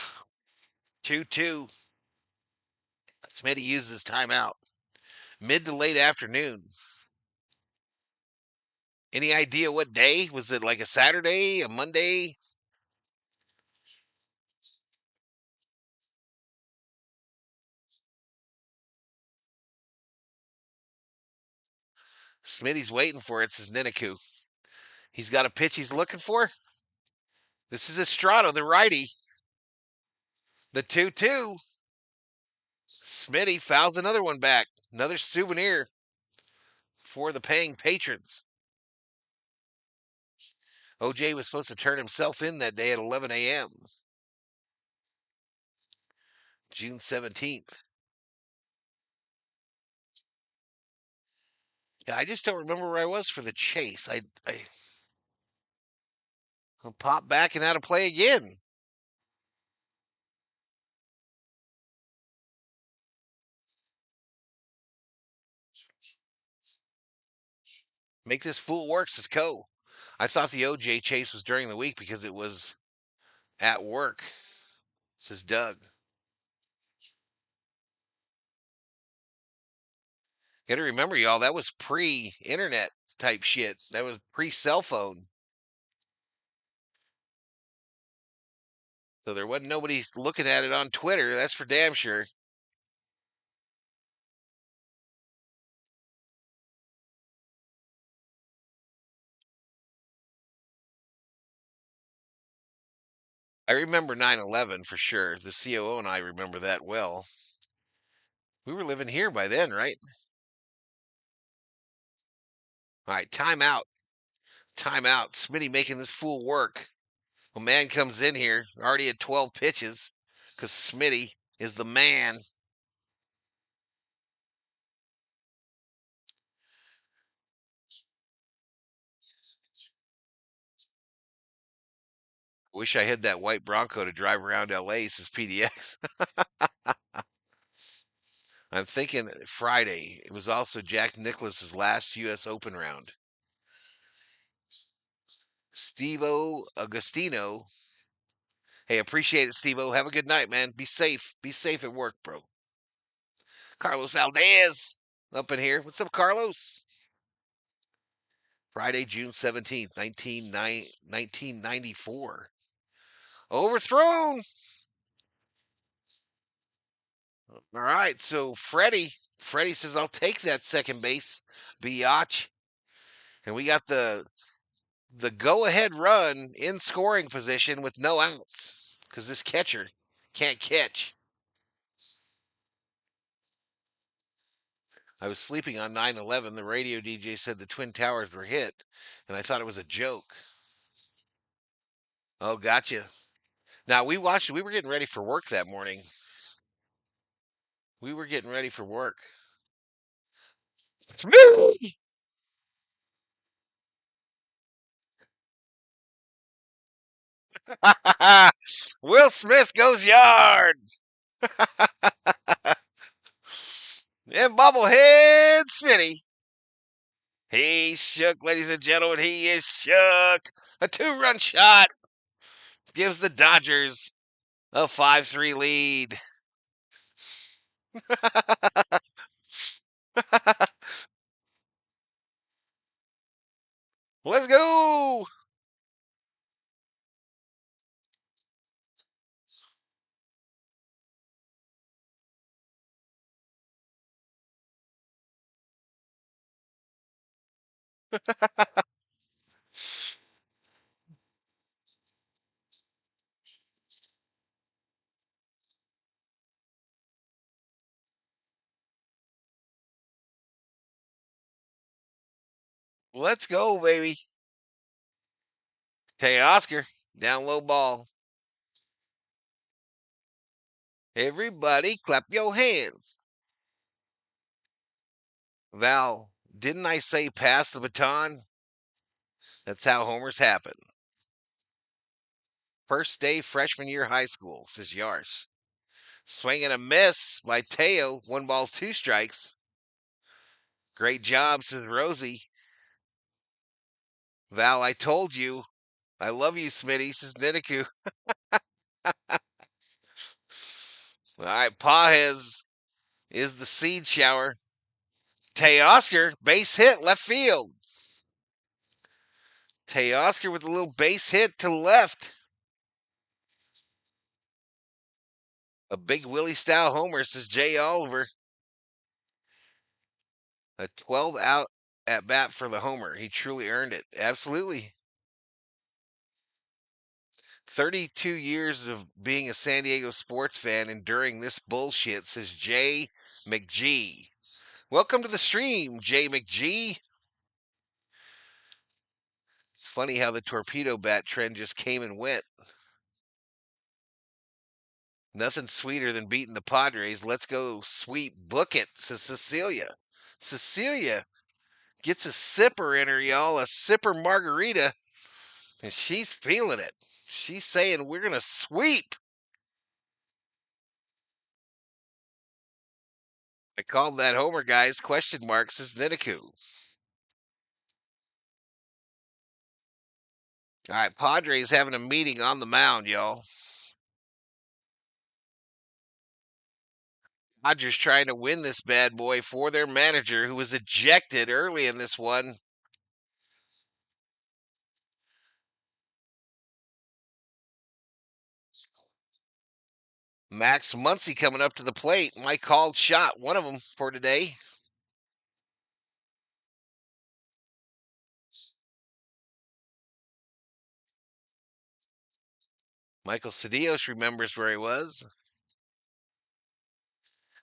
Smitty used his timeout. Mid to late afternoon. Any idea what day? Was it like a Saturday, a Monday? Smitty's waiting for it, says Niniku. He's got a pitch he's looking for. This is Estrada, the righty. The 2-2. Smitty fouls another one back. Another souvenir for the paying patrons. OJ was supposed to turn himself in that day at 11 a.m. June 17th. Yeah, I just don't remember where I was for the chase. I'll pop back and out of play again. Make this fool work, says Co. I thought the OJ chase was during the week because it was at work, says Doug. Got to remember, y'all, that was pre-internet type shit. That was pre-cell phone. So there wasn't nobody looking at it on Twitter. That's for damn sure. I remember 9/11 for sure. The COO and I remember that well. We were living here by then, right? All right, timeout. Timeout. Smitty making this fool work. A man comes in here, already at 12 pitches, because Smitty is the man. Wish I had that white Bronco to drive around LA, says PDX. I'm thinking Friday. It was also Jack Nicklaus's last U.S. Open round. Steve-O Agostino. Hey, appreciate it, Steve-O. Have a good night, man. Be safe. Be safe at work, bro. Carlos Valdez up in here. What's up, Carlos? Friday, June 17th, 1994. Overthrown. All right, so Freddie says, I'll take that second base, biatch. And we got the go-ahead run in scoring position with no outs because this catcher can't catch. I was sleeping on 9/11. The radio DJ said the Twin Towers were hit, and I thought it was a joke. Oh, gotcha. Now, we watched it. We were getting ready for work that morning. We were getting ready for work. It's me! Will Smith goes yard. And bobblehead Smitty. He's shook, ladies and gentlemen. He is shook. A 2-run shot gives the Dodgers A 5-3 lead. Let's go. Let's go, baby. Hey, Oscar, down low ball. Everybody clap your hands. Val, didn't I say pass the baton? That's how homers happen. First day freshman year high school, says Yarsh. Swing and a miss by Teo. 1 ball, 2 strikes. Great job, says Rosie. Val, I told you. I love you, Smitty, says Niniku. All right, Pajes is the seed shower. Teoscar, base hit, left field. Teoscar with a little base hit to left. A big Willie style homer, says Jay Oliver. A 12 out at bat for the homer. He truly earned it. Absolutely. 32 years of being a San Diego sports fan enduring this bullshit, says Jay McGee. Welcome to the stream, Jay McGee. It's funny how the torpedo bat trend just came and went. Nothing sweeter than beating the Padres. Let's go sweep book it, says Cecilia. Cecilia gets a sipper in her, y'all, a sipper margarita, and she's feeling it. She's saying we're going to sweep. I called that homer, guys. Question mark, says Niniku. All right, Padres having a meeting on the mound, y'all. Dodgers trying to win this bad boy for their manager, who was ejected early in this one. Max Muncy coming up to the plate. My called shot, one of them for today. Michael Cedillos remembers where he was.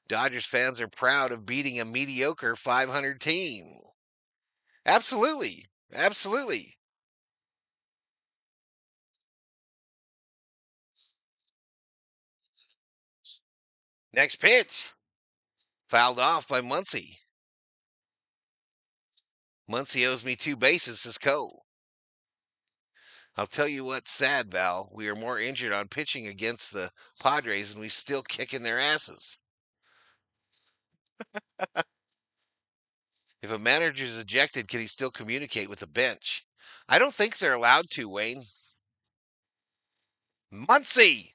Dodgers fans are proud of beating a mediocre 500 team. Absolutely. Absolutely. Next pitch. Fouled off by Muncy. Muncy owes me 2 bases, says Cole. I'll tell you what's sad, Val. We are more injured on pitching against the Padres, and we still kicking their asses. If a manager is ejected, can he still communicate with the bench? I don't think they're allowed to, Wayne. Muncy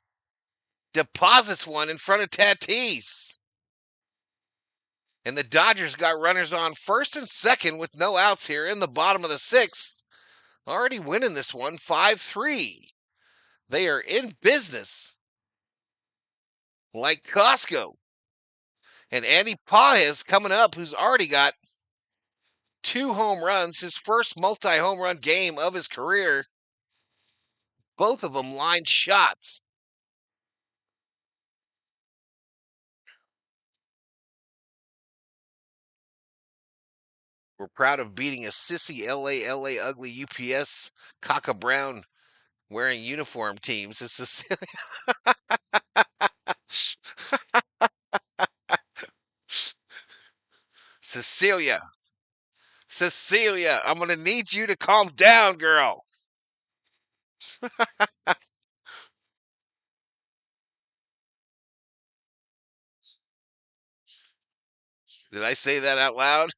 deposits one in front of Tatis. And the Dodgers got runners on first and second with no outs here in the bottom of the 6th. Already winning this one 5-3. They are in business like Costco. And Andy Pajes coming up, who's already got 2 home runs, his first multi-home run game of his career. Both of them line shots. We're proud of beating a sissy LA ugly UPS Caca Brown wearing uniform teams. It's Cecilia. Cecilia, I'm going to need you to calm down, girl. Did I say that out loud?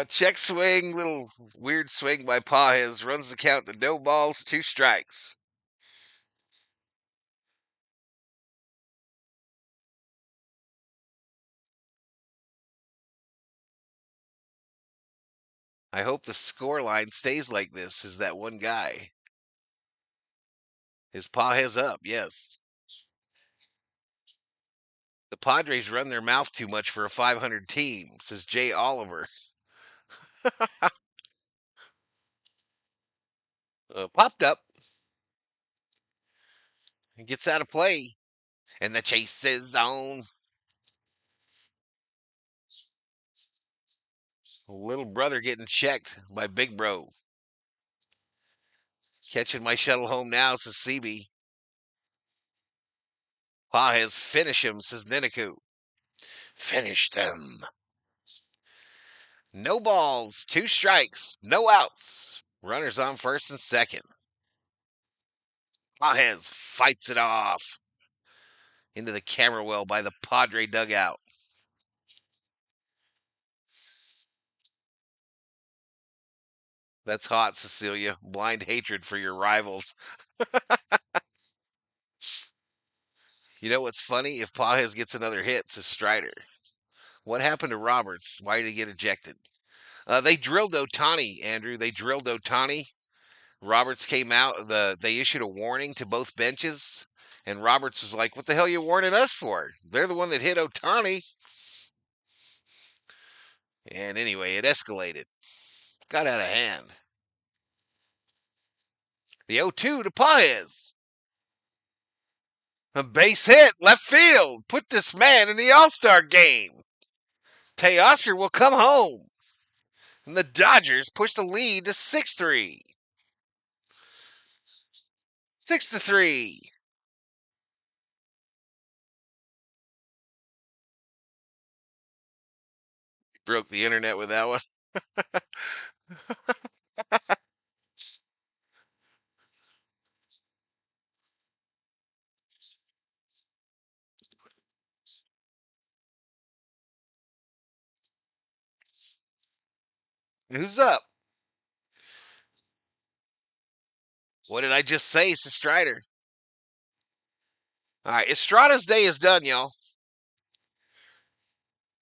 Check swing, little weird swing by Pajes, runs the count to no balls, 2 strikes. I hope the score line stays like this. Is that one guy? His paw has up, yes. The Padres run their mouth too much for a 500 team, says Jay Oliver. Popped up. Gets out of play. And the chase is on. Little brother getting checked by big bro. Catching my shuttle home now, says CB. Pa has finished him, says Niniku. Finished him. No balls, 2 strikes, no outs. Runners on first and second. Pajes fights it off into the camera well by the Padre dugout. That's hot, Cecilia. Blind hatred for your rivals. You know what's funny? If Pajes gets another hit, says Strider. What happened to Roberts? Why did he get ejected? They drilled Otani, Andrew. They drilled Otani. Roberts came out. They issued a warning to both benches, and Roberts was like, "What the hell are you warning us for? They're the one that hit Otani." And anyway, it escalated. Got out of hand. The 0-2 to Paez. A base hit, left field. Put this man in the All-Star game. Teoscar will come home. And the Dodgers push the lead to 6-3. 6-3. Broke the internet with that one. Who's up? What did I just say, says Strider? All right, Estrada's day is done, y'all.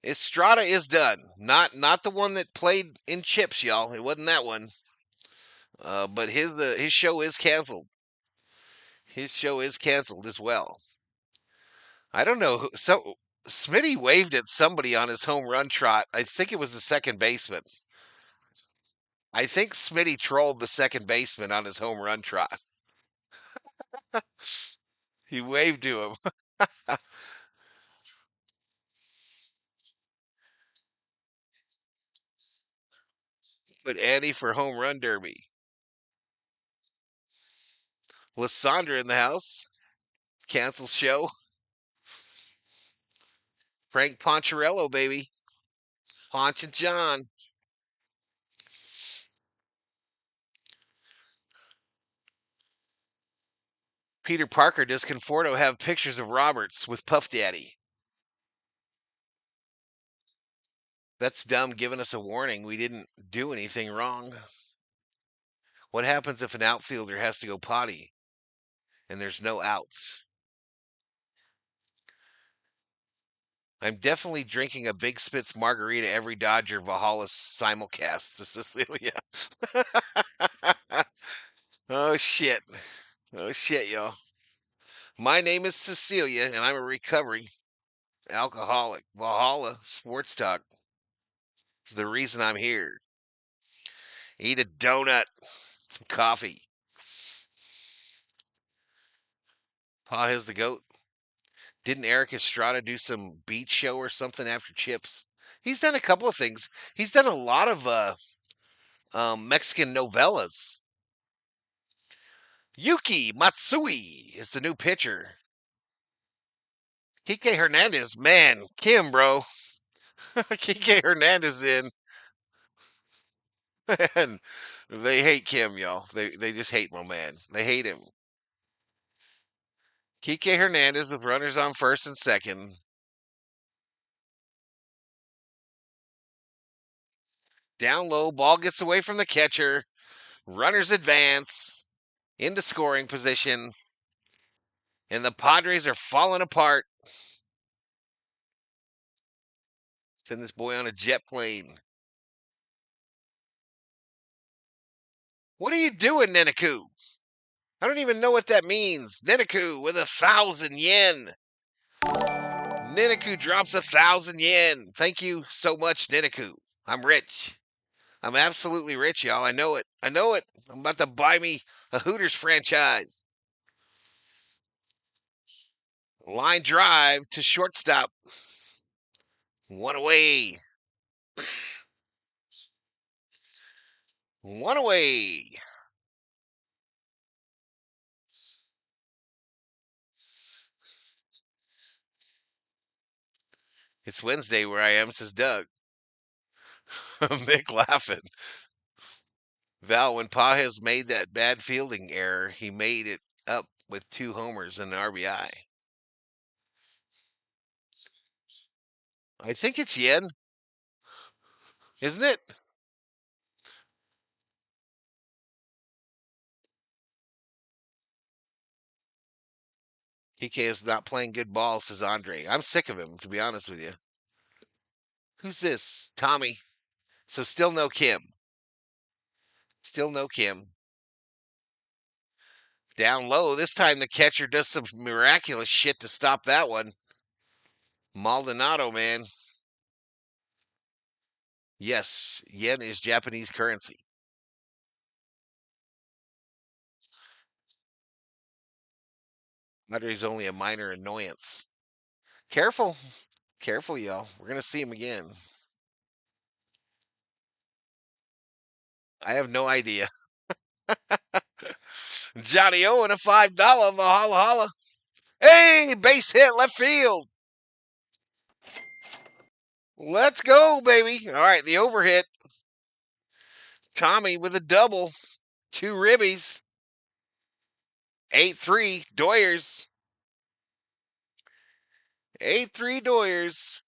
Estrada is done. Not the one that played in Chips, y'all. It wasn't that one. But his show is canceled. His show is canceled as well. I don't know. So Smitty waved at somebody on his home run trot. I think it was the second baseman. I think Smitty trolled the second baseman on his home run trot. He waved to him. But Annie for home run derby. Lysandra in the house. Cancels show. Frank Poncherello, baby. Ponch and John. Peter Parker, does Conforto have pictures of Roberts with Puff Daddy? That's dumb, giving us a warning. We didn't do anything wrong. What happens if an outfielder has to go potty and there's no outs? I'm definitely drinking a Big Spitz margarita every Dodger Valhalla simulcast to Cecilia. Oh, shit. Oh, shit, y'all. My name is Cecilia, and I'm a recovery alcoholic. Valhalla Sports Talk is the reason I'm here. Eat a donut, some coffee. Pa has the goat. Didn't Eric Estrada do some beach show or something after Chips? He's done a couple of things. He's done a lot of Mexican novellas. Yuki Matsui is the new pitcher. Kike Hernandez, man, Kim, bro. Kike Hernandez in. And they hate Kim, y'all. They just hate my man. They hate him. Kike Hernandez with runners on first and second. Down low, ball gets away from the catcher. Runners advance into scoring position. And the Padres are falling apart. Send this boy on a jet plane. What are you doing, Nenaku? I don't even know what that means. Nenaku with 1,000 yen. Nenaku drops 1,000 yen. Thank you so much, Nenaku. I'm rich. I'm absolutely rich, y'all. I know it. I know it. I'm about to buy me a Hooters franchise. Line drive to shortstop. One away. One away. It's Wednesday where I am, says Doug. Mick laughing. Val, when Pages made that bad fielding error, he made it up with 2 homers and an RBI. I think it's yen, isn't it? PK is not playing good ball, says Andre. I'm sick of him, to be honest with you. Who's this? Tommy. So still no Kim. Still no Kim. Down low. This time the catcher does some miraculous shit to stop that one. Maldonado, man. Yes, yen is Japanese currency. Andre's only a minor annoyance. Careful. Careful, y'all. We're going to see him again. I have no idea. Johnny O and a $5 Valhalla Holla. Hey, base hit left field. Let's go, baby. All right, the overhit. Tommy with a double. 2 ribbies. 8-3 Doyers. 8-3 Doyers.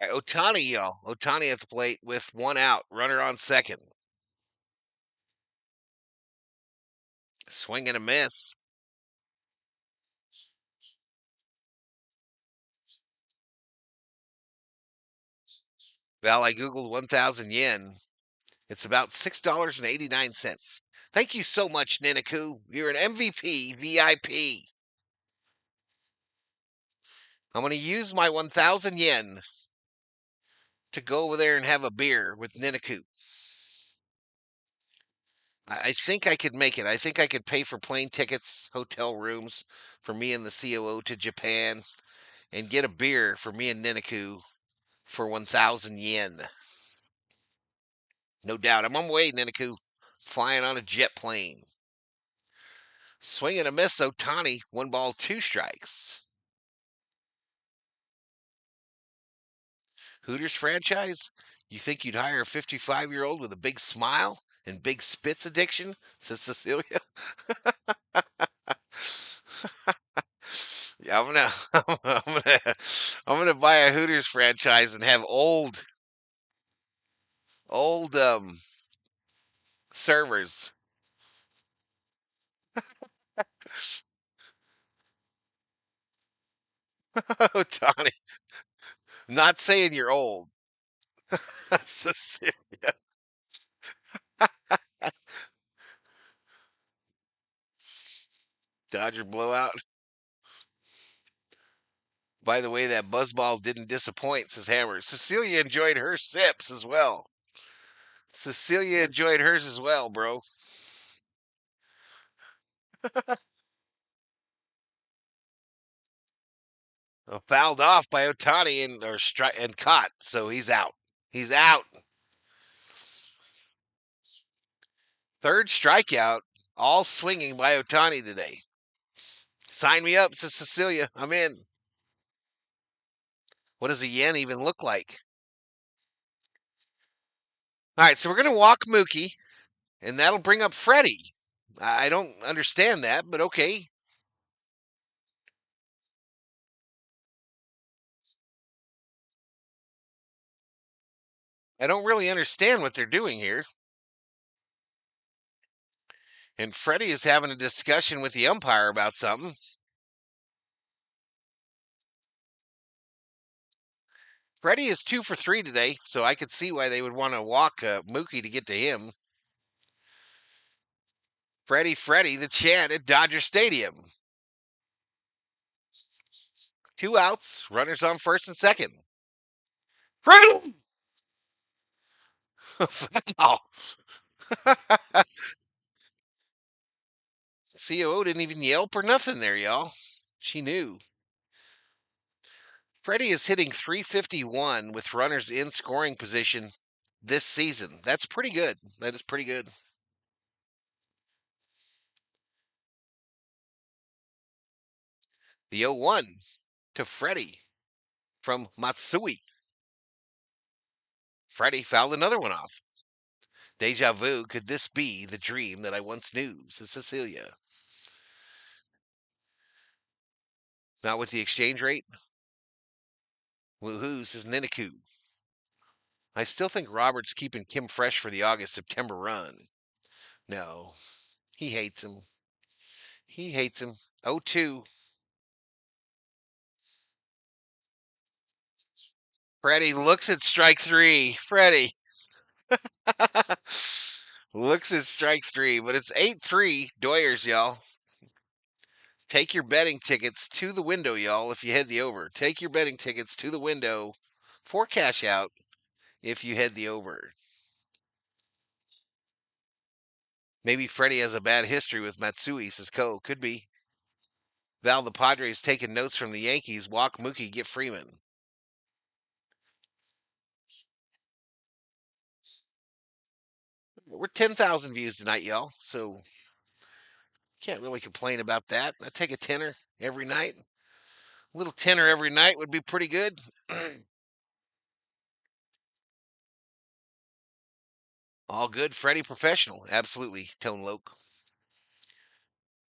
Right, Otani, y'all. Otani at the plate with 1 out. Runner on second. Swing and a miss. Val, I Googled 1,000 yen. It's about $6.89. Thank you so much, Ninaku. You're an MVP VIP. I'm going to use my 1,000 yen to go over there and have a beer with Ninaku. I think I could make it. I think I could pay for plane tickets, hotel rooms for me and the COO to Japan, and get a beer for me and Ninaku for 1,000 yen. No doubt. I'm on my way, Ninaku. Flying on a jet plane. Swing and a miss, Otani. 1 ball, 2 strikes. Hooters franchise? You think you'd hire a 55-year-old with a big smile and big spits addiction? Says Cecilia. Yeah, I'm gonna buy a Hooters franchise and have old servers. Tony, not saying you're old. Cecilia. Dodger blowout. By the way, that buzzball didn't disappoint, says Hammer. Cecilia enjoyed her sips as well. Cecilia enjoyed hers as well, bro. Fouled off by Otani and caught, so he's out. He's out. 3rd strikeout, all swinging by Otani today. Sign me up, says Cecilia. I'm in. What does a yen even look like? All right, so we're gonna walk Mookie, and that'll bring up Freddie. I don't understand that, but okay. I don't really understand what they're doing here. And Freddie is having a discussion with the umpire about something. Freddie is 2 for 3 today, so I could see why they would want to walk Mookie to get to him. Freddie, the chant at Dodger Stadium. 2 outs, runners on first and second. Freddie! Wow. COO didn't even yelp or nothing there, y'all. She knew. Freddie is hitting 351 with runners in scoring position this season. That's pretty good. That is pretty good. The 0-1 to Freddie from Matsui. Freddie fouled another one off. Deja vu, could this be the dream that I once knew, says Cecilia. Not with the exchange rate? Woohoo, says Niniku. I still think Robert's keeping Kim fresh for the August-September run. No, he hates him. He hates him. 0-2. Freddie looks at strike three. Freddie. Looks at strike three, but it's 8-3 Doyers, y'all. Take your betting tickets to the window, y'all, if you head the over. Take your betting tickets to the window for cash out if you head the over. Maybe Freddie has a bad history with Matsui, says Ko. Could be. Val, the Padres taking notes from the Yankees. Walk Mookie, get Freeman. We're 10,000 views tonight, y'all, so can't really complain about that. I take a tenner every night. A little tenner every night would be pretty good. All good. Freddie professional. Absolutely. Tone Loke.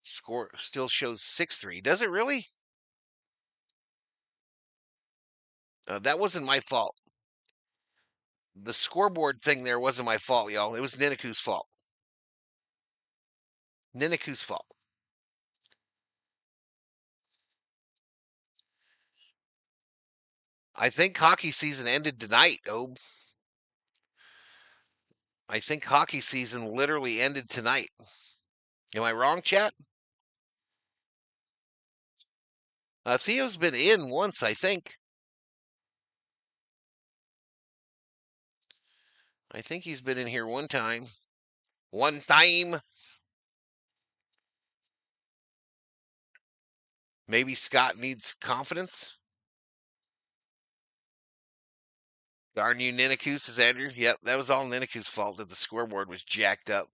Score still shows 6-3. Does it really? That wasn't my fault. The scoreboard thing there wasn't my fault, y'all. It was Niniku's fault. Niniku's fault. I think hockey season ended tonight, Obe. I think hockey season literally ended tonight. Am I wrong, chat? Theo's been in once, I think. I think he's been in here one time. One time. Maybe Scott needs confidence. Darn you, Niniku, says Andrew. Yep, that was all Niniku's fault that the scoreboard was jacked up.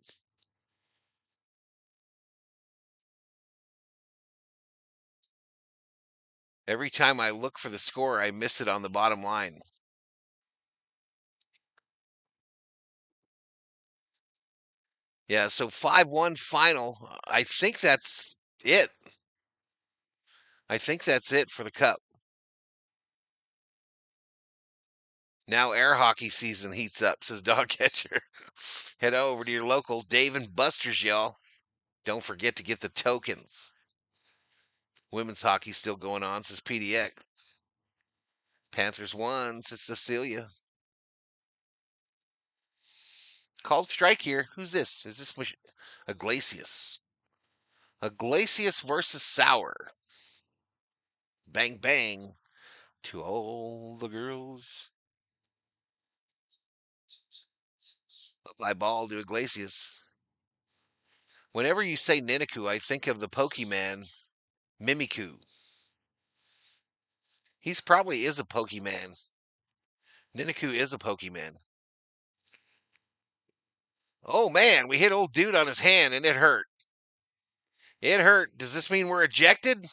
Every time I look for the score, I miss it on the bottom line. Yeah, so 5-1 final. I think that's it. I think that's it for the Cup. Now air hockey season heats up, says Dog Catcher. Head over to your local Dave and Buster's, y'all. Don't forget to get the tokens. Women's hockey still going on, says PDX. Panthers won, says Cecilia. Called strike here. Who's this? Is this Iglesias? Iglesias versus Sauer. Bang, bang. To all the girls. Fly ball to Iglesias. Whenever you say Niniku, I think of the Pokemon Mimikyu. He's probably is a Pokemon. Niniku is a Pokemon. Oh man, we hit old dude on his hand and it hurt. It hurt. Does this mean we're ejected?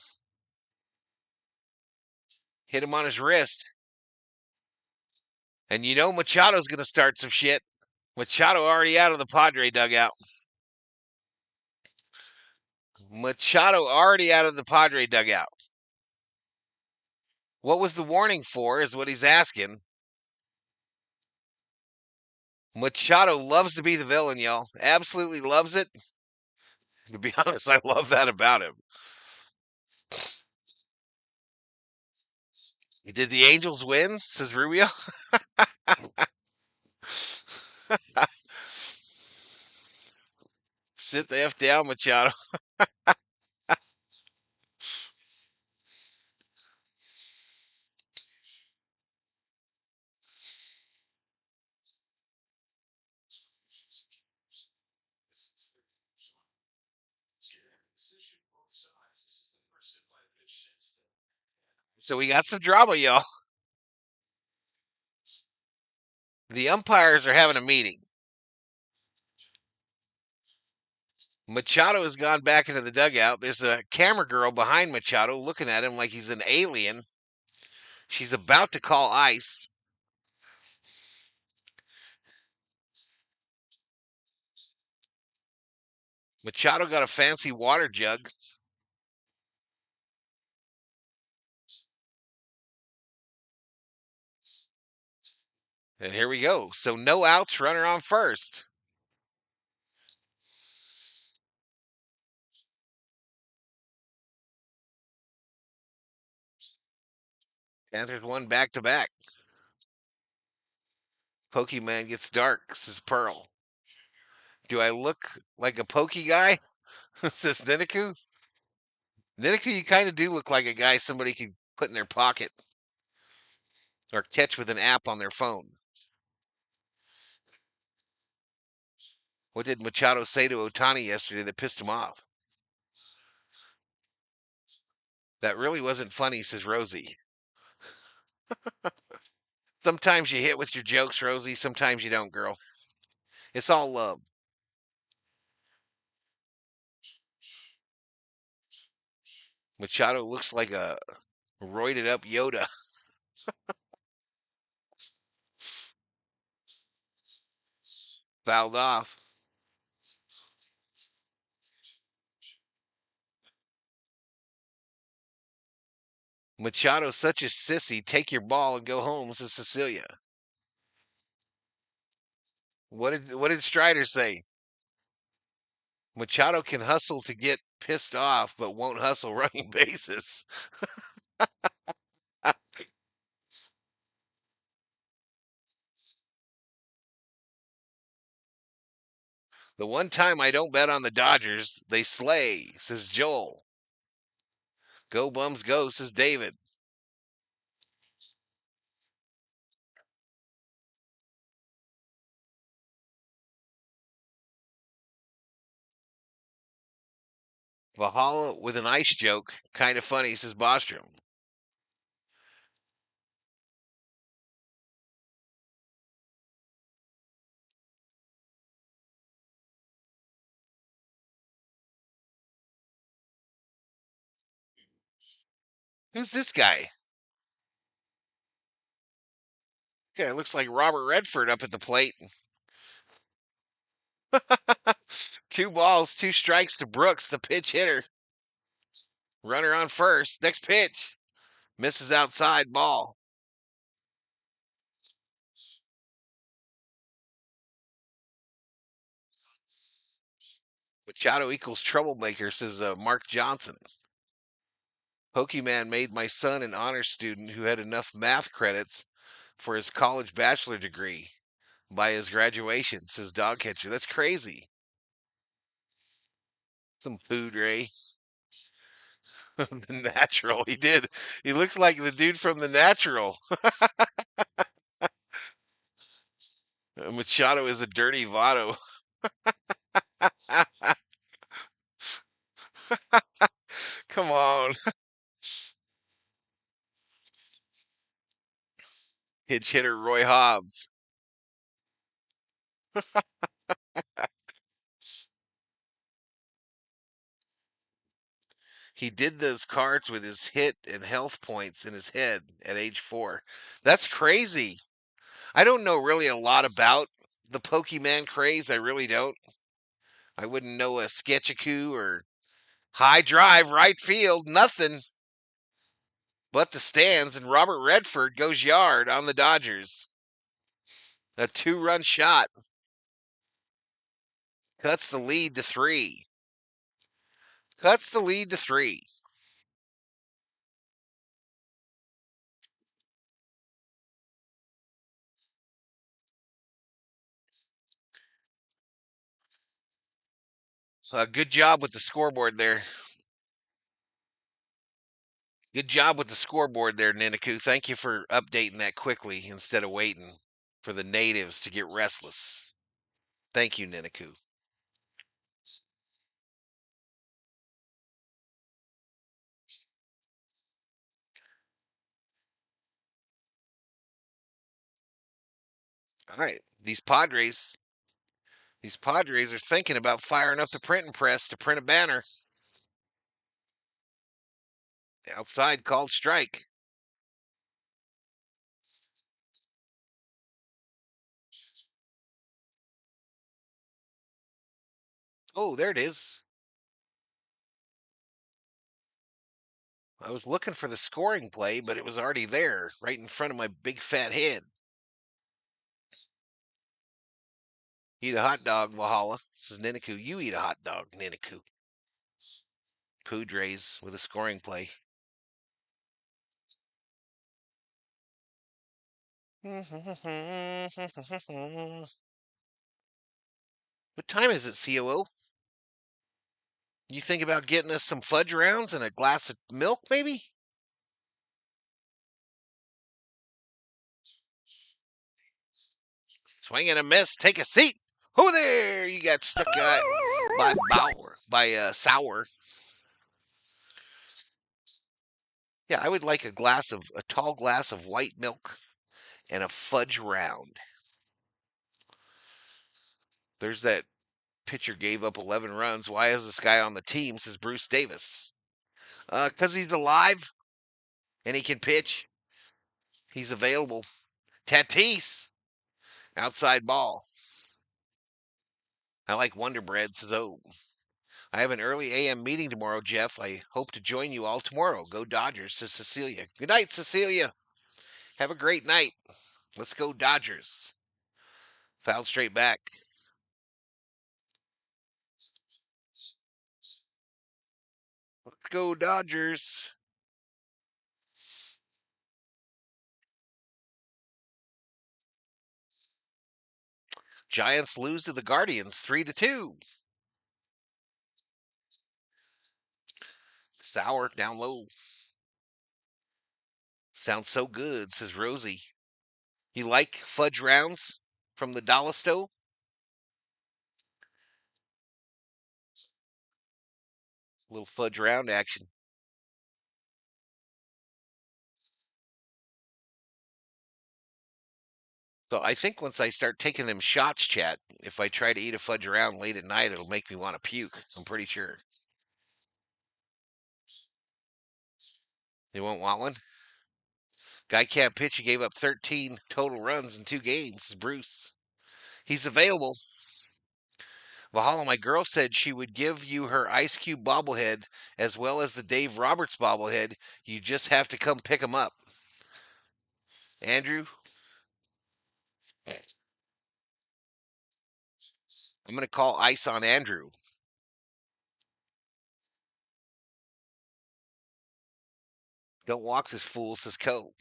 Hit him on his wrist. And you know Machado's going to start some shit. Machado already out of the Padre dugout. Machado already out of the Padre dugout. What was the warning for is what he's asking. Machado loves to be the villain, y'all. Absolutely loves it. To be honest, I love that about him. Did the Angels win? Says Rubio. Sit the F down, Machado. So we got some drama, y'all. The umpires are having a meeting. Machado has gone back into the dugout. There's a camera girl behind Machado looking at him like he's an alien. She's about to call ice. Machado got a fancy water jug. And here we go. So no outs, runner on first. Panthers won back to back. Pokemon gets dark, says Pearl. Do I look like a pokey guy? Says Niniku. Niniku, you kind of do look like a guy somebody could put in their pocket or catch with an app on their phone. What did Machado say to Otani yesterday that pissed him off? That really wasn't funny, says Rosie. Sometimes you hit with your jokes, Rosie. Sometimes you don't, girl. It's all love. Machado looks like a roided up Yoda. Fouled off. Machado's such a sissy. Take your ball and go home, says Cecilia. What did Strider say? Machado can hustle to get pissed off, but won't hustle running bases. The one time I don't bet on the Dodgers, they slay, says Joel. Go Bums go, says David. Valhalla with an ice joke. Kind of funny, says Bostrom. Who's this guy? Okay, looks like Robert Redford up at the plate. 2 balls, 2 strikes to Brooks, the pitch hitter. Runner on first. Next pitch. Misses outside, ball. Machado equals troublemaker, says Mark Johnson. Pokemon made my son an honor student who had enough math credits for his college bachelor degree by his graduation, says Dog Catcher. That's crazy. Some food, Ray. The Natural. He did. He looks like the dude from The Natural. Machado is a dirty Votto. Come on. Hitch hitter Roy Hobbs. He did those cards with his hit and health points in his head at age 4. That's crazy. I don't know really a lot about the Pokemon craze. I really don't. I wouldn't know a Sketchiku or high drive, right field, nothing but the stands. And Robert Redford goes yard on the Dodgers. A 2-run shot cuts the lead to 3. Cuts the lead to 3. Good job with the scoreboard there. Good job with the scoreboard there, Ninaku. Thank you for updating that quickly instead of waiting for the natives to get restless. Thank you, Ninaku. All right, these Padres are thinking about firing up the printing press to print a banner. Outside called strike. Oh, there it is. I was looking for the scoring play, but it was already there, right in front of my big fat head. Eat a hot dog, Valhalla. Says Ninaku. You eat a hot dog, Ninaku. Padres with a scoring play. What time is it, COO? You think about getting us some fudge rounds and a glass of milk, maybe? Swing and a miss. Take a seat. Over there. You got struck out by Sour. Yeah, I would like a tall glass of white milk and a fudge round. There's that pitcher gave up 11 runs. Why is this guy on the team? Says Bruce Davis. 'Cause he's alive and he can pitch. He's available. Tatis. Outside ball. I like Wonder Bread, says O. I have an early AM meeting tomorrow, Jeff. I hope to join you all tomorrow. Go Dodgers, says Cecilia. Good night, Cecilia. Have a great night. Let's go Dodgers. Fouled straight back. Let's go Dodgers. Giants lose to the Guardians 3-2. Sour down low. Sounds so good, says Rosie. You like fudge rounds from the Dollar Stove? A little fudge round action. So I think once I start taking them shots, chat, if I try to eat a fudge round late at night, it'll make me want to puke. I'm pretty sure. You won't want one? Guy can't pitch. He gave up 13 total runs in 2 games. Bruce. He's available. Valhalla, my girl said she would give you her Ice Cube bobblehead as well as the Dave Roberts bobblehead. You just have to come pick them up. Andrew, I'm going to call ice on Andrew. Don't walk this fool, says Co.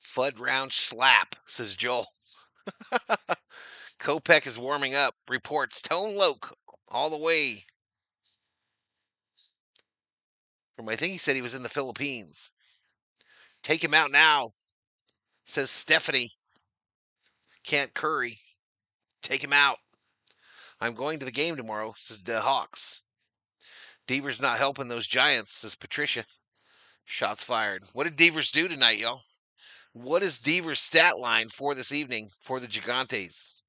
Fud round slap, says Joel. Kopech is warming up. Reports Tone Loke all the way from, I think he said he was in the Philippines. Take him out now, says Stephanie. Can't Curry. Take him out. I'm going to the game tomorrow, says the Hawks. Devers not helping those Giants, says Patricia. Shots fired. What did Devers do tonight, y'all? What is Devers' stat line for this evening for the Gigantes?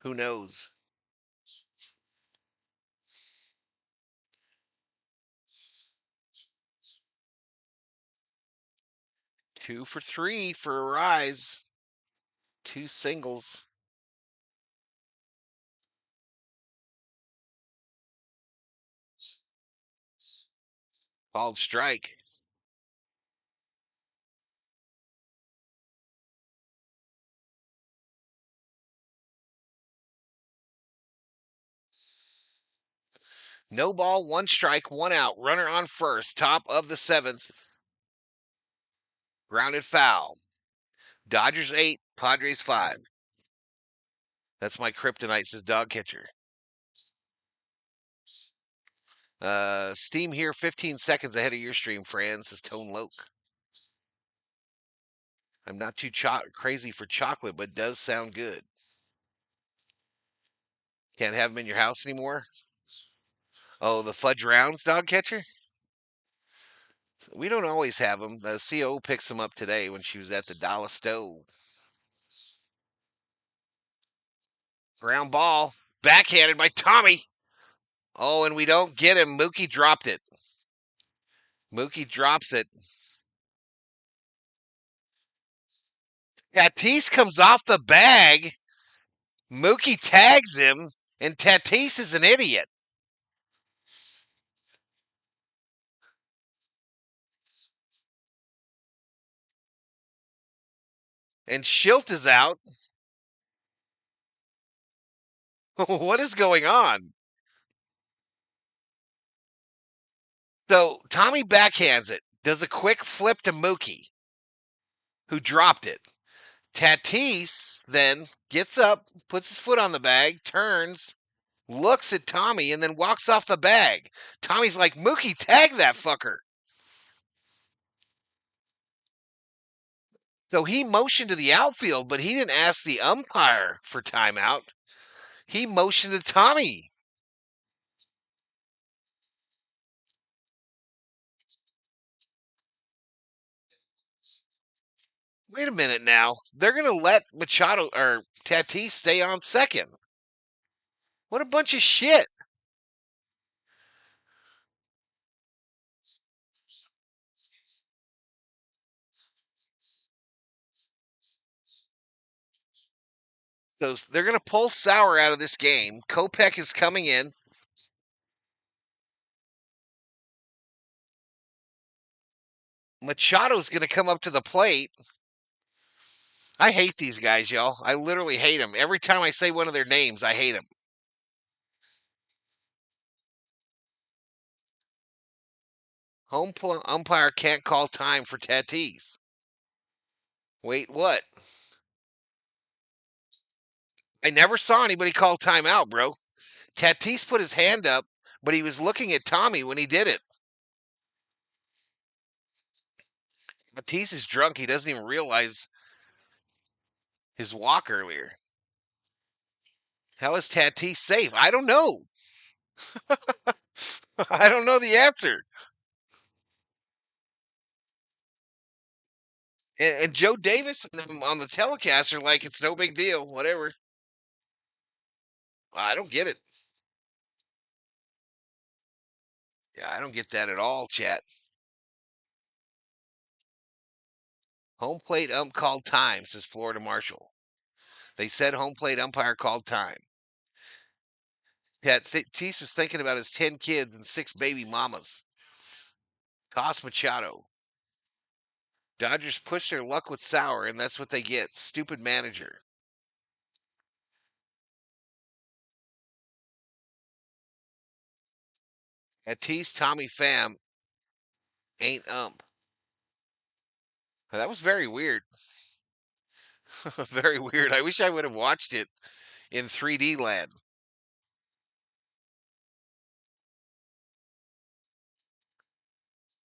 Who knows? Two for three for a rise. Two singles. Called strike. No ball, 1 strike, 1 out. Runner on first, top of the 7th. Grounded foul. Dodgers 8, Padres 5. That's my kryptonite, says Dog Catcher. Steam here 15 seconds ahead of your stream, friends, says Tone Loke. I'm not too crazy for chocolate, but does sound good. Can't have them in your house anymore? Oh, the fudge rounds, Dog Catcher? We don't always have them. The CO picks them up today when she was at the Dollar Stove. Ground ball. Backhanded by Tommy. Oh, and we don't get him. Mookie dropped it. Mookie drops it. Tatis comes off the bag. Mookie tags him, and Tatis is an idiot. And Schilt is out. What is going on? So Tommy backhands it, does a quick flip to Mookie, who dropped it. Tatis then gets up, puts his foot on the bag, turns, looks at Tommy, and then walks off the bag. Tommy's like, Mookie, tag that fucker. So he motioned to the outfield, but he didn't ask the umpire for timeout. He motioned to Tommy. Wait a minute now. They're going to let Machado or Tatis stay on second. What a bunch of shit. So they're going to pull Sauer out of this game. Kopech is coming in. Machado's going to come up to the plate. I hate these guys, y'all. I literally hate them. Every time I say one of their names, I hate them. Home umpire can't call time for Tatis. Wait, what? I never saw anybody call timeout, bro. Tatis put his hand up, but he was looking at Tommy when he did it. Tatis is drunk. He doesn't even realize his walk earlier. How is Tatis safe? I don't know. I don't know the answer. And Joe Davis and them on the telecast are like, it's no big deal, whatever. I don't get it. Yeah, I don't get that at all, chat. Home plate ump called time, says Florida Marshall. They said home plate umpire called time. Tatis was thinking about his 10 kids and 6 baby mamas. Toss Machado. Dodgers push their luck with Sauer, and that's what they get. Stupid manager. Tatis, Tommy Pham ain't ump. That was very weird. Very weird. I wish I would have watched it in 3D land.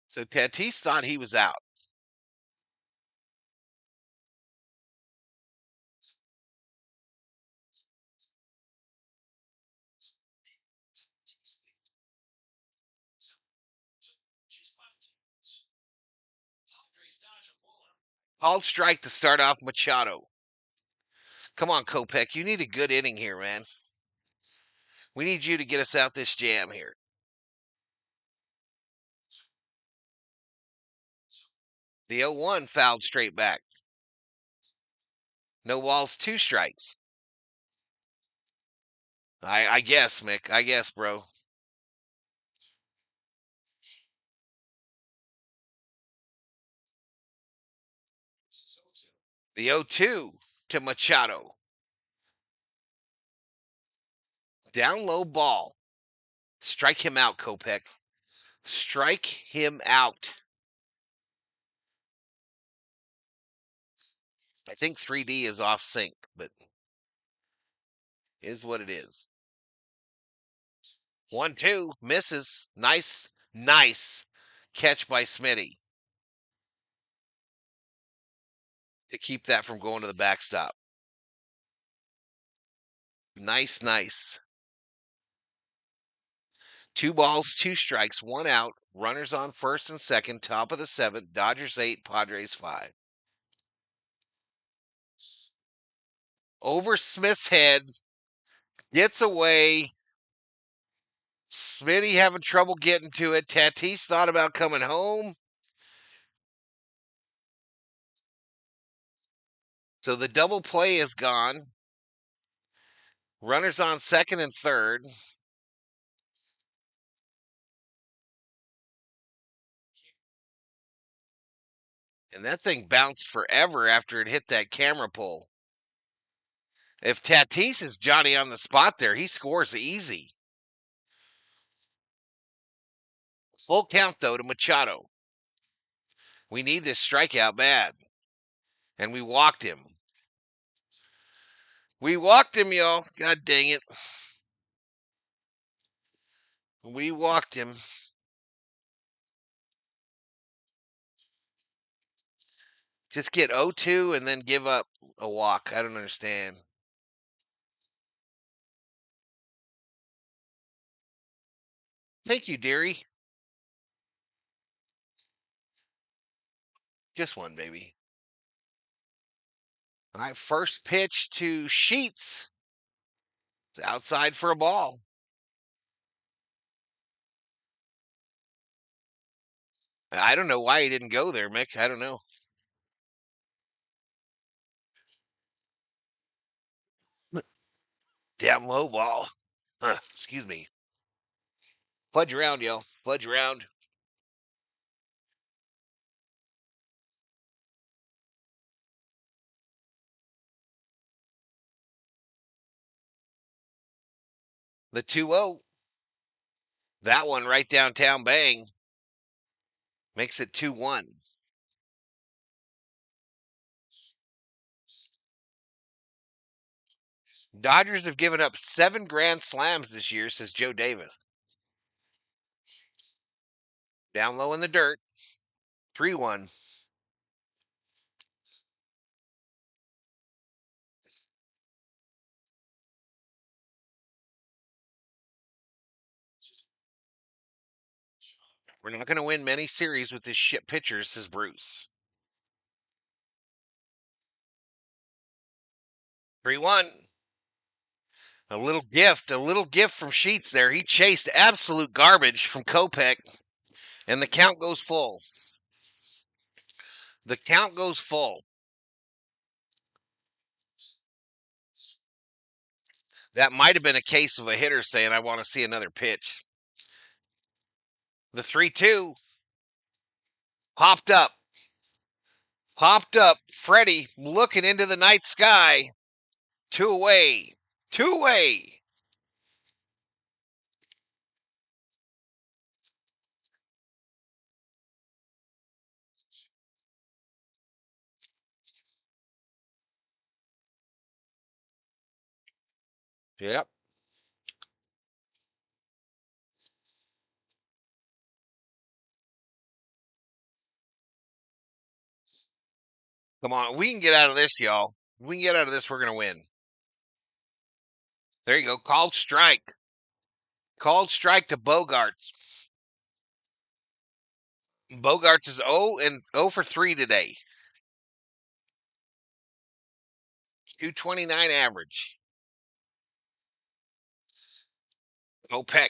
So Tatis thought he was out. Called strike to start off Machado. Come on, Kopech. You need a good inning here, man. We need you to get us out this jam here. The 0-1 fouled straight back. No walls, 2 strikes. I guess, Mick. I guess, bro. The 0-2 to Machado. Down low ball. Strike him out, Kopech. Strike him out. I think 3D is off sync, but is what it is. 1-2, misses. Nice catch by Smitty to keep that from going to the backstop. Nice. 2 balls, 2 strikes, 1 out. Runners on first and second, top of the 7th. Dodgers 8, Padres 5. Over Smith's head, gets away. Smitty having trouble getting to it. Tatis thought about coming home. So the double play is gone. Runners on second and third. And that thing bounced forever after it hit that camera pole. If Tatis is Johnny on the spot there, he scores easy. Full count, though, to Machado. We need this strikeout bad. And we walked him. Y'all. God dang it. We walked him. Just get 0-2 and then give up a walk. I don't understand. Thank you, dearie. Just one, baby. All right, first pitch to Sheets. It's outside for a ball. I don't know why he didn't go there, Mick. I don't know. Damn low ball. Excuse me. Fudge around, yo. Fudge around. The 2-0. That one right downtown bang. Makes it 2-1. Dodgers have given up 7 grand slams this year, says Joe Davis. Down low in the dirt. 3-1. We're not going to win many series with this shit pitcher, says Bruce. 3-1. A little gift from Sheets there. He chased absolute garbage from Kopech, and the count goes full. The count goes full. That might have been a case of a hitter saying, I want to see another pitch. The 3-2 popped up. Freddie looking into the night sky. 2 away. 2 away. Yep. Come on. We can get out of this, y'all. We can get out of this. We're going to win. There you go. Called strike. Called strike to Bogarts. Bogarts is 0 for 3 today. 229 average. Kopech.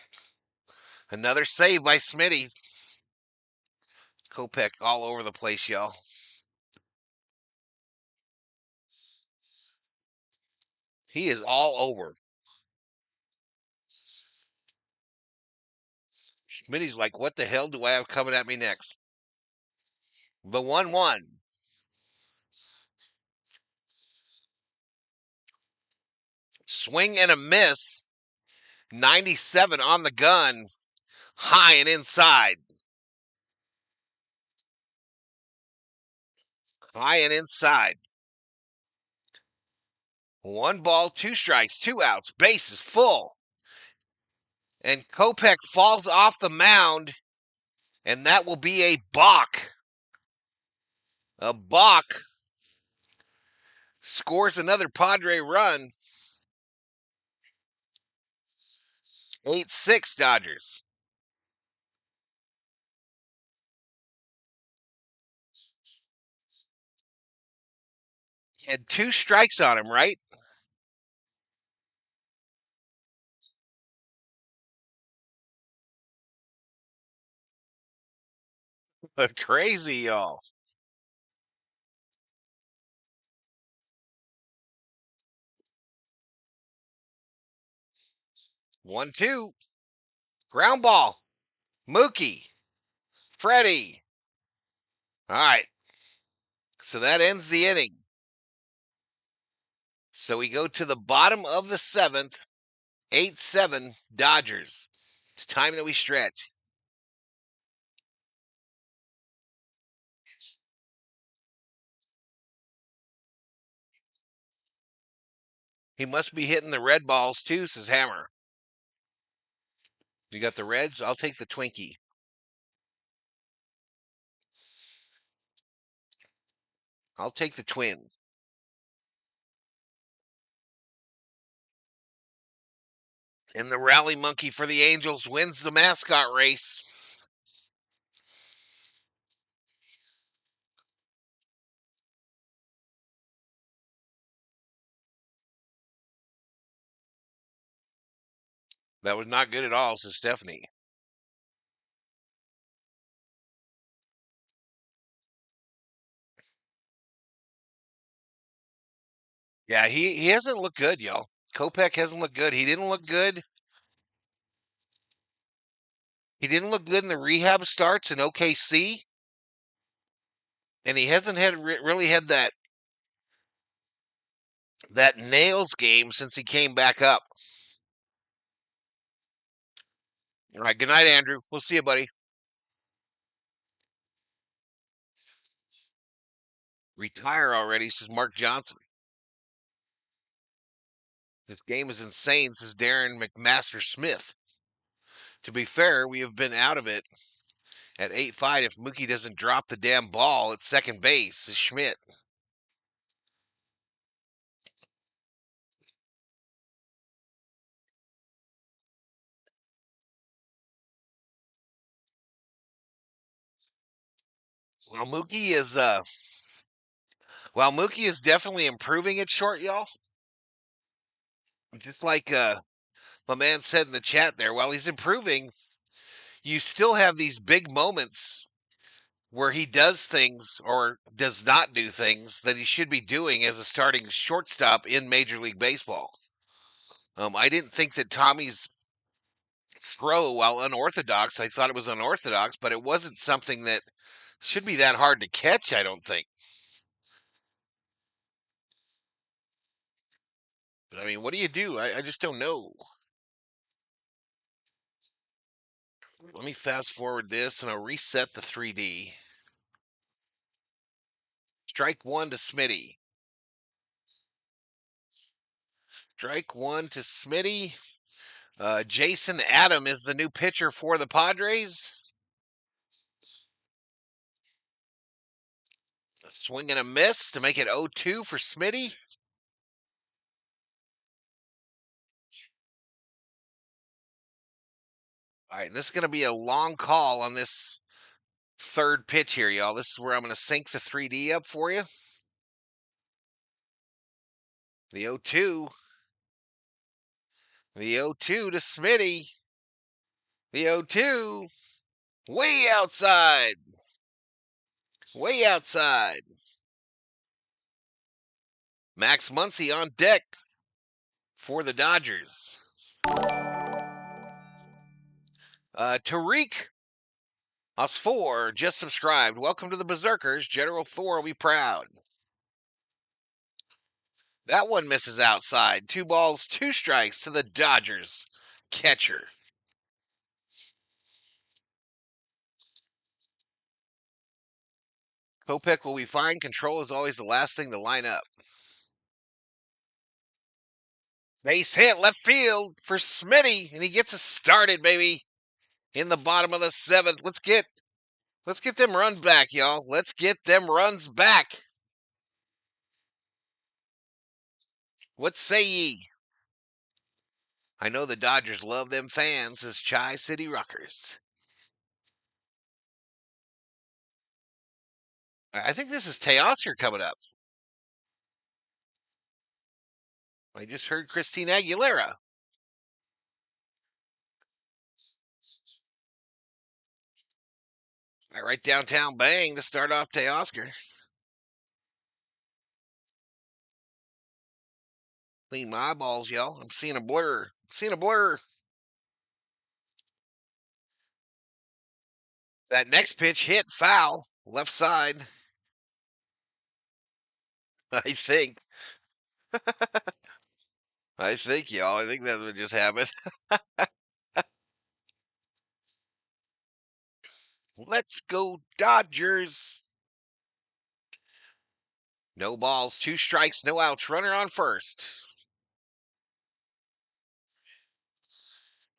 Another save by Smitty. Kopech all over the place, y'all. He is all over. Smitty's like, what the hell do I have coming at me next? The 1-1. Swing and a miss. 97 on the gun, high and inside. High and inside. 1 ball, 2 strikes, 2 outs, bases full. And Kopech falls off the mound, and that will be a balk. A balk. Scores another Padre run. 8-6 Dodgers. Had 2 strikes on him, right? Crazy, y'all. One, two. Ground ball. Mookie. Freddie. All right. So that ends the inning. So we go to the bottom of the 7th. 8-7 Dodgers. It's time that we stretch. He must be hitting the red balls too, says Hammer. You got the Reds? I'll take the Twinkie. I'll take the Twins. And the rally monkey for the Angels wins the mascot race. That was not good at all, says Stephanie. Yeah, he hasn't looked good, y'all. Kopech hasn't looked good. He didn't look good. He didn't look good in the rehab starts in OKC. And he hasn't had really had that nails game since he came back up. All right, good night, Andrew. We'll see you, buddy. Retire already, says Mark Johnson. This game is insane, says Darren McMaster Smith. To be fair, we have been out of it at 8-5 if Mookie doesn't drop the damn ball at second base, says Schmidt. Well, Mookie is definitely improving at short, y'all. Just like my man said in the chat there, while he's improving, you still have these big moments where he does things or does not do things that he should be doing as a starting shortstop in Major League Baseball. I didn't think that Tommy's throw, while unorthodox, I thought it was unorthodox, but it wasn't something that should be that hard to catch, I don't think. But I mean, what do you do? I just don't know. Let me fast forward this and I'll reset the 3D. Strike 1 to Smitty. Strike 1 to Smitty. Jason Adam is the new pitcher for the Padres. A swing and a miss to make it 0-2 for Smitty. All right, this is going to be a long call on this third pitch here, y'all. This is where I'm going to sync the 3D up for you. The 0-2. The 0-2 to Smitty. The 0-2. Way outside. Way outside. Max Muncy on deck for the Dodgers. Tariq us 4 just subscribed. Welcome to the Berserkers. General Thor will be proud. That one misses outside. 2 balls, 2 strikes to the Dodgers. catcher. Kopech will be fine. Control is always the last thing to line up. Base hit left field for Smitty, and he gets us started, baby. In the bottom of the seventh. Let's get them runs back, y'all. Let's get them runs back. What say ye? I know the Dodgers love them fans as Chi-City Rockers. I think this is Teoscar coming up. I just heard Christina Aguilera. All right, downtown bang to start off Teoscar. Clean my eyeballs, y'all. I'm seeing a blur. That next pitch hit foul, left side. I think. Y'all. I think that's what just happened. Let's go, Dodgers. No balls, 2 strikes, no outs. Runner on first.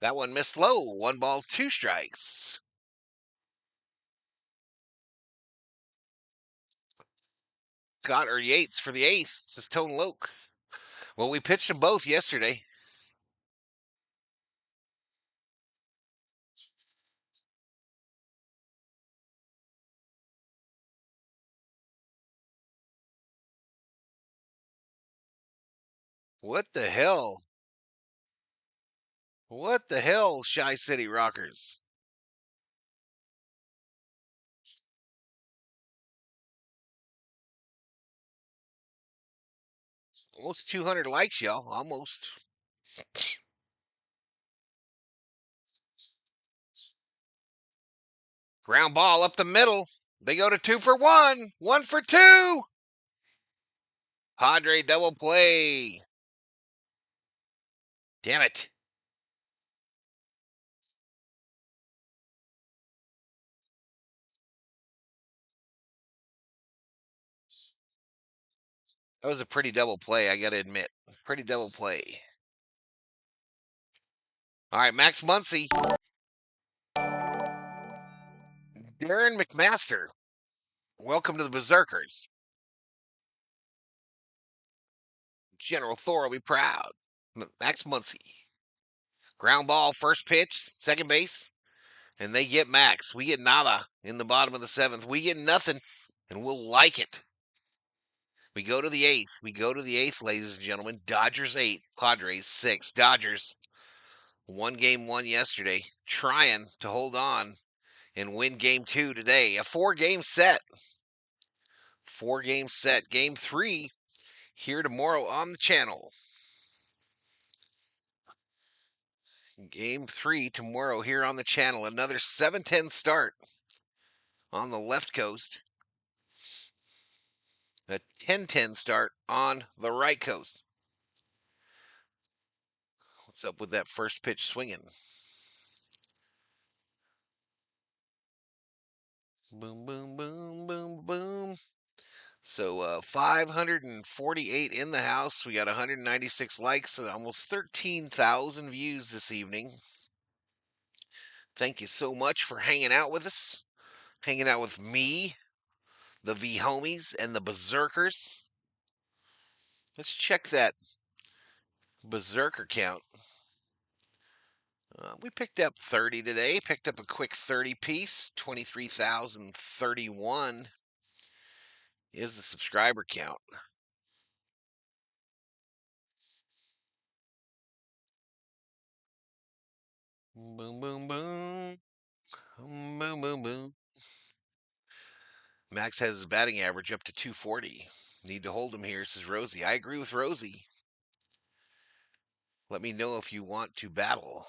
That one missed low. 1 ball, 2 strikes. Scott or Yates for the eighth. This is Tone Loke. Well, we pitched them both yesterday. What the hell? What the hell, Chi-City Rockers? Almost 200 likes, y'all. Almost. Ground ball up the middle. They go to 2 for 1. 1 for 2. Padre double play. Damn it. That was a pretty double play, I got to admit. Pretty double play. All right, Max Muncy. Darren McMaster. Welcome to the Berserkers. General Thor will be proud. Max Muncy. Ground ball, first pitch, second base. And they get Max. We get nada in the bottom of the seventh. We get nothing, and we'll like it. We go to the eighth. Ladies and gentlemen. Dodgers 8, Padres 6. Dodgers, 1-1 yesterday, trying to hold on and win game 2 today. A 4-game set. Game 3 here tomorrow on the channel. Game 3 tomorrow here on the channel. Another 7:10 start on the left coast. A 10:10 start on the right coast. What's up with that first pitch swinging? Boom, boom, boom, boom, boom. So 548 in the house. We got 196 likes and almost 13,000 views this evening. Thank you so much for hanging out with us. Hanging out with me, the V homies, and the Berserkers. Let's check that Berserker count. We picked up 30 today. Picked up a quick 30 piece. 23,031 is the subscriber count. Boom, boom, boom. Boom, boom, boom. Max has his batting average up to 240. Need to hold him here, says Rosie. I agree with Rosie. Let me know if you want to battle.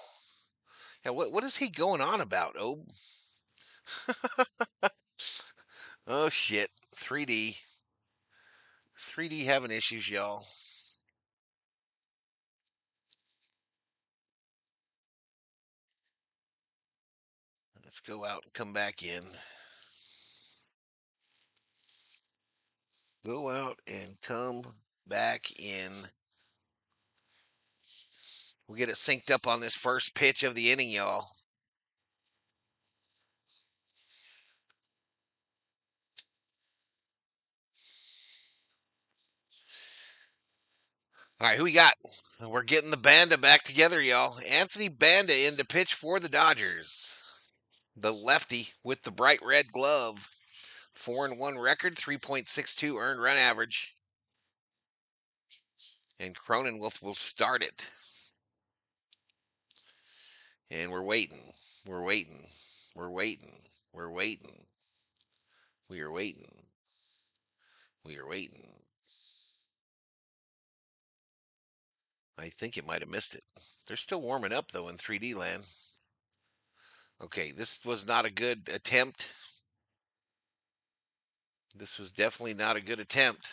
Yeah, what is he going on about, Obe? Oh, shit. 3D. 3D having issues, y'all. Let's go out and come back in. Go out and come back in. We'll get it synced up on this first pitch of the inning, y'all. All right, who we got? We're getting the Banda back together, y'all. Anthony Banda in to pitch for the Dodgers. The lefty with the bright red glove. 4-1 record, 3.62 earned run average. And Cronenworth will start it. And we're waiting. We're waiting. We're waiting. We're waiting. We are waiting. We are waiting. I think it might have missed it. They're still warming up, though, in 3D land. Okay, this was not a good attempt. This was definitely not a good attempt.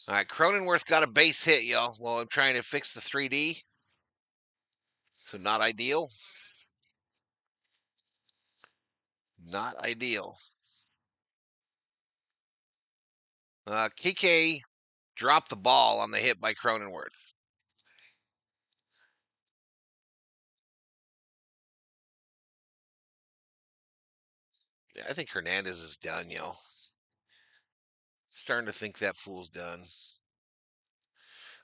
All right, Cronenworth got a base hit, y'all, while I'm trying to fix the 3D. So not ideal. Not ideal. Kike dropped the ball on the hit by Cronenworth. I think Hernandez is done, yo. Starting to think that fool's done.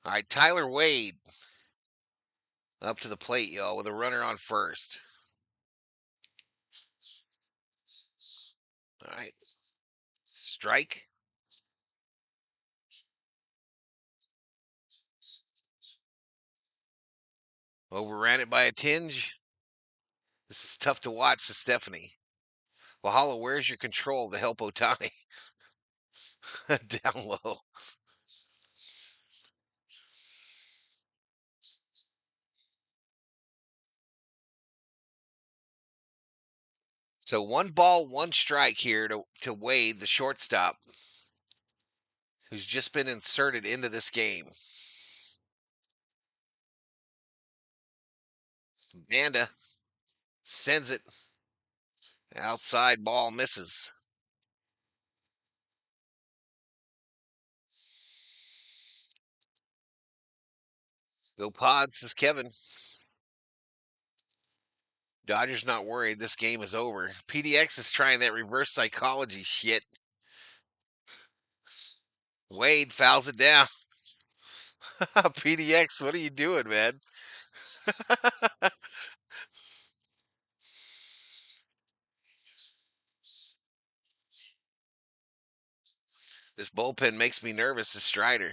All right, Tyler Wade up to the plate, y'all, with a runner on first. All right. Strike. Overran it by a tinge. This is tough to watch to Stephanie. Valhalla, where's your control to help Otani? Down low. So 1 ball, 1 strike here to Wade, the shortstop, who's just been inserted into this game. Banda sends it. Outside ball misses. Go Pods, says Kevin. Dodgers not worried. This game is over. PDX is trying that reverse psychology shit. Wade fouls it down. PDX, what are you doing, man? This bullpen makes me nervous, as Strider.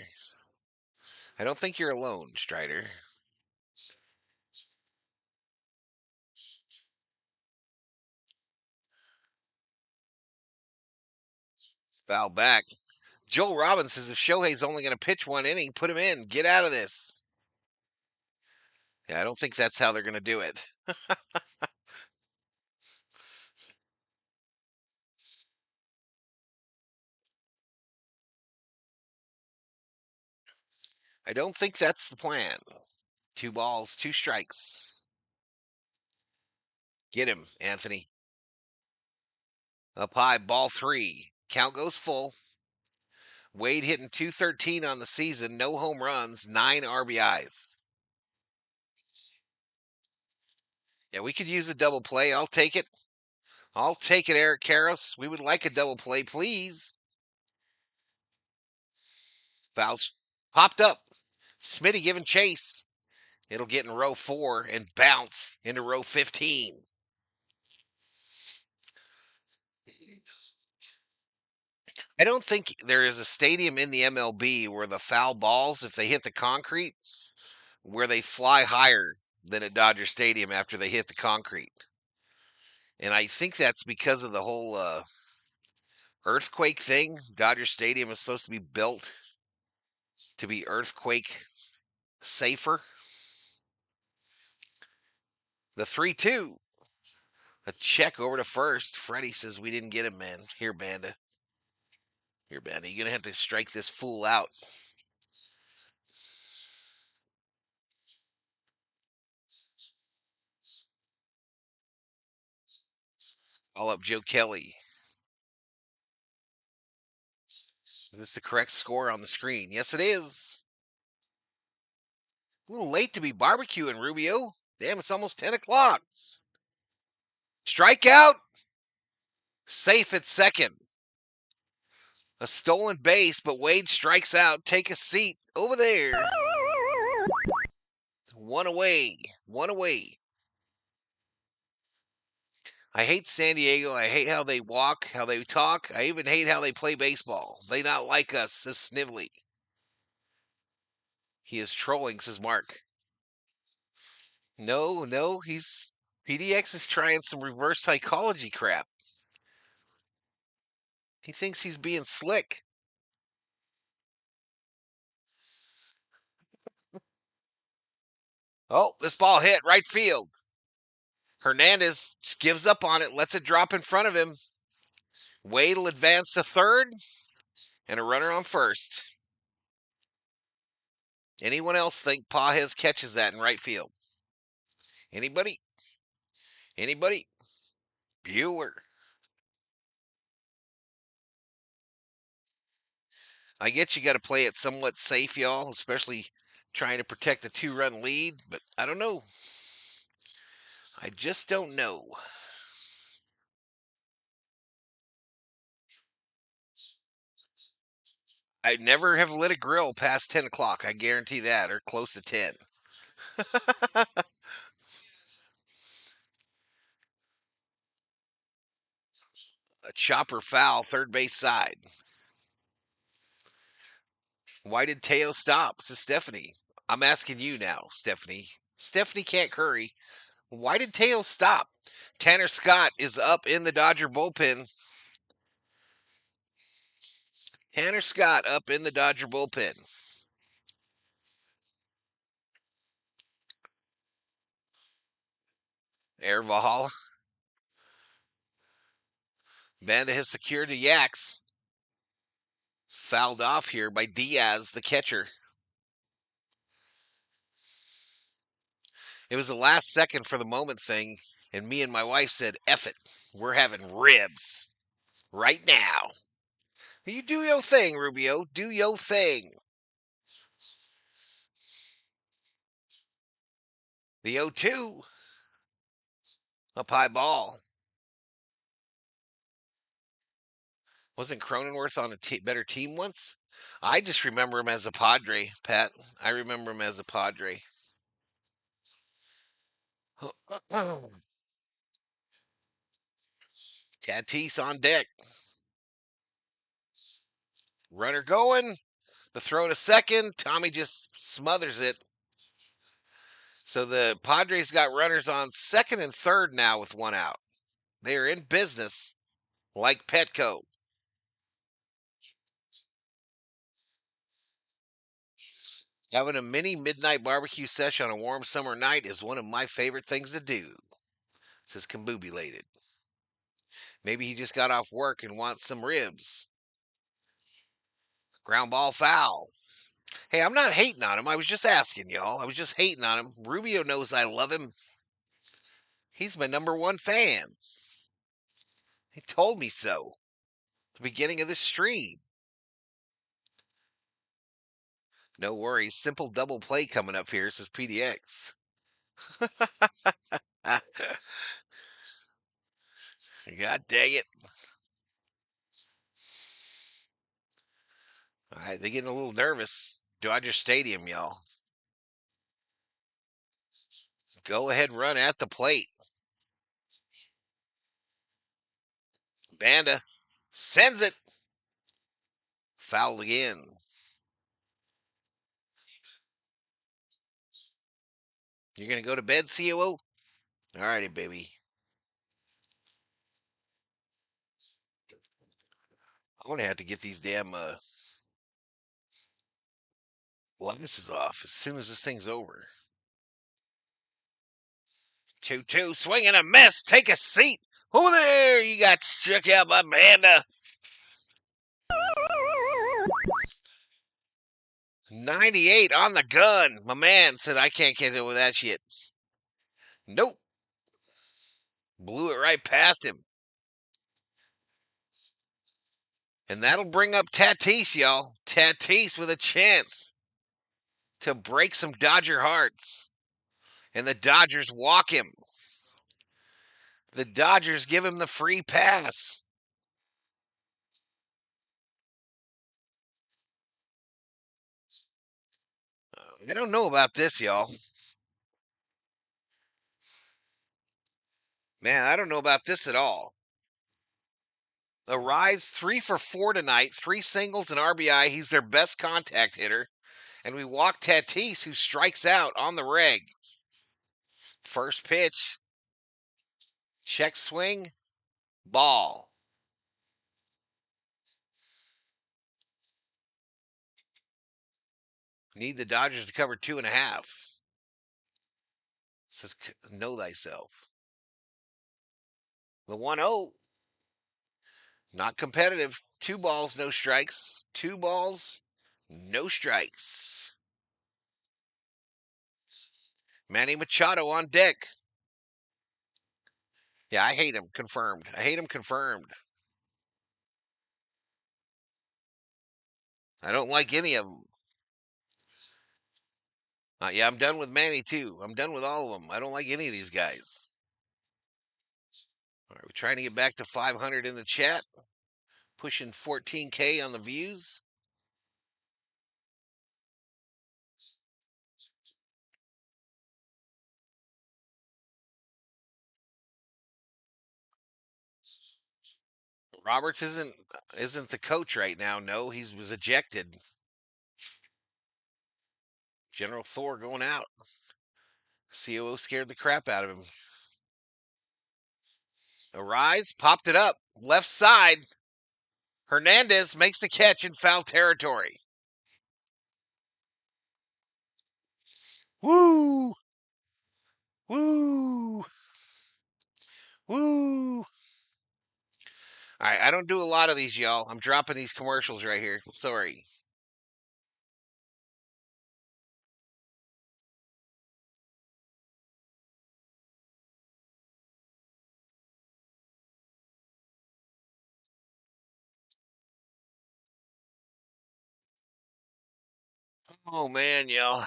I don't think you're alone, Strider. Foul back. Joel Robbins says if Shohei's only going to pitch 1 inning, put him in. Get out of this. Yeah, I don't think that's how they're going to do it. I don't think that's the plan. 2 balls, 2 strikes. Get him, Anthony. Up high, ball 3. Count goes full. Wade hitting .213 on the season, no home runs, 9 RBIs. Yeah, we could use a double play. I'll take it. I'll take it, Eric Karros. We would like a double play, please. Fouls popped up. Smitty giving chase. It'll get in row 4 and bounce into row 15. I don't think there is a stadium in the MLB where the foul balls, if they hit the concrete, where they fly higher than at Dodger Stadium after they hit the concrete. And I think that's because of the whole earthquake thing. Dodger Stadium is supposed to be built to be earthquake safer. The 3-2. A check over to first. Freddie says we didn't get him, man. Here, Banda. Here, Banda. You're going to have to strike this fool out. Call up Joe Kelly. Is this the correct score on the screen? Yes, it is. A little late to be barbecuing, Rubio. Damn, it's almost 10 o'clock. Strikeout. Safe at second. A stolen base, but Wade strikes out. Take a seat over there. One away. One away. I hate San Diego. I hate how they walk, how they talk. I even hate how they play baseball. They not like us, says Snively. He is trolling, says Mark. No, he's PDX is trying some reverse psychology crap. He thinks he's being slick. Oh, this ball hit right field. Hernandez just gives up on it, lets it drop in front of him. Wade will advance to third, and a runner on first. Anyone else think Pages catches that in right field? Anybody? Anybody? Bueller. I guess you got to play it somewhat safe, y'all, especially trying to protect a 2-run lead, but I don't know. I just don't know. I never have lit a grill past 10 o'clock. I guarantee that, or close to 10. A chopper foul, third base side. Why did Teo stop? This is Stephanie. I'm asking you now, Stephanie. Stephanie can't curry. Why did Teo stop? Tanner Scott is up in the Dodger bullpen. Tanner Scott up in the Dodger bullpen. Air Valhalla. Banda has secured the Yaks. Fouled off here by Diaz, the catcher. It was the last second for the moment thing, and me and my wife said, F it. We're having ribs. Right now. You do your thing, Rubio. Do your thing. The 0-2. Up high ball. Wasn't Cronenworth on a better team once? I just remember him as a Padre, Pat. I remember him as a Padre. Tatis on deck. Runner going. The throw to second. Tommy just smothers it. So the Padres got runners on second and third now with one out. They are in business like Petco. Having a mini midnight barbecue session on a warm summer night is one of my favorite things to do, says Combubulated. Maybe he just got off work and wants some ribs. Ground ball foul. Hey, I'm not hating on him. I was just asking, y'all. I was just hating on him. Rubio knows I love him. He's my number one fan. He told me so at the beginning of this stream. No worries. Simple double play coming up here, says PDX. God dang it. All right, they're getting a little nervous. Dodger Stadium, y'all. Go ahead, run at the plate. Banda sends it. Fouled again. You're going to go to bed, COO? All righty, baby. I'm going to have to get these damn glasses off as soon as this thing's over. 2-2, swing and a miss. Take a seat. Over there, you got struck out by Banda. 98 on the gun. My man said, I can't catch up with that shit. Nope. Blew it right past him. And that'll bring up Tatis, y'all. Tatis with a chance to break some Dodger hearts. And the Dodgers walk him. The Dodgers give him the free pass. I don't know about this, y'all. Man, I don't know about this at all. Arise 3 for 4 tonight, 3 singles and RBI. He's their best contact hitter. And we walk Tatis, who strikes out on the reg. First pitch, check swing, ball. Need the Dodgers to cover 2.5. Says, know thyself. The 1-0. Not competitive. 2 balls, no strikes. 2 balls, no strikes. Manny Machado on deck. Yeah, I hate him. Confirmed. I hate him. Confirmed. I don't like any of them. Yeah, I'm done with Manny too. I'm done with all of them. I don't like any of these guys. All right, we're trying to get back to 500 in the chat. Pushing 14K on the views. Roberts isn't the coach right now. No, he was ejected. General Thor going out. COO scared the crap out of him. Arise, popped it up. Left side. Hernandez makes the catch in foul territory. Woo! Woo! Woo! All right, I don't do a lot of these, y'all. I'm dropping these commercials right here. Sorry. Oh, man, y'all.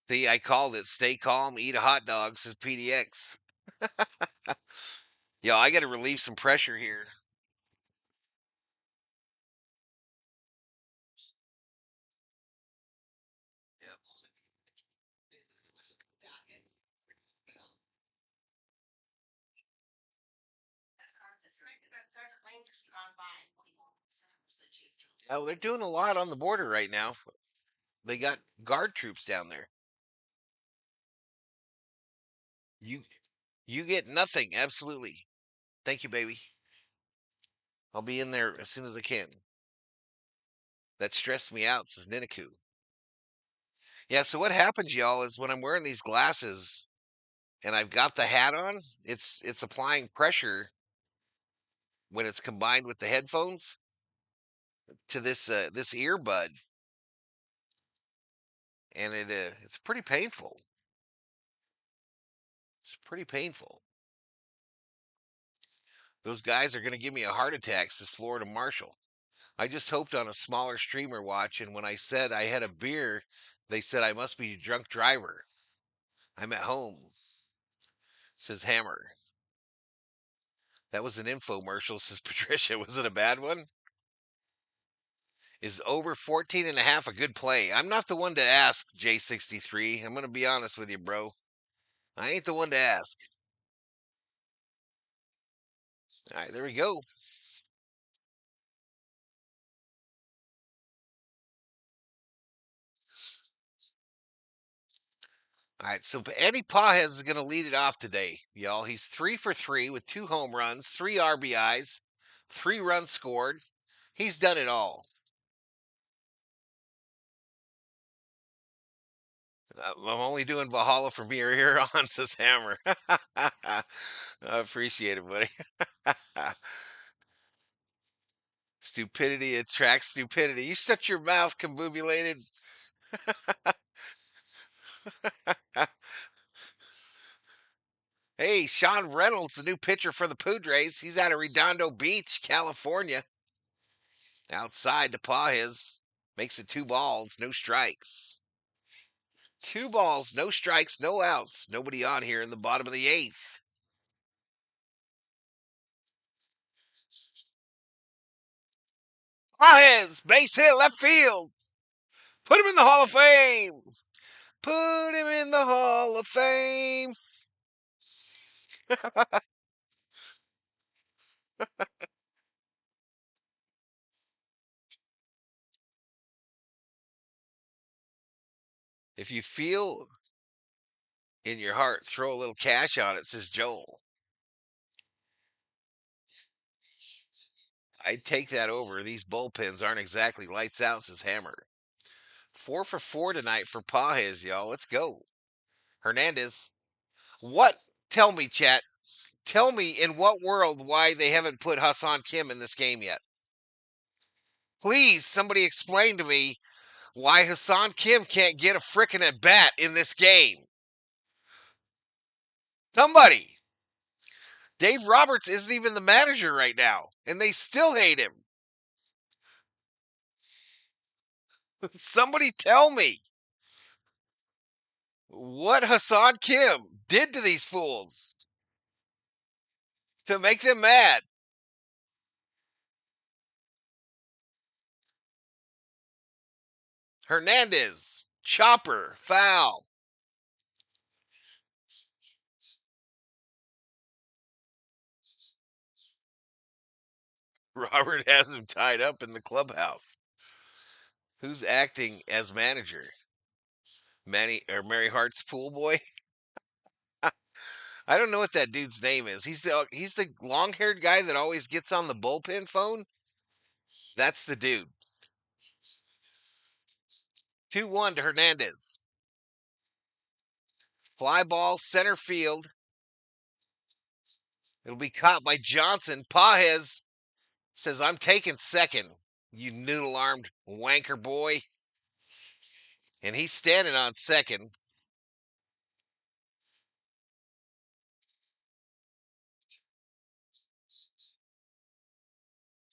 See, I called it. Stay calm, eat a hot dog, says PDX. Yo, I got to relieve some pressure here. Oh, they're doing a lot on the border right now. They got guard troops down there. You you get nothing, absolutely. Thank you, baby. I'll be in there as soon as I can. That stressed me out, says Ninaku. Yeah, so what happens, y'all, is when I'm wearing these glasses and I've got the hat on, it's applying pressure when it's combined with the headphones to this earbud, and it's pretty painful. It's pretty painful. Those guys are going to give me a heart attack, says Florida Marshall. I just hoped on a smaller streamer watch, and when I said I had a beer, they said I must be a drunk driver. I'm at home, says Hammer. That was an infomercial, says Patricia. Was it a bad one? Is over 14.5 a good play? I'm not the one to ask, J63. I'm going to be honest with you, bro. I ain't the one to ask. All right, there we go. All right, so Eddie Pajes is going to lead it off today, y'all. He's 3 for 3 with 2 home runs, 3 RBIs, 3 runs scored. He's done it all. I'm only doing Valhalla from here on, says Hammer. I appreciate it, buddy. Stupidity attracts stupidity. You shut your mouth, combobulated. Hey, Sean Reynolds, the new pitcher for the Padres. He's out of Redondo Beach, California. Outside to paw his. Makes it 2 balls, no strikes. 2 balls, no strikes, no outs. Nobody on here in the bottom of the 8th. Paez, base hit, left field. Put him in the Hall of Fame. Put him in the Hall of Fame. If you feel in your heart, throw a little cash on it, says Joel. I'd take that over. These bullpens aren't exactly lights out, says Hammer. 4 for 4 tonight for Pajes, y'all. Let's go. Hernandez. What? Tell me, chat. Tell me in what world why they haven't put Hassan Kim in this game yet. Please, somebody explain to me why Hassan Kim can't get a frickin' at bat in this game. Somebody. Dave Roberts isn't even the manager right now, and they still hate him. Somebody tell me what Hassan Kim did to these fools to make them mad. Hernandez, chopper, foul. Robert has him tied up in the clubhouse. Who's acting as manager? Mary Hart's pool boy? I don't know what that dude's name is. He's the long-haired guy that always gets on the bullpen phone. That's the dude. 2-1 to Hernandez. Fly ball, center field. It'll be caught by Johnson. Pajes says, I'm taking second, you noodle-armed wanker boy. And he's standing on second.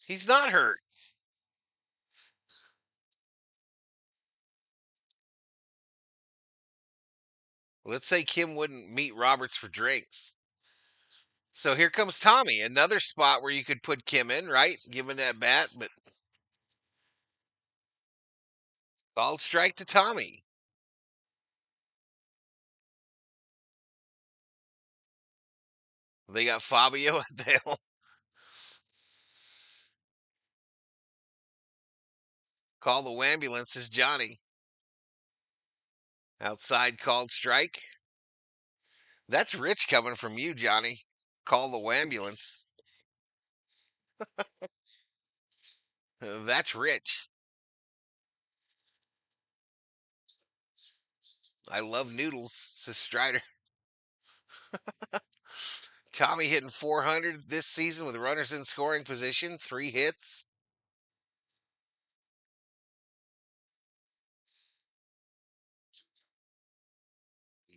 He's not hurt. Let's say Kim wouldn't meet Roberts for drinks. So here comes Tommy, another spot where you could put Kim in, right? Give him that bat, but called strike to Tommy. They got Fabio at the helm. Call the ambulance, is Johnny. Outside called strike. That's rich coming from you, Johnny. Call the ambulance. That's rich. I love noodles, says Strider. Tommy hitting 400 this season with runners in scoring position, 3 hits.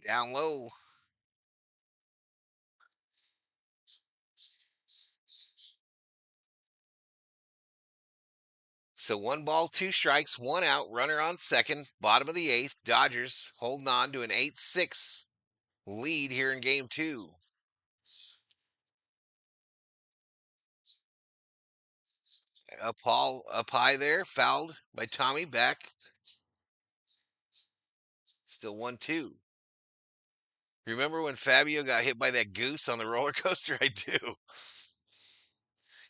Down low. So 1 ball, 2 strikes, 1 out, runner on second, bottom of the 8th. Dodgers holding on to an 8-6 lead here in game 2. Up high there, fouled by Tommy, back. Still 1-2. Remember when Fabio got hit by that goose on the roller coaster? I do.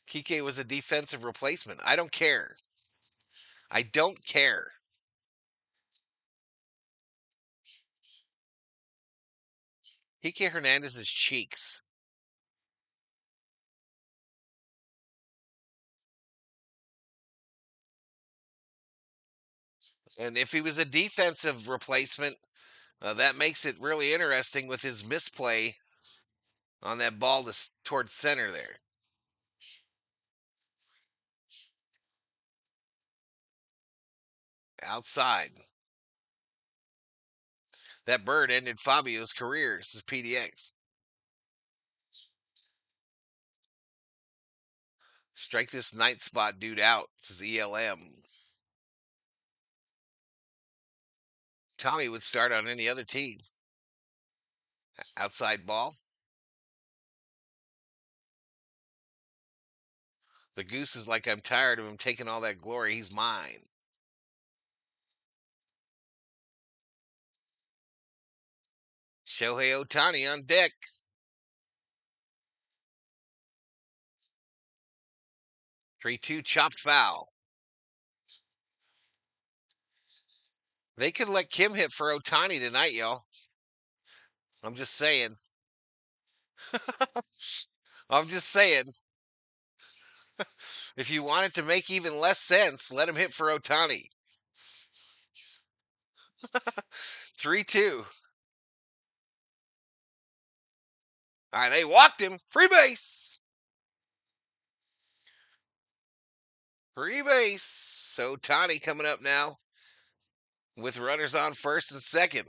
Kike was a defensive replacement. I don't care. I don't care. Kike Hernandez's cheeks. And if he was a defensive replacement, that makes it really interesting with his misplay on that ball towards center there. Outside. That bird ended Fabio's career. This is PDX. Strike this ninth spot dude out, says ELM. Tommy would start on any other team. Outside ball. The goose is like, I'm tired of him taking all that glory. He's mine. Shohei Ohtani on deck. Three-two chopped foul. They could let Kim hit for Ohtani tonight, y'all. I'm just saying. I'm just saying. If you want it to make even less sense, let him hit for Ohtani. 3-2. All right, they walked him. Free base. Free base. So Ohtani coming up now with runners on first and second.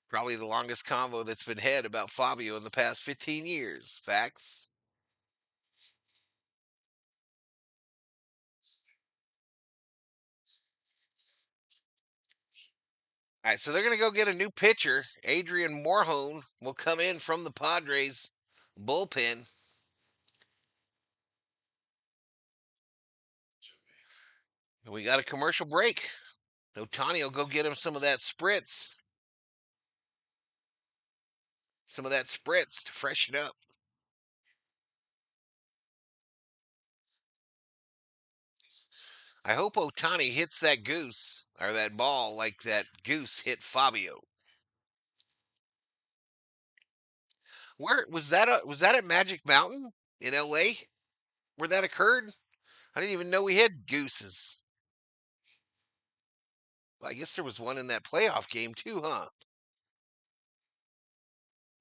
Probably the longest convo that's been had about Fabio in the past 15 years. Facts. All right, so they're going to go get a new pitcher. Adrian Morhone will come in from the Padres bullpen. We got a commercial break. Ohtani will go get him some of that spritz. Some of that spritz to freshen up. I hope Ohtani hits that goose or that ball like that goose hit Fabio. Where was that? Was that at Magic Mountain in LA where that occurred? I didn't even know we had gooses. I guess there was one in that playoff game too, huh?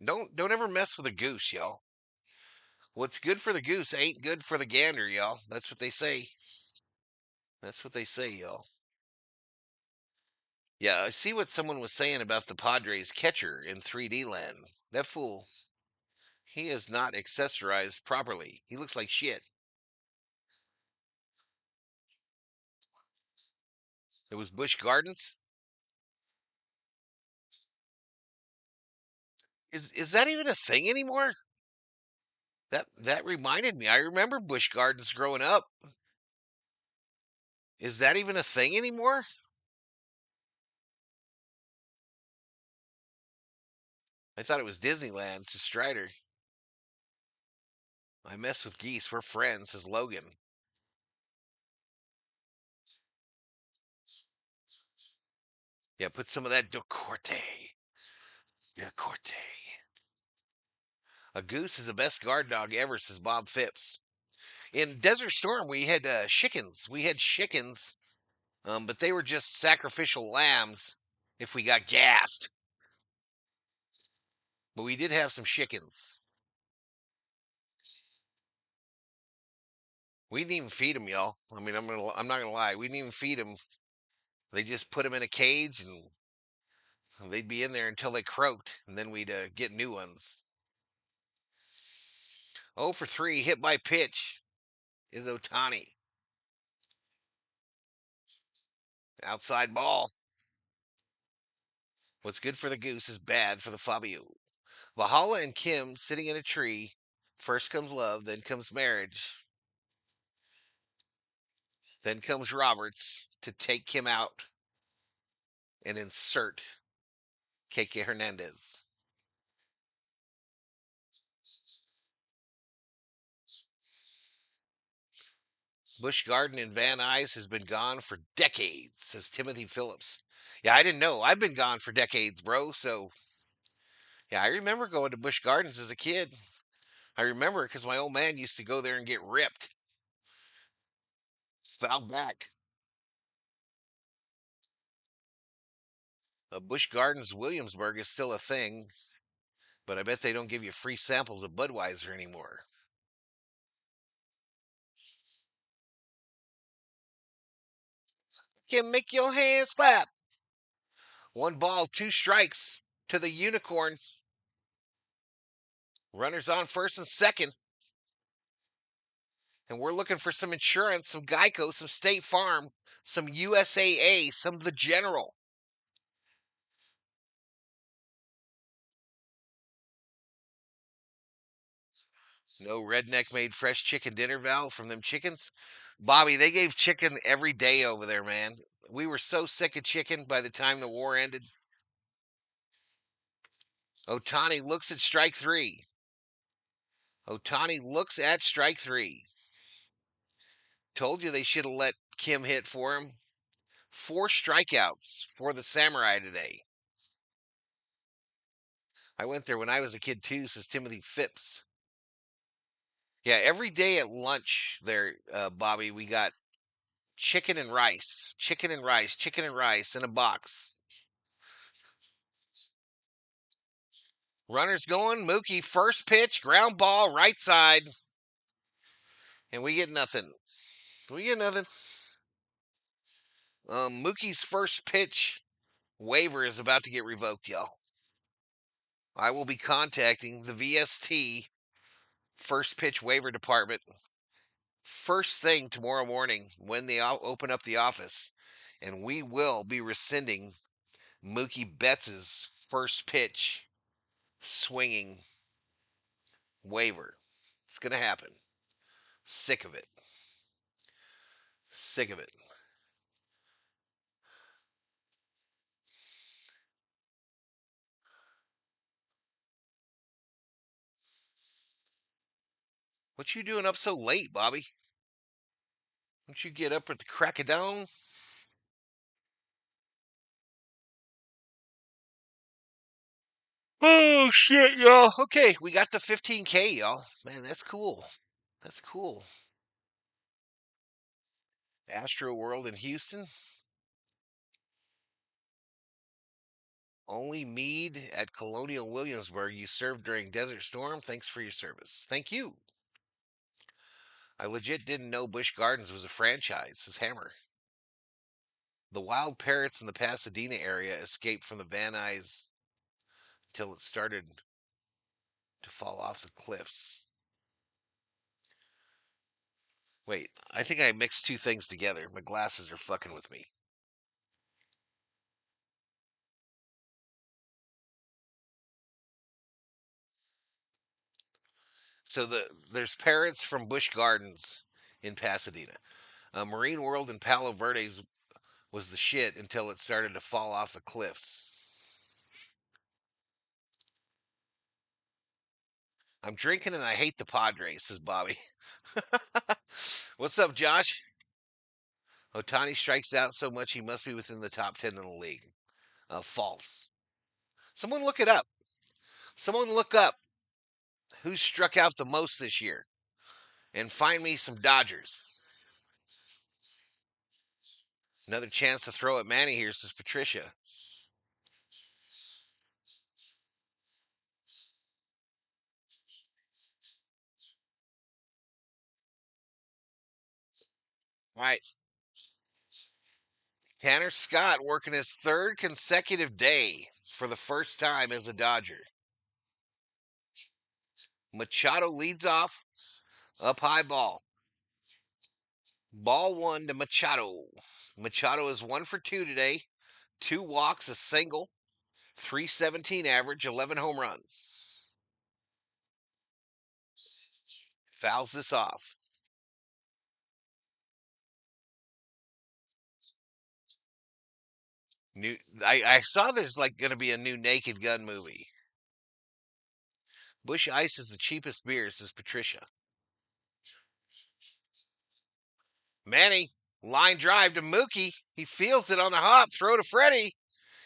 Don't ever mess with a goose, y'all. What's good for the goose ain't good for the gander, y'all. That's what they say. That's what they say, y'all. Yeah, I see what someone was saying about the Padres catcher in 3D land. That fool, he is not accessorized properly. He looks like shit. It was Busch Gardens. Is that even a thing anymore? That reminded me. I remember Busch Gardens growing up. Is that even a thing anymore? I thought it was Disneyland. It's a Strider. I mess with geese. We're friends, says Logan. Yeah, put some of that Decorte. Decorte. A goose is the best guard dog ever, says Bob Phipps. In Desert Storm, we had chickens. We had chickens, but they were just sacrificial lambs if we got gassed. But we did have some chickens. We didn't even feed them, y'all. I mean, I'm not gonna lie. We didn't even feed them. They just put them in a cage, and they'd be in there until they croaked, and then we'd get new ones. 0 for 3, hit by pitch is Ohtani. Outside ball. What's good for the goose is bad for the Fabio. Valhalla and Kim sitting in a tree. First comes love, then comes marriage. Then comes Roberts to take Kim out and insert KK Hernandez. Busch Garden in Van Nuys has been gone for decades, says Timothy Phillips. Yeah, I didn't know. I've been gone for decades, bro. So, yeah, I remember going to Busch Gardens as a kid. I remember because my old man used to go there and get ripped. Foul back. Busch Gardens Williamsburg is still a thing, but I bet they don't give you free samples of Budweiser anymore. Can make your hands clap. 1 ball, 2 strikes to the unicorn. Runners on first and second. And we're looking for some insurance, some Geico, some State Farm, some USAA, some of the General. No redneck made fresh chicken dinner, Val, from them chickens. Bobby, they gave chicken every day over there, man. We were so sick of chicken by the time the war ended. Otani looks at strike three. Otani looks at strike three. Told you they should have let Kim hit for him. 4 strikeouts for the Samurai today. I went there when I was a kid too, says Timothy Phipps. Yeah, every day at lunch there, Bobby, we got chicken and rice, chicken and rice, chicken and rice in a box. Runners going, Mookie, first pitch, ground ball, right side. And we get nothing. We get nothing. Mookie's first pitch waiver is about to get revoked, y'all. I will be contacting the VST first pitch waiver department first thing tomorrow morning when they open up the office, and we will be rescinding Mookie Betts' first pitch swinging waiver. It's going to happen. Sick of it. Sick of it. What you doing up so late, Bobby? Don't you get up at the crack of dawn? Oh shit, y'all. Okay, we got the 15K, y'all. Man, that's cool. That's cool. Astro World in Houston. Only mead at Colonial Williamsburg you served during Desert Storm. Thanks for your service. Thank you. I legit didn't know Busch Gardens was a franchise, says Hammer. The wild parrots in the Pasadena area escaped from the Van Nuys until it started to fall off the cliffs. Wait, I think I mixed two things together. My glasses are fucking with me. So there's parrots from Busch Gardens in Pasadena. Marine World in Palo Verde's was the shit until it started to fall off the cliffs. I'm drinking and I hate the Padres, says Bobby. What's up, Josh? Otani strikes out so much he must be within the top 10 in the league. False. Someone look it up. Someone look up who struck out the most this year and find me some Dodgers. Another chance to throw at Manny here, says Patricia. All right. Tanner Scott working his 3rd consecutive day for the first time as a Dodger. Machado leads off, up high ball. Ball 1 to Machado. Machado is 1 for 2 today. 2 walks, a single, 317 average, 11 home runs. Fouls this off. I saw there's like going to be a new Naked Gun movie. Bush Ice is the cheapest beer, says Patricia. Manny, line drive to Mookie. He fields it on the hop, throw to Freddie.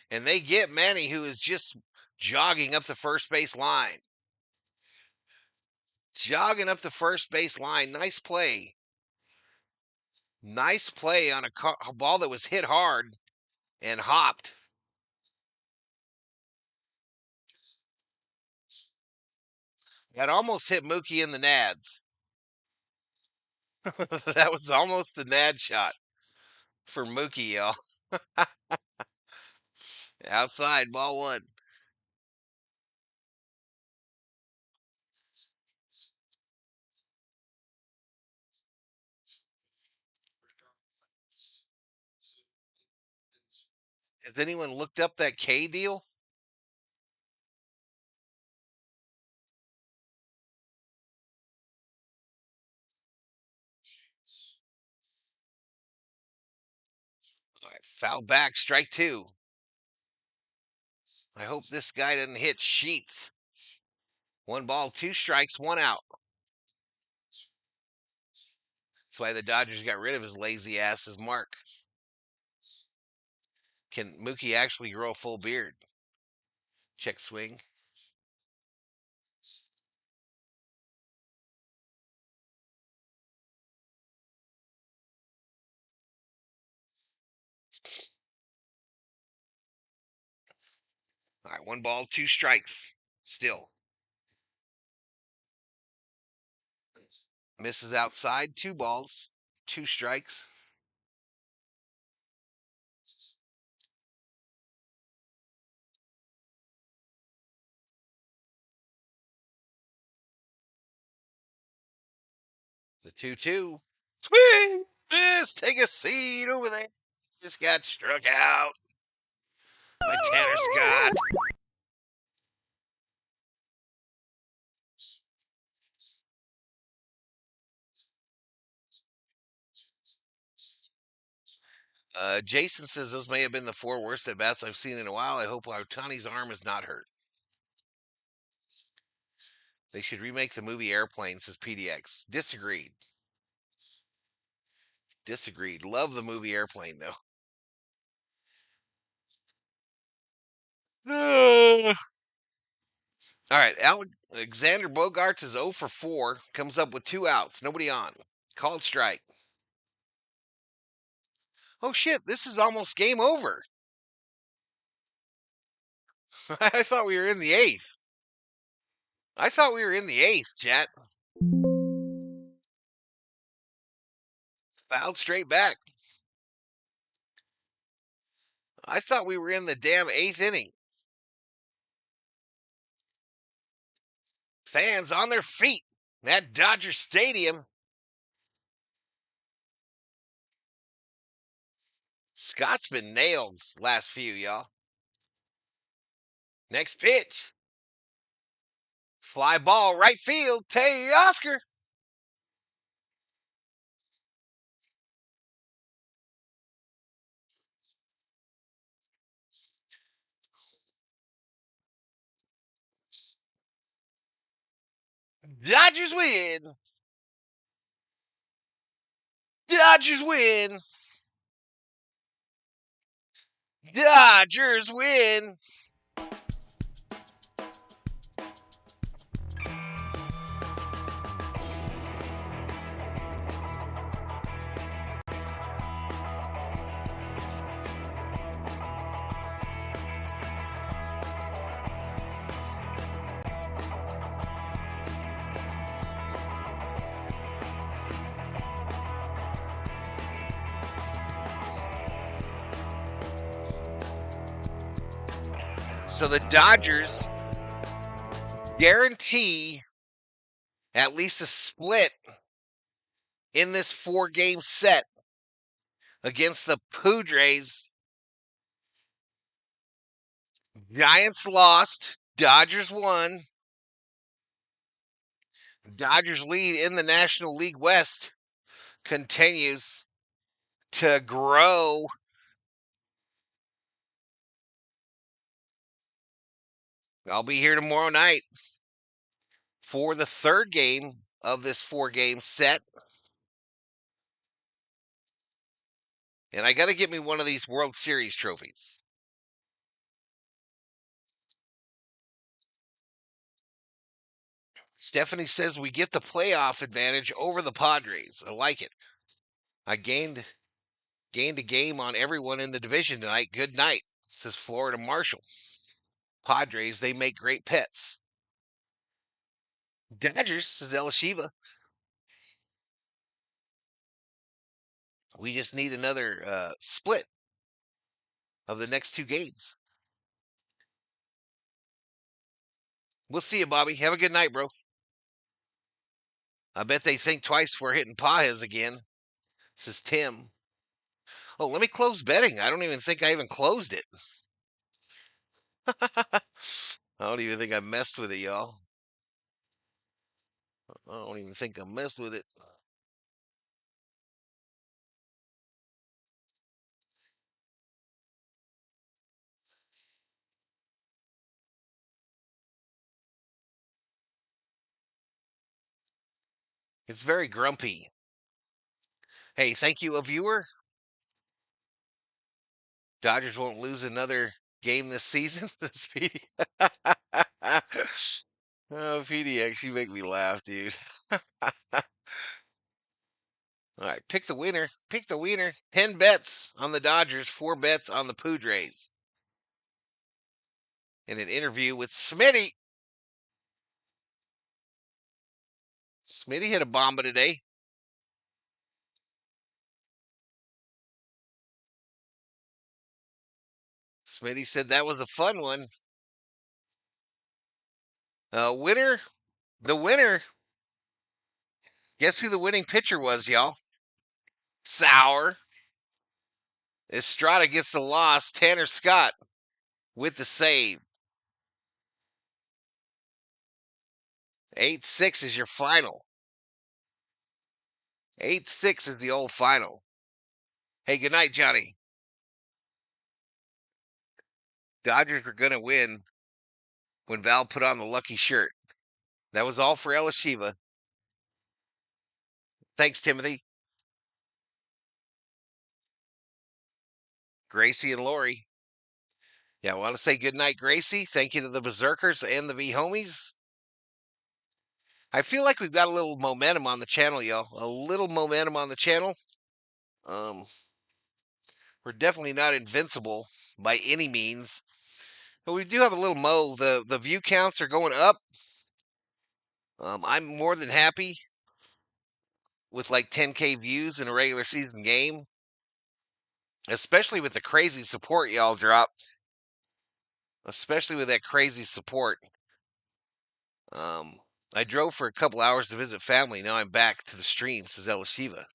And they get Manny, who is just jogging up the first base line. Jogging up the first base line. Nice play. Nice play on a ball that was hit hard and hopped. That almost hit Mookie in the nads. That was almost the nad shot for Mookie, y'all. Outside, ball 1. Has anyone looked up that K deal? All right, foul back, strike two. I hope this guy doesn't hit Sheets. 1 ball, 2 strikes, 1 out. That's why the Dodgers got rid of his lazy ass as Mark. Can Mookie actually grow a full beard? Check swing. All right, 1 ball, 2 strikes. Still. Misses outside, 2 balls, 2 strikes. The 2-2. Swing! Miss! Take a seat over there. Just got struck out by Tanner Scott. Jason says those may have been the 4 worst at bats I've seen in a while. I hope Ohtani's arm is not hurt. They should remake the movie Airplane, says PDX. Disagreed. Disagreed. Love the movie Airplane, though. All right, Alexander Bogarts is 0 for 4. Comes up with 2 outs. Nobody on. Called strike. Oh, shit. This is almost game over. I thought we were in the 8th. I thought we were in the 8th, chat. Fouled straight back. I thought we were in the damn 8th inning. Fans on their feet at Dodger Stadium. Scott's been nailed last few, y'all. Next pitch. Fly ball, right field. Teoscar. Dodgers win. Dodgers win. Dodgers win. So the Dodgers guarantee at least a split in this 4-game set against the Padres. Giants lost. Dodgers won. Dodgers lead in the National League West continues to grow. I'll be here tomorrow night for the 3rd game of this 4-game set. And I got to get me one of these World Series trophies. Stephanie says we get the playoff advantage over the Padres. I like it. I gained a game on everyone in the division tonight. Good night, says Florida Marshall. Padres, they make great pets. Dodgers, says Ella Shiva. We just need another split of the next 2 games. We'll see you, Bobby. Have a good night, bro. I bet they think twice before hitting Pajas again, says Tim. Oh, let me close betting. I don't even think I even closed it. I don't even think I messed with it, y'all. I don't even think I messed with it. It's very grumpy. Hey, thank you, a viewer. Dodgers won't lose another game this season. This PD. Oh, PDX, you make me laugh, dude. All right, pick the winner. Pick the winner. 10 bets on the Dodgers, 4 bets on the Padres. In an interview with Smitty. Smitty hit a bomba today. Smitty said that was a fun one. Winner, the winner. Guess who the winning pitcher was, y'all? Sour. Estrada gets the loss. Tanner Scott with the save. 8-6 is your final. 8-6 is the old final. Hey, good night, Johnny. Dodgers were going to win when Val put on the lucky shirt. That was all for Ella Shiva. Thanks, Timothy. Gracie and Lori. Yeah, I want to say good night, Gracie. Thank you to the Berserkers and the V Homies. I feel like we've got a little momentum on the channel, y'all. A little momentum on the channel. Um, we're definitely not invincible by any means, but we do have a little mo. The view counts are going up. I'm more than happy with like 10K views in a regular season game, especially with the crazy support y'all drop. Especially with that crazy support. Um, I drove for a couple hours to visit family. Now I'm back to the stream, says Ella Shiva.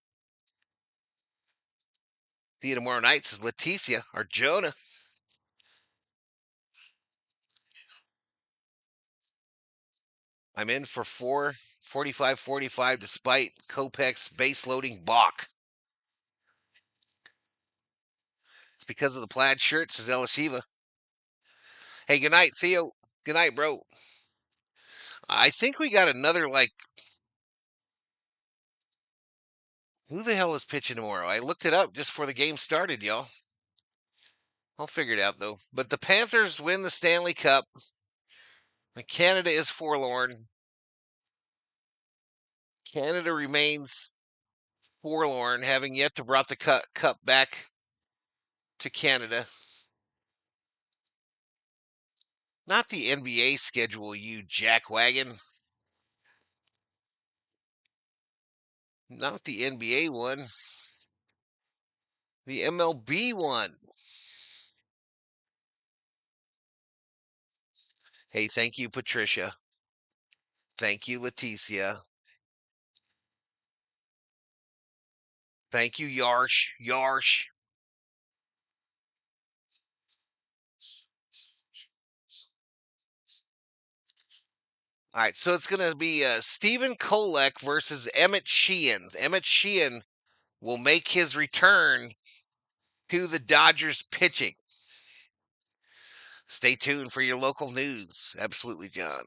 See you tomorrow night, says Leticia or Jonah. I'm in for 445-45 despite Kopech's base loading balk. It's because of the plaid shirt, says Ella Shiva. Hey, good night, Theo. Good night, bro. I think we got another, like, who the hell is pitching tomorrow? I looked it up just before the game started, y'all. I'll figure it out, though. But the Panthers win the Stanley Cup. Canada is forlorn. Canada remains forlorn, having yet to brought the cup back to Canada. Not the NBA schedule, you jackwagon. Not the NBA one. The MLB one. Hey, thank you, Patricia. Thank you, Leticia. Thank you, Yarsh. Yarsh. All right, so it's going to be Stephen Kolek versus Emmett Sheehan. Emmett Sheehan will make his return to the Dodgers pitching. Stay tuned for your local news. Absolutely, John.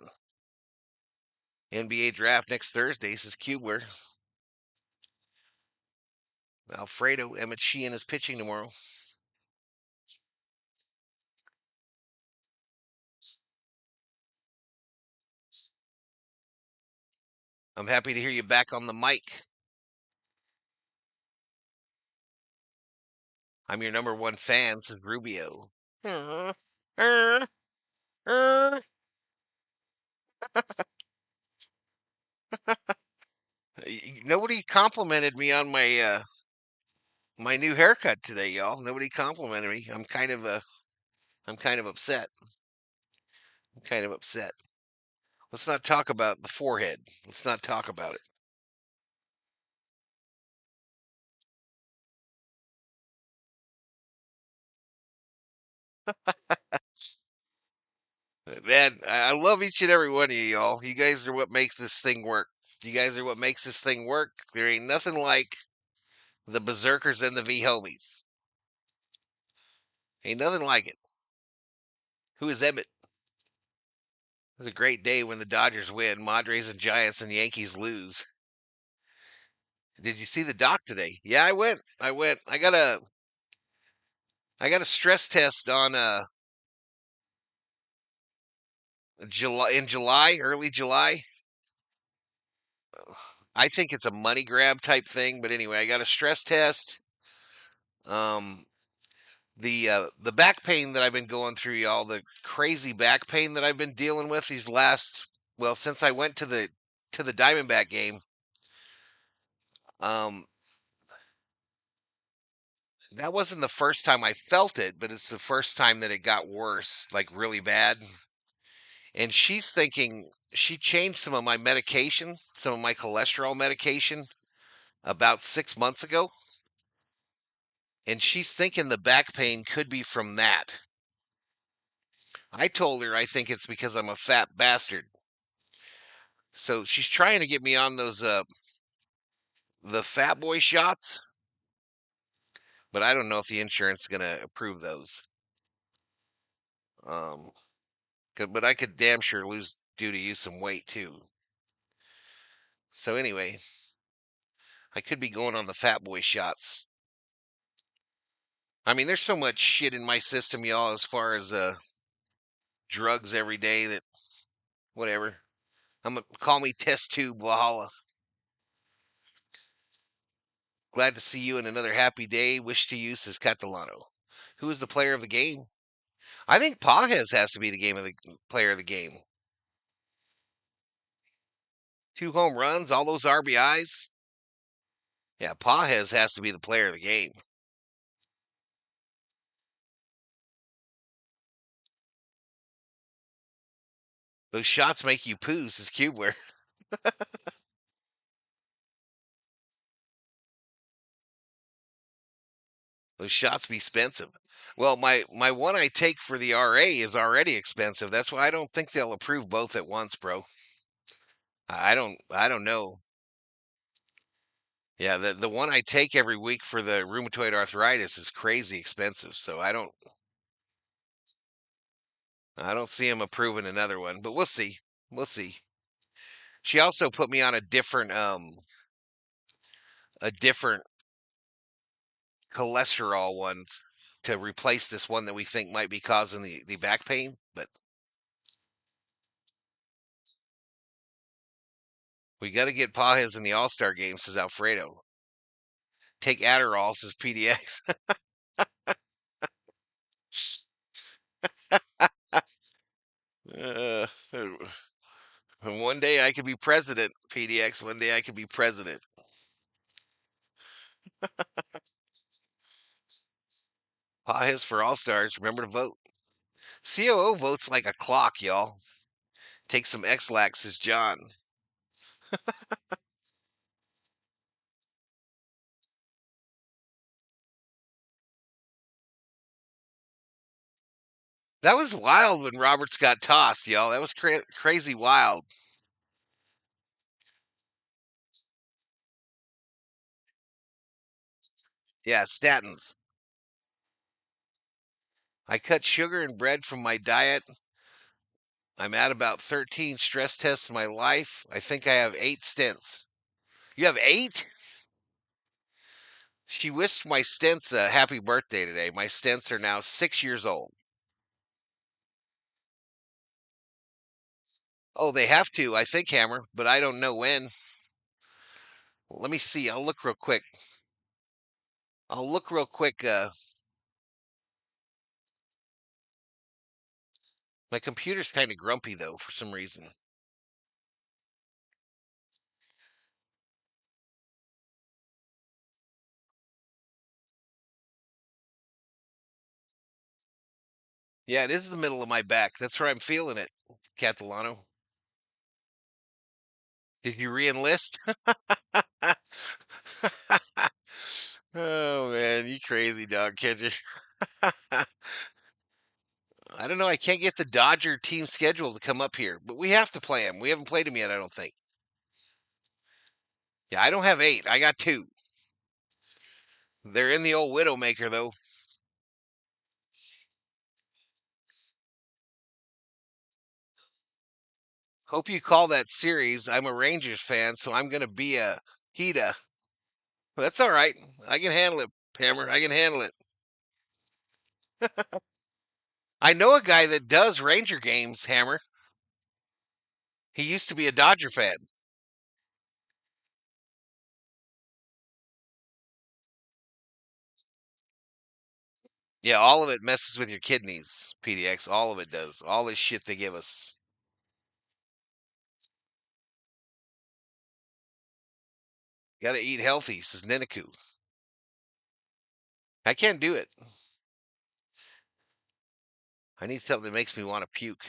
NBA draft next Thursday, says Kubler. Alfredo, Emmett Sheehan is pitching tomorrow. I'm happy to hear you back on the mic. I'm your number one fan, says Rubio. Nobody complimented me on my new haircut today, y'all. Nobody complimented me. I'm kind of upset. I'm kind of upset. Let's not talk about the forehead. Let's not talk about it. Man, I love each and every one of you, y'all. You guys are what makes this thing work. You guys are what makes this thing work. There ain't nothing like the Berserkers and the V homies. Ain't nothing like it. Who is Emmett? It was a great day when the Dodgers win, Padres and Giants and Yankees lose. Did you see the doc today? Yeah, I went. I got a stress test on July, early July. I think it's a money grab type thing, but anyway, I got a stress test. Um, the back pain that I've been going through, y'all, the crazy back pain that I've been dealing with these last, well, since I went to the Diamondback game. Um, that wasn't the first time I felt it, but it's the first time that it got worse, like really bad. And she's thinking she changed some of my medication, some of my cholesterol medication about 6 months ago. And she's thinking the back pain could be from that. I told her I think it's because I'm a fat bastard. So she's trying to get me on those the fat boy shots, but I don't know if the insurance is gonna approve those. Um, but I could damn sure lose due to you some weight too. So anyway, I could be going on the fat boy shots. I mean, there's so much shit in my system, y'all, as far as drugs every day that whatever. I'm gonna call me test tube Valhalla. Glad to see you in another happy day. Wish to you, says Catalano. Who is the player of the game? I think Pages has to be the game of the player of the game. 2 home runs, all those RBIs. Yeah, Pages has to be the player of the game. Those shots make you poo, says Cubler. Those shots be expensive. Well, my one I take for the RA is already expensive. That's why I don't think they'll approve both at once, bro. I don't know. Yeah, the one I take every week for the rheumatoid arthritis is crazy expensive. So I don't see him approving another one, but we'll see. We'll see. She also put me on a different cholesterol one to replace this one that we think might be causing the back pain. But we got to get Pajes in the All-Star game, says Alfredo. Take Adderall, says PDX. uh, one day I could be president, PDX. One day I could be president. Pajes for All-Stars. Remember to vote. COO votes like a clock, y'all. Take some X-Lax, says John. That was wild when Roberts got tossed, y'all. That was crazy wild. Yeah, statins. I cut sugar and bread from my diet. I'm at about 13 stress tests in my life. I think I have 8 stents. You have 8? She wished my stents a happy birthday today. My stents are now 6 years old. Oh, they have to, I think, Hammer, but I don't know when. Well, let me see. I'll look real quick. I'll look real quick. My computer's kind of grumpy, though, for some reason. Yeah, it is the middle of my back. That's where I'm feeling it, Catalano. Did you re-enlist? Oh man, you crazy dog catcher. I don't know. I can't get the Dodger team schedule to come up here, but we have to play them. We haven't played them yet, I don't think. Yeah, I don't have 8. I got 2. They're in the old Widowmaker, though. Hope you call that series. I'm a Rangers fan, so I'm going to be a Hita. That's all right. I can handle it, Hammer. I can handle it. I know a guy that does Ranger games, Hammer. He used to be a Dodger fan. Yeah, all of it messes with your kidneys, PDX. All of it does. All this shit they give us. Got to eat healthy, says Niniku. I can't do it. I need something that makes me want to puke.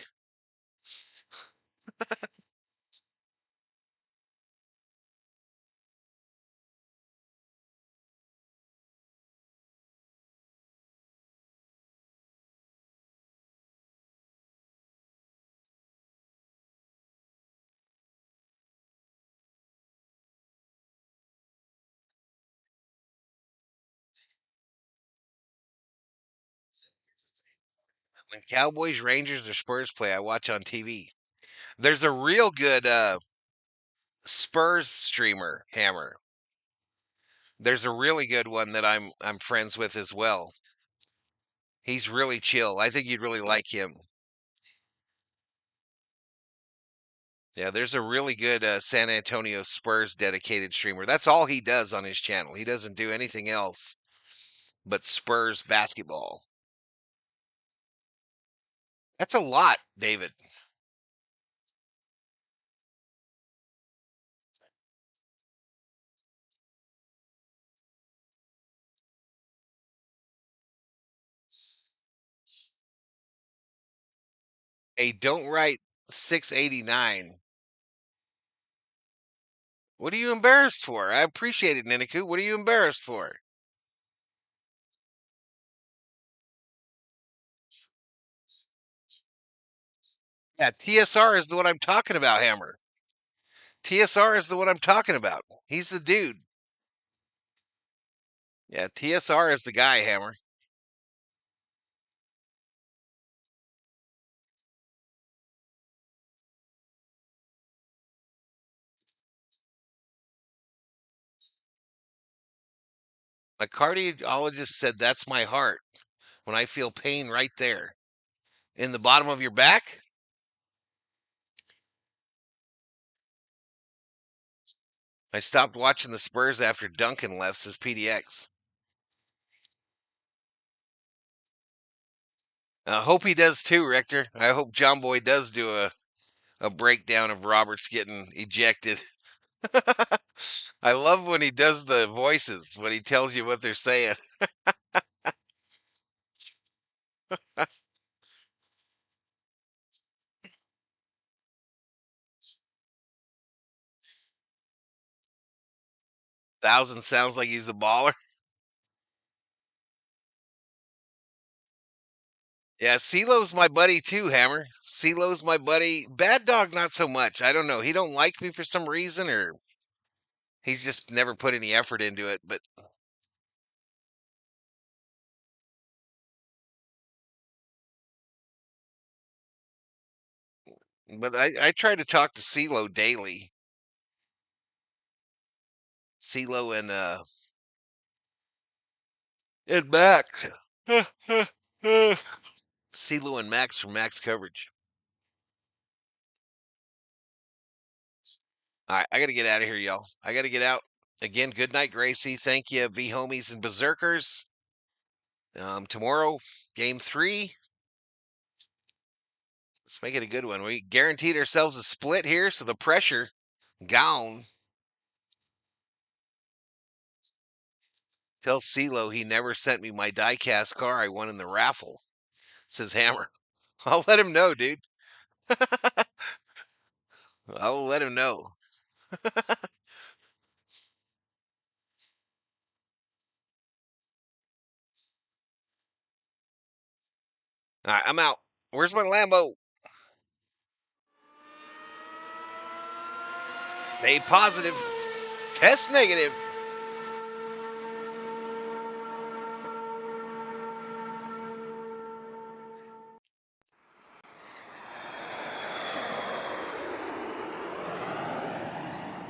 When Cowboys, Rangers, or Spurs play, I watch on TV. There's a real good Spurs streamer, Hammer. There's a really good one that I'm friends with as well. He's really chill. I think you'd really like him. Yeah, there's a really good San Antonio Spurs dedicated streamer. That's all he does on his channel. He doesn't do anything else but Spurs basketball. That's a lot, David. Hey, don't write 689. What are you embarrassed for? I appreciate it, Niniku. What are you embarrassed for? Yeah, TSR is the one I'm talking about, Hammer. TSR is the one I'm talking about. He's the dude. Yeah, TSR is the guy, Hammer. My cardiologist said that's my heart when I feel pain right there. In the bottom of your back? I stopped watching the Spurs after Duncan left, says PDX. I hope he does too, Richter. I hope John Boy does do a breakdown of Roberts getting ejected. I love when he does the voices, when he tells you what they're saying. 1,000 sounds like he's a baller. Yeah, CeeLo's my buddy too, Hammer. CeeLo's my buddy. Bad Dog, not so much. I don't know. He don't like me for some reason, or he's just never put any effort into it. But I try to talk to CeeLo daily. CeeLo and Max. CeeLo and Max from Max Coverage. All right, I got to get out of here, y'all. I got to get out. Again, good night, Gracie. Thank you, V homies and berserkers. Tomorrow, game 3. Let's make it a good one. We guaranteed ourselves a split here, so the pressure gone. Tell CeeLo he never sent me my diecast car I won in the raffle, says Hammer. I'll let him know, dude. I will let him know. All right, I'm out. Where's my Lambo? Stay positive. Test negative.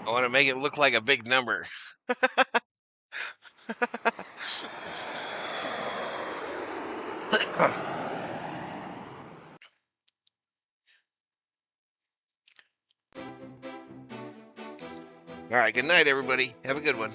I want to make it look like a big number. All right, good night, everybody. Have a good one.